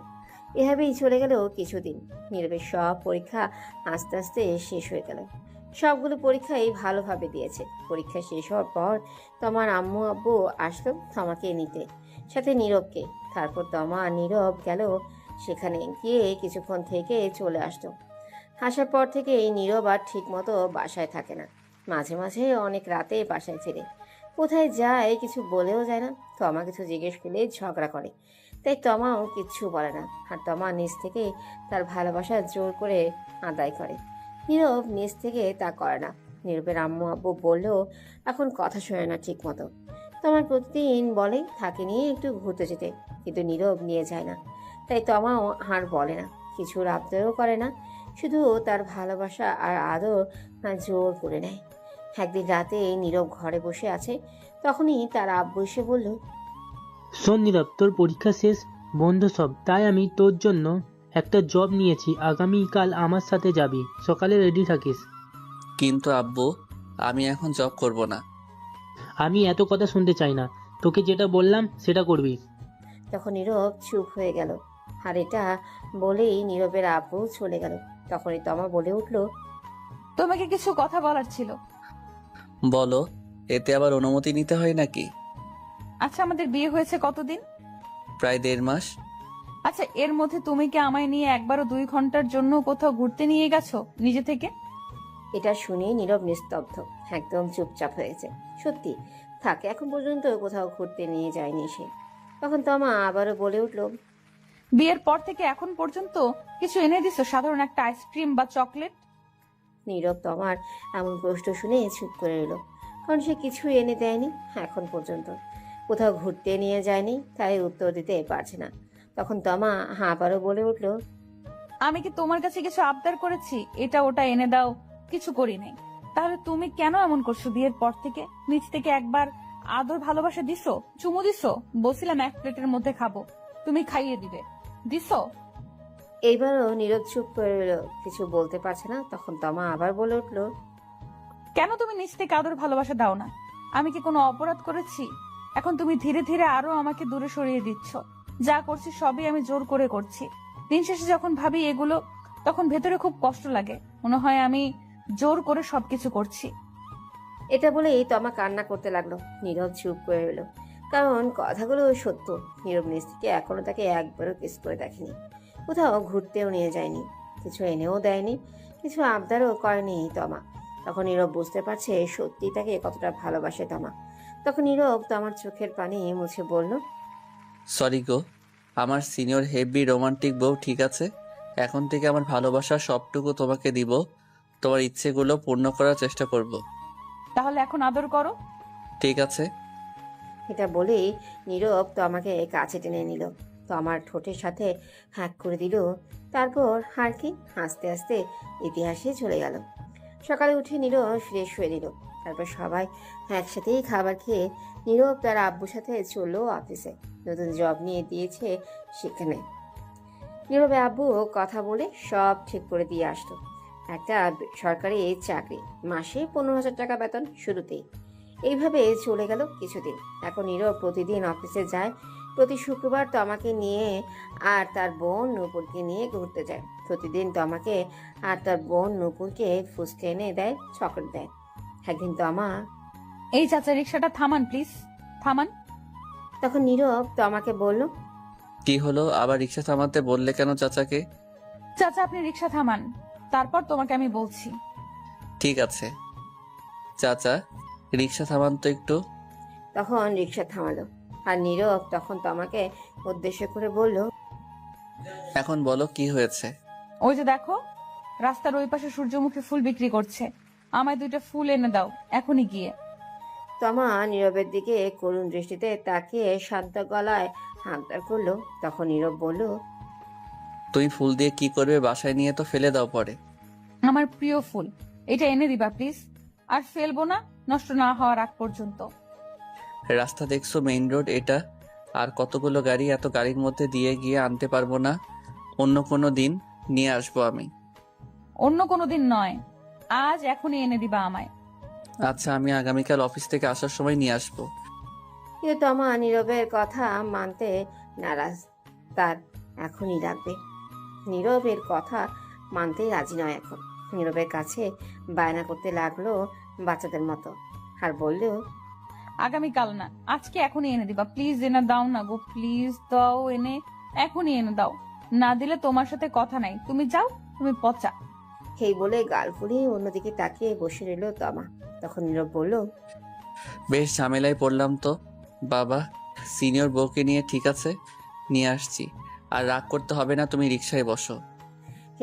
Speaker 2: এভাবেই চলে গেল কিছুদিন। নীরবের সব পরীক্ষা আস্তে আস্তে শেষ হয়ে গেল। সবগুলো পরীক্ষাই ভালোভাবে দিয়েছে। পরীক্ষা শেষ হওয়ার পর তোমার আম্মু আব্বু আসলো তমাকে নিতে, সাথে নীরবকে। তারপর তমা আর নীরব গেল সেখানে, গিয়ে কিছুক্ষণ থেকে চলে আসলো। আসার পর থেকে এই নীরব আর ঠিক মতো বাসায় থাকে না। মাঝে মাঝে অনেক রাতে বাসায় ফিরে। কোথায় যায় কিছু বলেও যায় না। তমা কিছু জিজ্ঞেস করলে ঝগড়া করে, তাই তমাও কিচ্ছু বলে না। আর তমা নিজ থেকে তার ভালোবাসা জোর করে আদায় করে। নীরব নিজ থেকে তা করে না। নীরবের আম্মু আব্বু বললেও এখন কথা শোনে না ঠিক মতো। তমার প্রতিদিন বলে তাকে নিয়ে একটু ঘুরতে যেতে, কিন্তু নীরব নিয়ে যায় না। তাই তমাও আর বলে না, কিছু আবদারও করে না, শুধু তার ভালোবাসা আর আদর জোর করে নেয়। একদিন রাতে নীরব ঘরে বসে আছে, তখনই তার আব্বু এসে বলল,
Speaker 5: শোন নীরব, তোর পরীক্ষা শেষ, বন্ধ সব, তাই আমি তোর জন্য একটা জব নিয়েছি। আগামীকাল আমার সাথে যাবি, সকালে রেডি থাকিস।
Speaker 3: কিন্তু আব্বু, আমি এখন জব করব না।
Speaker 5: আমি এত কথা শুনতে চাই না, তোকে যেটা বললাম সেটা করবি।
Speaker 2: তখন নীরব চুপ হয়ে গেল। আর এটা বলেই নীরবের আব্বু চলে গেল। তখনই তমা বলে উঠল,
Speaker 8: তোমাকে কিছু কথা বলার ছিল।
Speaker 3: বলো, এতে আবার অনুমতি নিতে হয় নাকি?
Speaker 8: আচ্ছা, আমাদের বিয়ে হয়েছে কতদিন?
Speaker 3: প্রায় 1.5 মাস।
Speaker 8: আচ্ছা, এর মধ্যে তুমি কি আমায় নিয়ে একবারও 2 ঘন্টার জন্য কোথাও ঘুরতে নিয়ে গেছো নিজে থেকে?
Speaker 2: এটা শুনে নীরব নিস্তব্ধ, একদম চুপচাপ হয়েছে। সত্যি থাকে এখন পর্যন্ত কোথাও ঘুরতে নিয়ে যায়নি সে। তখন তমা আবারও বলে উঠল,
Speaker 8: বিয়ের পর থেকে এখন পর্যন্ত কিছু এনে দিছো? সাধারণ একটা আইসক্রিম বা চকলেট?
Speaker 2: নীরব তমার এমন প্রশ্ন শুনে চুপ করে এলো, কারণ সে কিছু এনে দেয়নি এখন পর্যন্ত, কোথাও ঘুরতে নিয়ে যায়নি, তাই উত্তর দিতে পারছে না। তখন তমা আবারও বলে উঠল,
Speaker 8: আমি কি তোমার কাছে কিছু আবদার করেছি এটা ওটা এনে দাও? কিছু করি নাই। তাহলে তুমি কেন এমন করছো? বিয়ের পর থেকে নিজ থেকে একবার আদর ভালোবাসা দিছো, চুমু দিছো? বলছিলাম 1 প্লেটের মধ্যে খাবো, তুমি খাইয়ে দিবে, দিছো?
Speaker 2: এইবারও নীরব চুপ করে এলো, কিছু বলতে পারছে না। তখন তমা আবার বলে উঠল,
Speaker 8: কেন তুমি নিজ থেকে আদর ভালোবাসা দাও না? আমি কি কোনো অপরাধ করেছি? এখন তুমি ধীরে ধীরে আরো আমাকে দূরে সরিয়ে দিচ্ছ। যা করছি সবই আমি জোর করে করছি। দিন শেষে যখন ভাবি এগুলো, তখন ভেতরে খুব কষ্ট লাগে, মনে হয় আমি জোর করে সবকিছু করছি।
Speaker 2: এটা বলেই তমা কান্না করতে লাগলো। নীরব চুপ করে এলো, কারণ কথাগুলো সত্য। নীরব নিজ থেকে এখনো তাকে একবারও কিস করে দেখেনি, কোথাও ঘুরতেও নিয়ে যায়নি, কিছু এনেও দেয়নি, কিছু আবদারও করেনি তমা। তখন নীরব বুঝতে পারছে সত্যি তাকে কতটা ভালোবাসে তমা। তখন নীরব তমার চোখের পানি মুছে বলল,
Speaker 3: সরি গো, আমার সিনিয়র হেভি রোমান্টিক বউ। ঠিক আছে, এখন থেকে আমার ভালোবাসা সবটুকু তোমাকে দিব, তোমার ইচ্ছেগুলো পূর্ণ করার চেষ্টা করব।
Speaker 8: তাহলে এখন আদর করো।
Speaker 3: ঠিক আছে।
Speaker 2: এটা বলেই নীরব তমাকে কাছে টেনে নিল, তমার ঠোঁটের সাথে হাঁক করে দিল। তারপর আর কি, হাসতে হাসতে ইতিহাসে চলে গেল। সকালে উঠে নীরব ফ্রেশ হয়ে নিল। তারপর সবাই একসাথেই খাবার খেয়ে নীরব তার আব্বুর সাথে চললো অফিসে। নতুন জব নিয়ে দিয়েছে সেখানে। নীরবে আব্বু কথা বলে সব ঠিক করে দিয়ে আসতো। একটা সরকারি চাকরি, মাসে 15,000 টাকা বেতন শুরুতেই। এইভাবে চলে গেল কিছুদিন। এখন নীরব প্রতিদিন অফিসে যায়। প্রতি শুক্রবার তমাকে নিয়ে আর তার বোন নূপুরকে নিয়ে ঘুরতে যায়। প্রতিদিন তমাকে আর তার বোন নূপুরকে ফুচকা এনে দেয়, চকলেট দেয়। একদিন তমা,
Speaker 8: এই চাচা, রিক্সাটা থামান প্লিজ, থামান।
Speaker 2: তখন নীরব তমাকে বলল,
Speaker 3: কি হলো, আবার রিক্সা থামাতে বললে কেন চাচাকে?
Speaker 8: চাচা, আপনি রিক্সা থামান, তারপর তোমাকে আমি বলছি।
Speaker 3: ঠিক আছে চাচা, রিক্সা থামান তো একটু।
Speaker 2: তখন রিক্সা থামালো। আর নীরব তখন তমাকে উদ্দেশ্য করে বলল,
Speaker 3: এখন বলো কি হয়েছে?
Speaker 8: ওই যে দেখো, রাস্তার ওই পাশে সূর্যমুখী ফুল বিক্রি করছে, আমায় 2টা ফুল এনে দাও এখনই গিয়ে।
Speaker 2: তমা নীরবের দিকে করুণ দৃষ্টিতে তাকিয়ে শান্ত গলায় হাঁকডাক করলো। তখন নীরব বলল,
Speaker 3: তুমি ফুল দিয়ে কি করবে? বাসায় নিয়ে তো ফেলে দাও পরে।
Speaker 8: আমার প্রিয় ফুল, এটা এনে দিবা প্লিজ। আর ফেলবো না, নষ্ট না হওয়ার আগ পর্যন্ত।
Speaker 3: রাস্তা দেখছো, মেইন রোড এটা, আর কতগুলো গাড়ি, এত গাড়ির মধ্যে দিয়ে গিয়ে আনতে পারবো না। অন্য কোনো দিন নিয়ে আসবো আমি।
Speaker 8: অন্য কোনো দিন নয়, আজ এখনই এনে দিবা আমায়।
Speaker 3: আচ্ছা, আমি আগামীকাল অফিস থেকে আসার সময় নিয়ে আসবো।
Speaker 2: কিন্তু তমা নীরবের কথা মানতে নারাজ, তার এখনই লাগবে। নীরবের কথা মানতেই রাজি নয় এখন। নীরবের কাছে বায়না করতে লাগলো বাচ্চাদের মতো, আর বললেও,
Speaker 8: আগামীকাল না, আজকে এখনই এনে দিবা প্লিজ। এনে দাও না গো, প্লিজ দাও, এনে এখনই এনে দাও। না দিলে তোমার সাথে কথা নাই, তুমি যাও, তুমি পচা।
Speaker 2: এই বলে গাল ফুলিয়ে অন্যদিকে তাকিয়ে বসে রইল তমা। তখন নীরব বলল,
Speaker 3: বেশ ঝামেলায় পড়লাম তো বাবা, সিনিয়র বউকে নিয়ে। ঠিক আছে, নিয়ে আসছি, আর রাগ করতে হবে না, তুমি রিক্সায় বসো।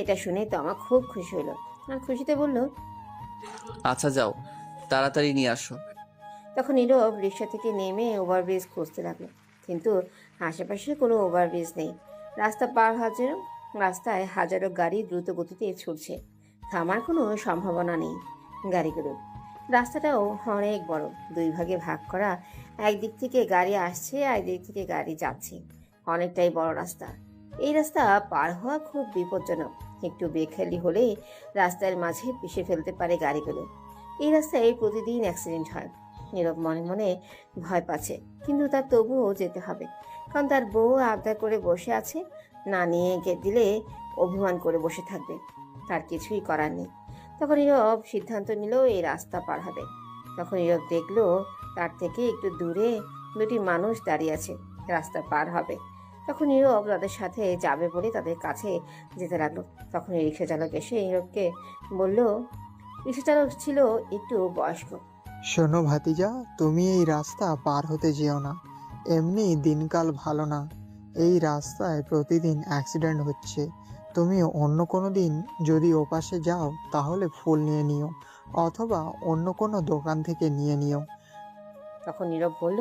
Speaker 2: এটা শুনে তমা খুব খুশি হলো, আর খুশিতে বলল,
Speaker 3: আচ্ছা যাও, তাড়াতাড়ি নিয়ে আসো।
Speaker 2: তখন নীরব রিক্সা থেকে নেমে ওভারব্রিজ খুঁজতে লাগলো, কিন্তু আশেপাশে কোনো ওভারব্রিজ নেই। রাস্তা পার হাজারো, রাস্তায় হাজারো গাড়ি দ্রুত গতিতে ছুটছে, থামার কোনো সম্ভাবনা নেই গাড়িগুলোর। রাস্তাটাও অনেক বড়, 2 ভাগে ভাগ করা। একদিক থেকে গাড়ি আসছে, একদিক থেকে গাড়ি যাচ্ছে। অনেকটাই বড় রাস্তা। এই রাস্তা পার হওয়া খুব বিপজ্জনক, একটু বেখেয়ালি হলেই রাস্তার মাঝে পিষে ফেলতে পারে গাড়িগুলো। এই রাস্তায় প্রতিদিন অ্যাক্সিডেন্ট হয়। নীরব মনে মনে ভয় পাচ্ছে, কিন্তু তার তবুও যেতে হবে, কারণ তার বউ আবদার করে বসে আছে, না নিয়ে দিলে অভিমান করে বসে থাকবে, তার কিছুই করার নেই। তখন নীরব সিদ্ধান্ত নিল এই রাস্তা পার হবে। তখন নীরব দেখলো তার থেকে একটু দূরে দুটি মানুষ দাঁড়িয়ে আছে, রাস্তা পার হবে। তখন নীরব তাদের সাথে যাবে বলে তাদের কাছে যেতে লাগলো। তখন রিক্সা চালক এসে নীরবকে বলল, রিক্সা চালক ছিল একটু বয়স্ক।
Speaker 17: শোনো ভাতিজা, তুমি এই রাস্তা পার হতে যেও না। এমনি দিনকাল ভালো না, এই রাস্তায় প্রতিদিন অ্যাক্সিডেন্ট হচ্ছে। তুমি অন্য কোনো দিন যদি ওপাশে যাও তাহলে ফুল নিয়ে নিও, অথবা অন্য কোনো দোকান থেকে নিয়ে নিও।
Speaker 2: তখন নীরব বলল,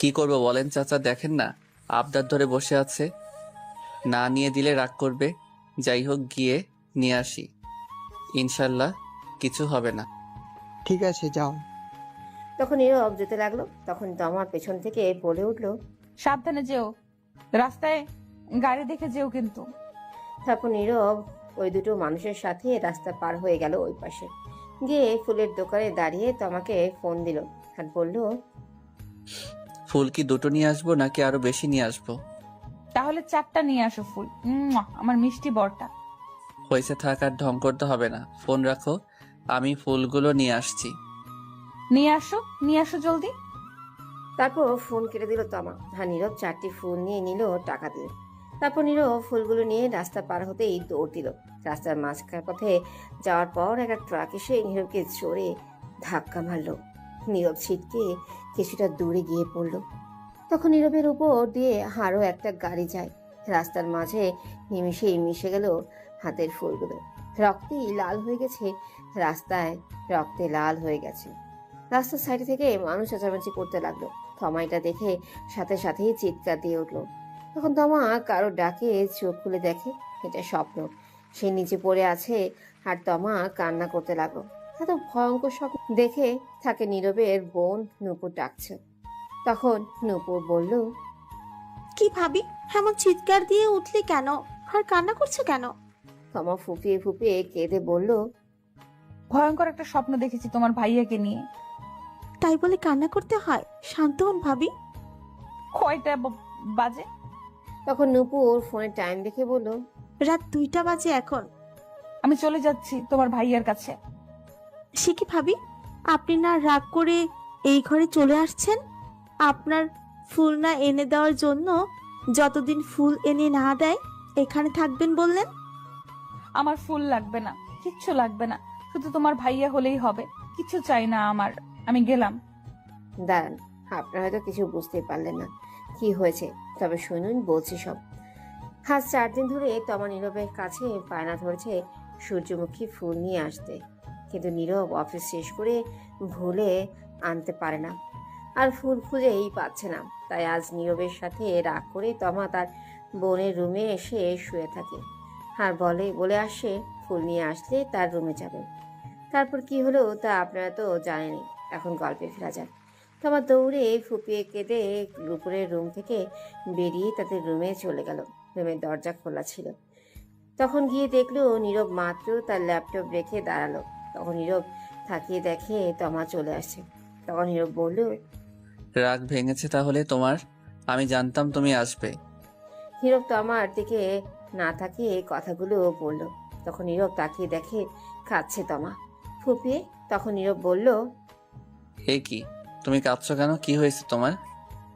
Speaker 3: কি করব বলেন চাচা, দেখেন না আবদার ধরে বসে আছে, না নিয়ে দিলে রাগ করবে। যাই হোক গিয়ে নিয়ে আসি, ইনশাল্লাহ কিছু হবে না।
Speaker 17: ঠিক আছে, যাও।
Speaker 2: তখন নীরব যেতে লাগলো। তখন তমা পেছন থেকে বলে উঠলো,
Speaker 8: সাবধানে যেও, রাস্তায় গাড়ি দেখে যেও কিন্তু।
Speaker 2: তারপর নীরব ওই দুটো মানুষের সাথে রাস্তা পার হয়ে গেল ওই পাশে গিয়ে ফুলের দোকানে দাঁড়িয়ে তমাকে ফোন দিল আর বলল,
Speaker 3: ফুল কি দুটো নিয়ে আসবো নাকি আরো বেশি নিয়ে আসবো?
Speaker 8: তাহলে 4টা নিয়ে আসো ফুল, আমার মিষ্টি বরটা।
Speaker 3: হয়েছে, থাক আর ঢং করতে হবে না, ফোন রাখো, আমি ফুলগুলো নিয়ে আসছি।
Speaker 8: নিয়ে আসো জলদি।
Speaker 2: তারপর ফোন কেটে দিল তমা। আর নীরব 4টি ফুল নিয়ে নিল, টাকা দিল। তারপর নীরব ফুলগুলো নিয়ে রাস্তা পার হতেই দৌড় দিল। রাস্তার মাঝখান পথে যাওয়ার পর একটা ট্রাক এসে নীরবকে জোরে ধাক্কা মারলো। নীরব ছিটকে কিছুটা দূরে গিয়ে পড়ল। তখন নীরবের উপর দিয়ে আরও একটা গাড়ি যায়। রাস্তার মাঝে নিমিষেই মিশে গেল হাতের ফুলগুলো। রক্তেই লাল হয়ে গেছে, রাস্তায় রক্তে লাল হয়ে গেছে। রাস্তার সাইডে থেকে মানুষ চেঁচামেচি করতে লাগলো। তমা এটা দেখে সাথে সাথেই চিৎকার দিয়ে উঠলো। তখন তমা কারো ডাকে চোখ খুলে দেখে এটা স্বপ্ন। সে নিচে পড়ে আছে আর তমা কান্না করতে লাগলো। এত ভয়ঙ্কর স্বপ্ন দেখে তাকে নীরবের বোন নূপুর ডাকছে। তখন নূপুর বলল,
Speaker 4: কি ভাবি, এমন চিৎকার দিয়ে উঠলি কেন আর কান্না করছো কেন?
Speaker 2: তমা ফুপিয়ে ফুপিয়ে কেঁদে বলল,
Speaker 8: ভয়ঙ্কর একটা স্বপ্ন দেখেছি তোমার ভাইয়াকে নিয়ে।
Speaker 4: তাই বলে কান্না করতে হয়? শান্ত হন ভাবি।
Speaker 8: কয়টা বাজে?
Speaker 2: তখন নূপুর ফোনে টাইম দেখে বলল,
Speaker 4: রাত 2টা বাজে এখন।
Speaker 8: আমি চলে যাচ্ছি তোমার ভাইয়ার কাছে।
Speaker 4: সে কি ভাবি, আপনি না রাগ করে এই ঘরে চলে আসছেন? আপনার ফুল না এনে দেওয়ার জন্য যতদিন ফুল এনে না দেয় এখানে থাকবেন বললেন?
Speaker 8: আমার ফুল লাগবে না, কিচ্ছু লাগবে না, শুধু তোমার ভাইয়া হলেই হবে, কিছু চাই না আমার। আমি গেলাম।
Speaker 2: দাঁড়ান, আপনারা হয়তো কিছু বুঝতে পারলেন না কি হয়েছে, তবে শুনুন বলছি সব। আজ 4 দিন ধরে তমা নীরবের কাছে বায়না ধরেছে সূর্যমুখী ফুল নিয়ে আসতে, কিন্তু নীরব অফিস শেষ করে ভুলে আনতে পারে না, আর ফুল খুঁজেই পাচ্ছে না। তাই আজ নীরবের সাথে রাগ করে তমা তার বোনের রুমে এসে শুয়ে থাকে আর বলে আসে ফুল নিয়ে আসলে তার রুমে যাবে। তারপর কি হলো তা আপনারা তো জানেনই। এখন গল্পে ফেরা যাক। তমা দৌড়ে ফুপিয়ে কেঁদে দুপুরের রুম থেকে বেরিয়ে তাদের রুমে চলে গেল। রুমের দরজা খোলা ছিল। তখন গিয়ে দেখলো নীরব মাত্র তার ল্যাপটপ রেখে দাঁড়ালো। তখন নীরব তাকিয়ে দেখে তমা চলে আসছে। তখন নীরব বলল,
Speaker 3: রাগ ভেঙেছে তাহলে তোমার? আমি জানতাম তুমি আসবে।
Speaker 2: নীরব তমার দিকে না তাকিয়ে কথাগুলো বলল। তখন নীরব তাকিয়ে দেখে কাঁদছে তমা ফুপিয়ে। তখন নীরব বলল,
Speaker 3: এ কি, তুমি কাঁদছো কেন? কি হয়েছে তোমার?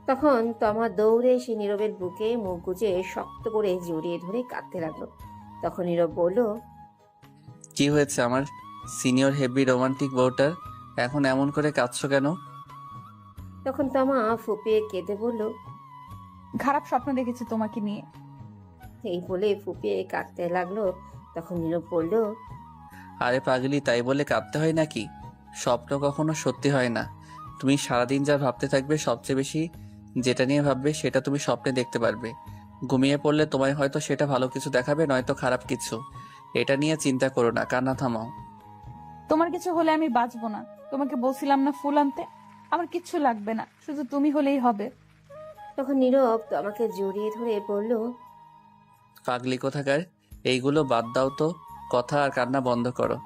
Speaker 2: তখন তমা দৌড়ে এসে নীরবের বুকে মুখ গুজে শক্ত করে জড়িয়ে ধরে কাঁদতে লাগলো। তখন নীরব বলল,
Speaker 3: কি হয়েছে আমার সিনিয়র হেভি রোমান্টিক বউটার, এখন এমন করে কাঁদছো কেন?
Speaker 2: তখন তমা ফুপিয়ে কেঁদে বলল,
Speaker 8: খারাপ স্বপ্ন দেখেছি তোমাকে নিয়ে।
Speaker 2: এই বলে ফুপিয়ে কাঁদতে লাগলো। তখন নীরব বলল,
Speaker 3: আরে পাগলি, তাই বলে কাঁদতে হয় নাকি? স্বপ্ন কখনো সত্যি হয় না। তুমি সারাদিন যা ভাবতে থাকবে, সবচেয়ে বেশি যেটা নিয়ে ভাববে সেটা তুমি স্বপ্নে দেখতে পারবে। ঘুমিয়ে পড়লে তোমায় হয়তো সেটা ভালো কিছু দেখাবে, নয়তো খারাপ কিছু। এটা নিয়ে চিন্তা করো না, কান্না থামাও।
Speaker 8: তোমার কিছু হলে আমি বাঁচবো না। তোমাকে বলছিলাম না ফুল আনতে? আমার কিচ্ছু লাগবে না, শুধু তুমি হলেই হবে।
Speaker 2: তখন নীরব আমাকে জড়িয়ে ধরে বলল,
Speaker 3: পাগলি কোথাকার, এইগুলো বাদ দাও তো, কথা আর কান্না বন্ধ করো।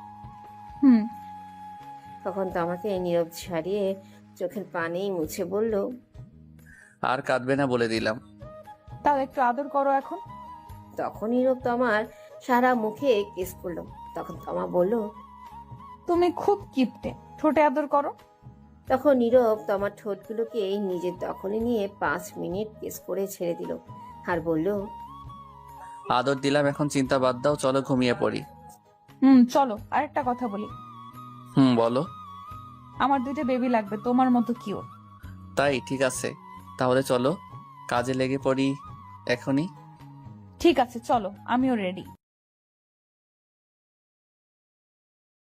Speaker 2: তখন তো আমাকে নীরব ছাড়িয়ে চোখের পানি মুছে বলল,
Speaker 3: আর কাঁদবে না বলে দিলাম।
Speaker 8: তাও একটু আদর করো এখন।
Speaker 2: তখন নীরব তমার সারা মুখে কিস করলো। তখন তমা বলল,
Speaker 8: তুমি খুব কিপটে, ঠোঁটে আদর করো।
Speaker 2: তখন নীরব তমার ঠোঁটগুলোকে নিজের দখলে নিয়ে 5 মিনিট কিস করে ছেড়ে দিল আর বলল,
Speaker 3: আদর দিলাম, এখন চিন্তা বাদ দাও, চলো ঘুমিয়ে পড়ি।
Speaker 8: চলো। আরেকটা কথা বলি,
Speaker 3: বলো।
Speaker 8: আমার 2টা বেবি লাগবে, তোমার মতো কিউট।
Speaker 3: তাই? ঠিক আছে, তাহলে চলো কাজে লেগে পড়ি এখনই।
Speaker 8: ঠিক আছে, চলো, আমিও রেডি।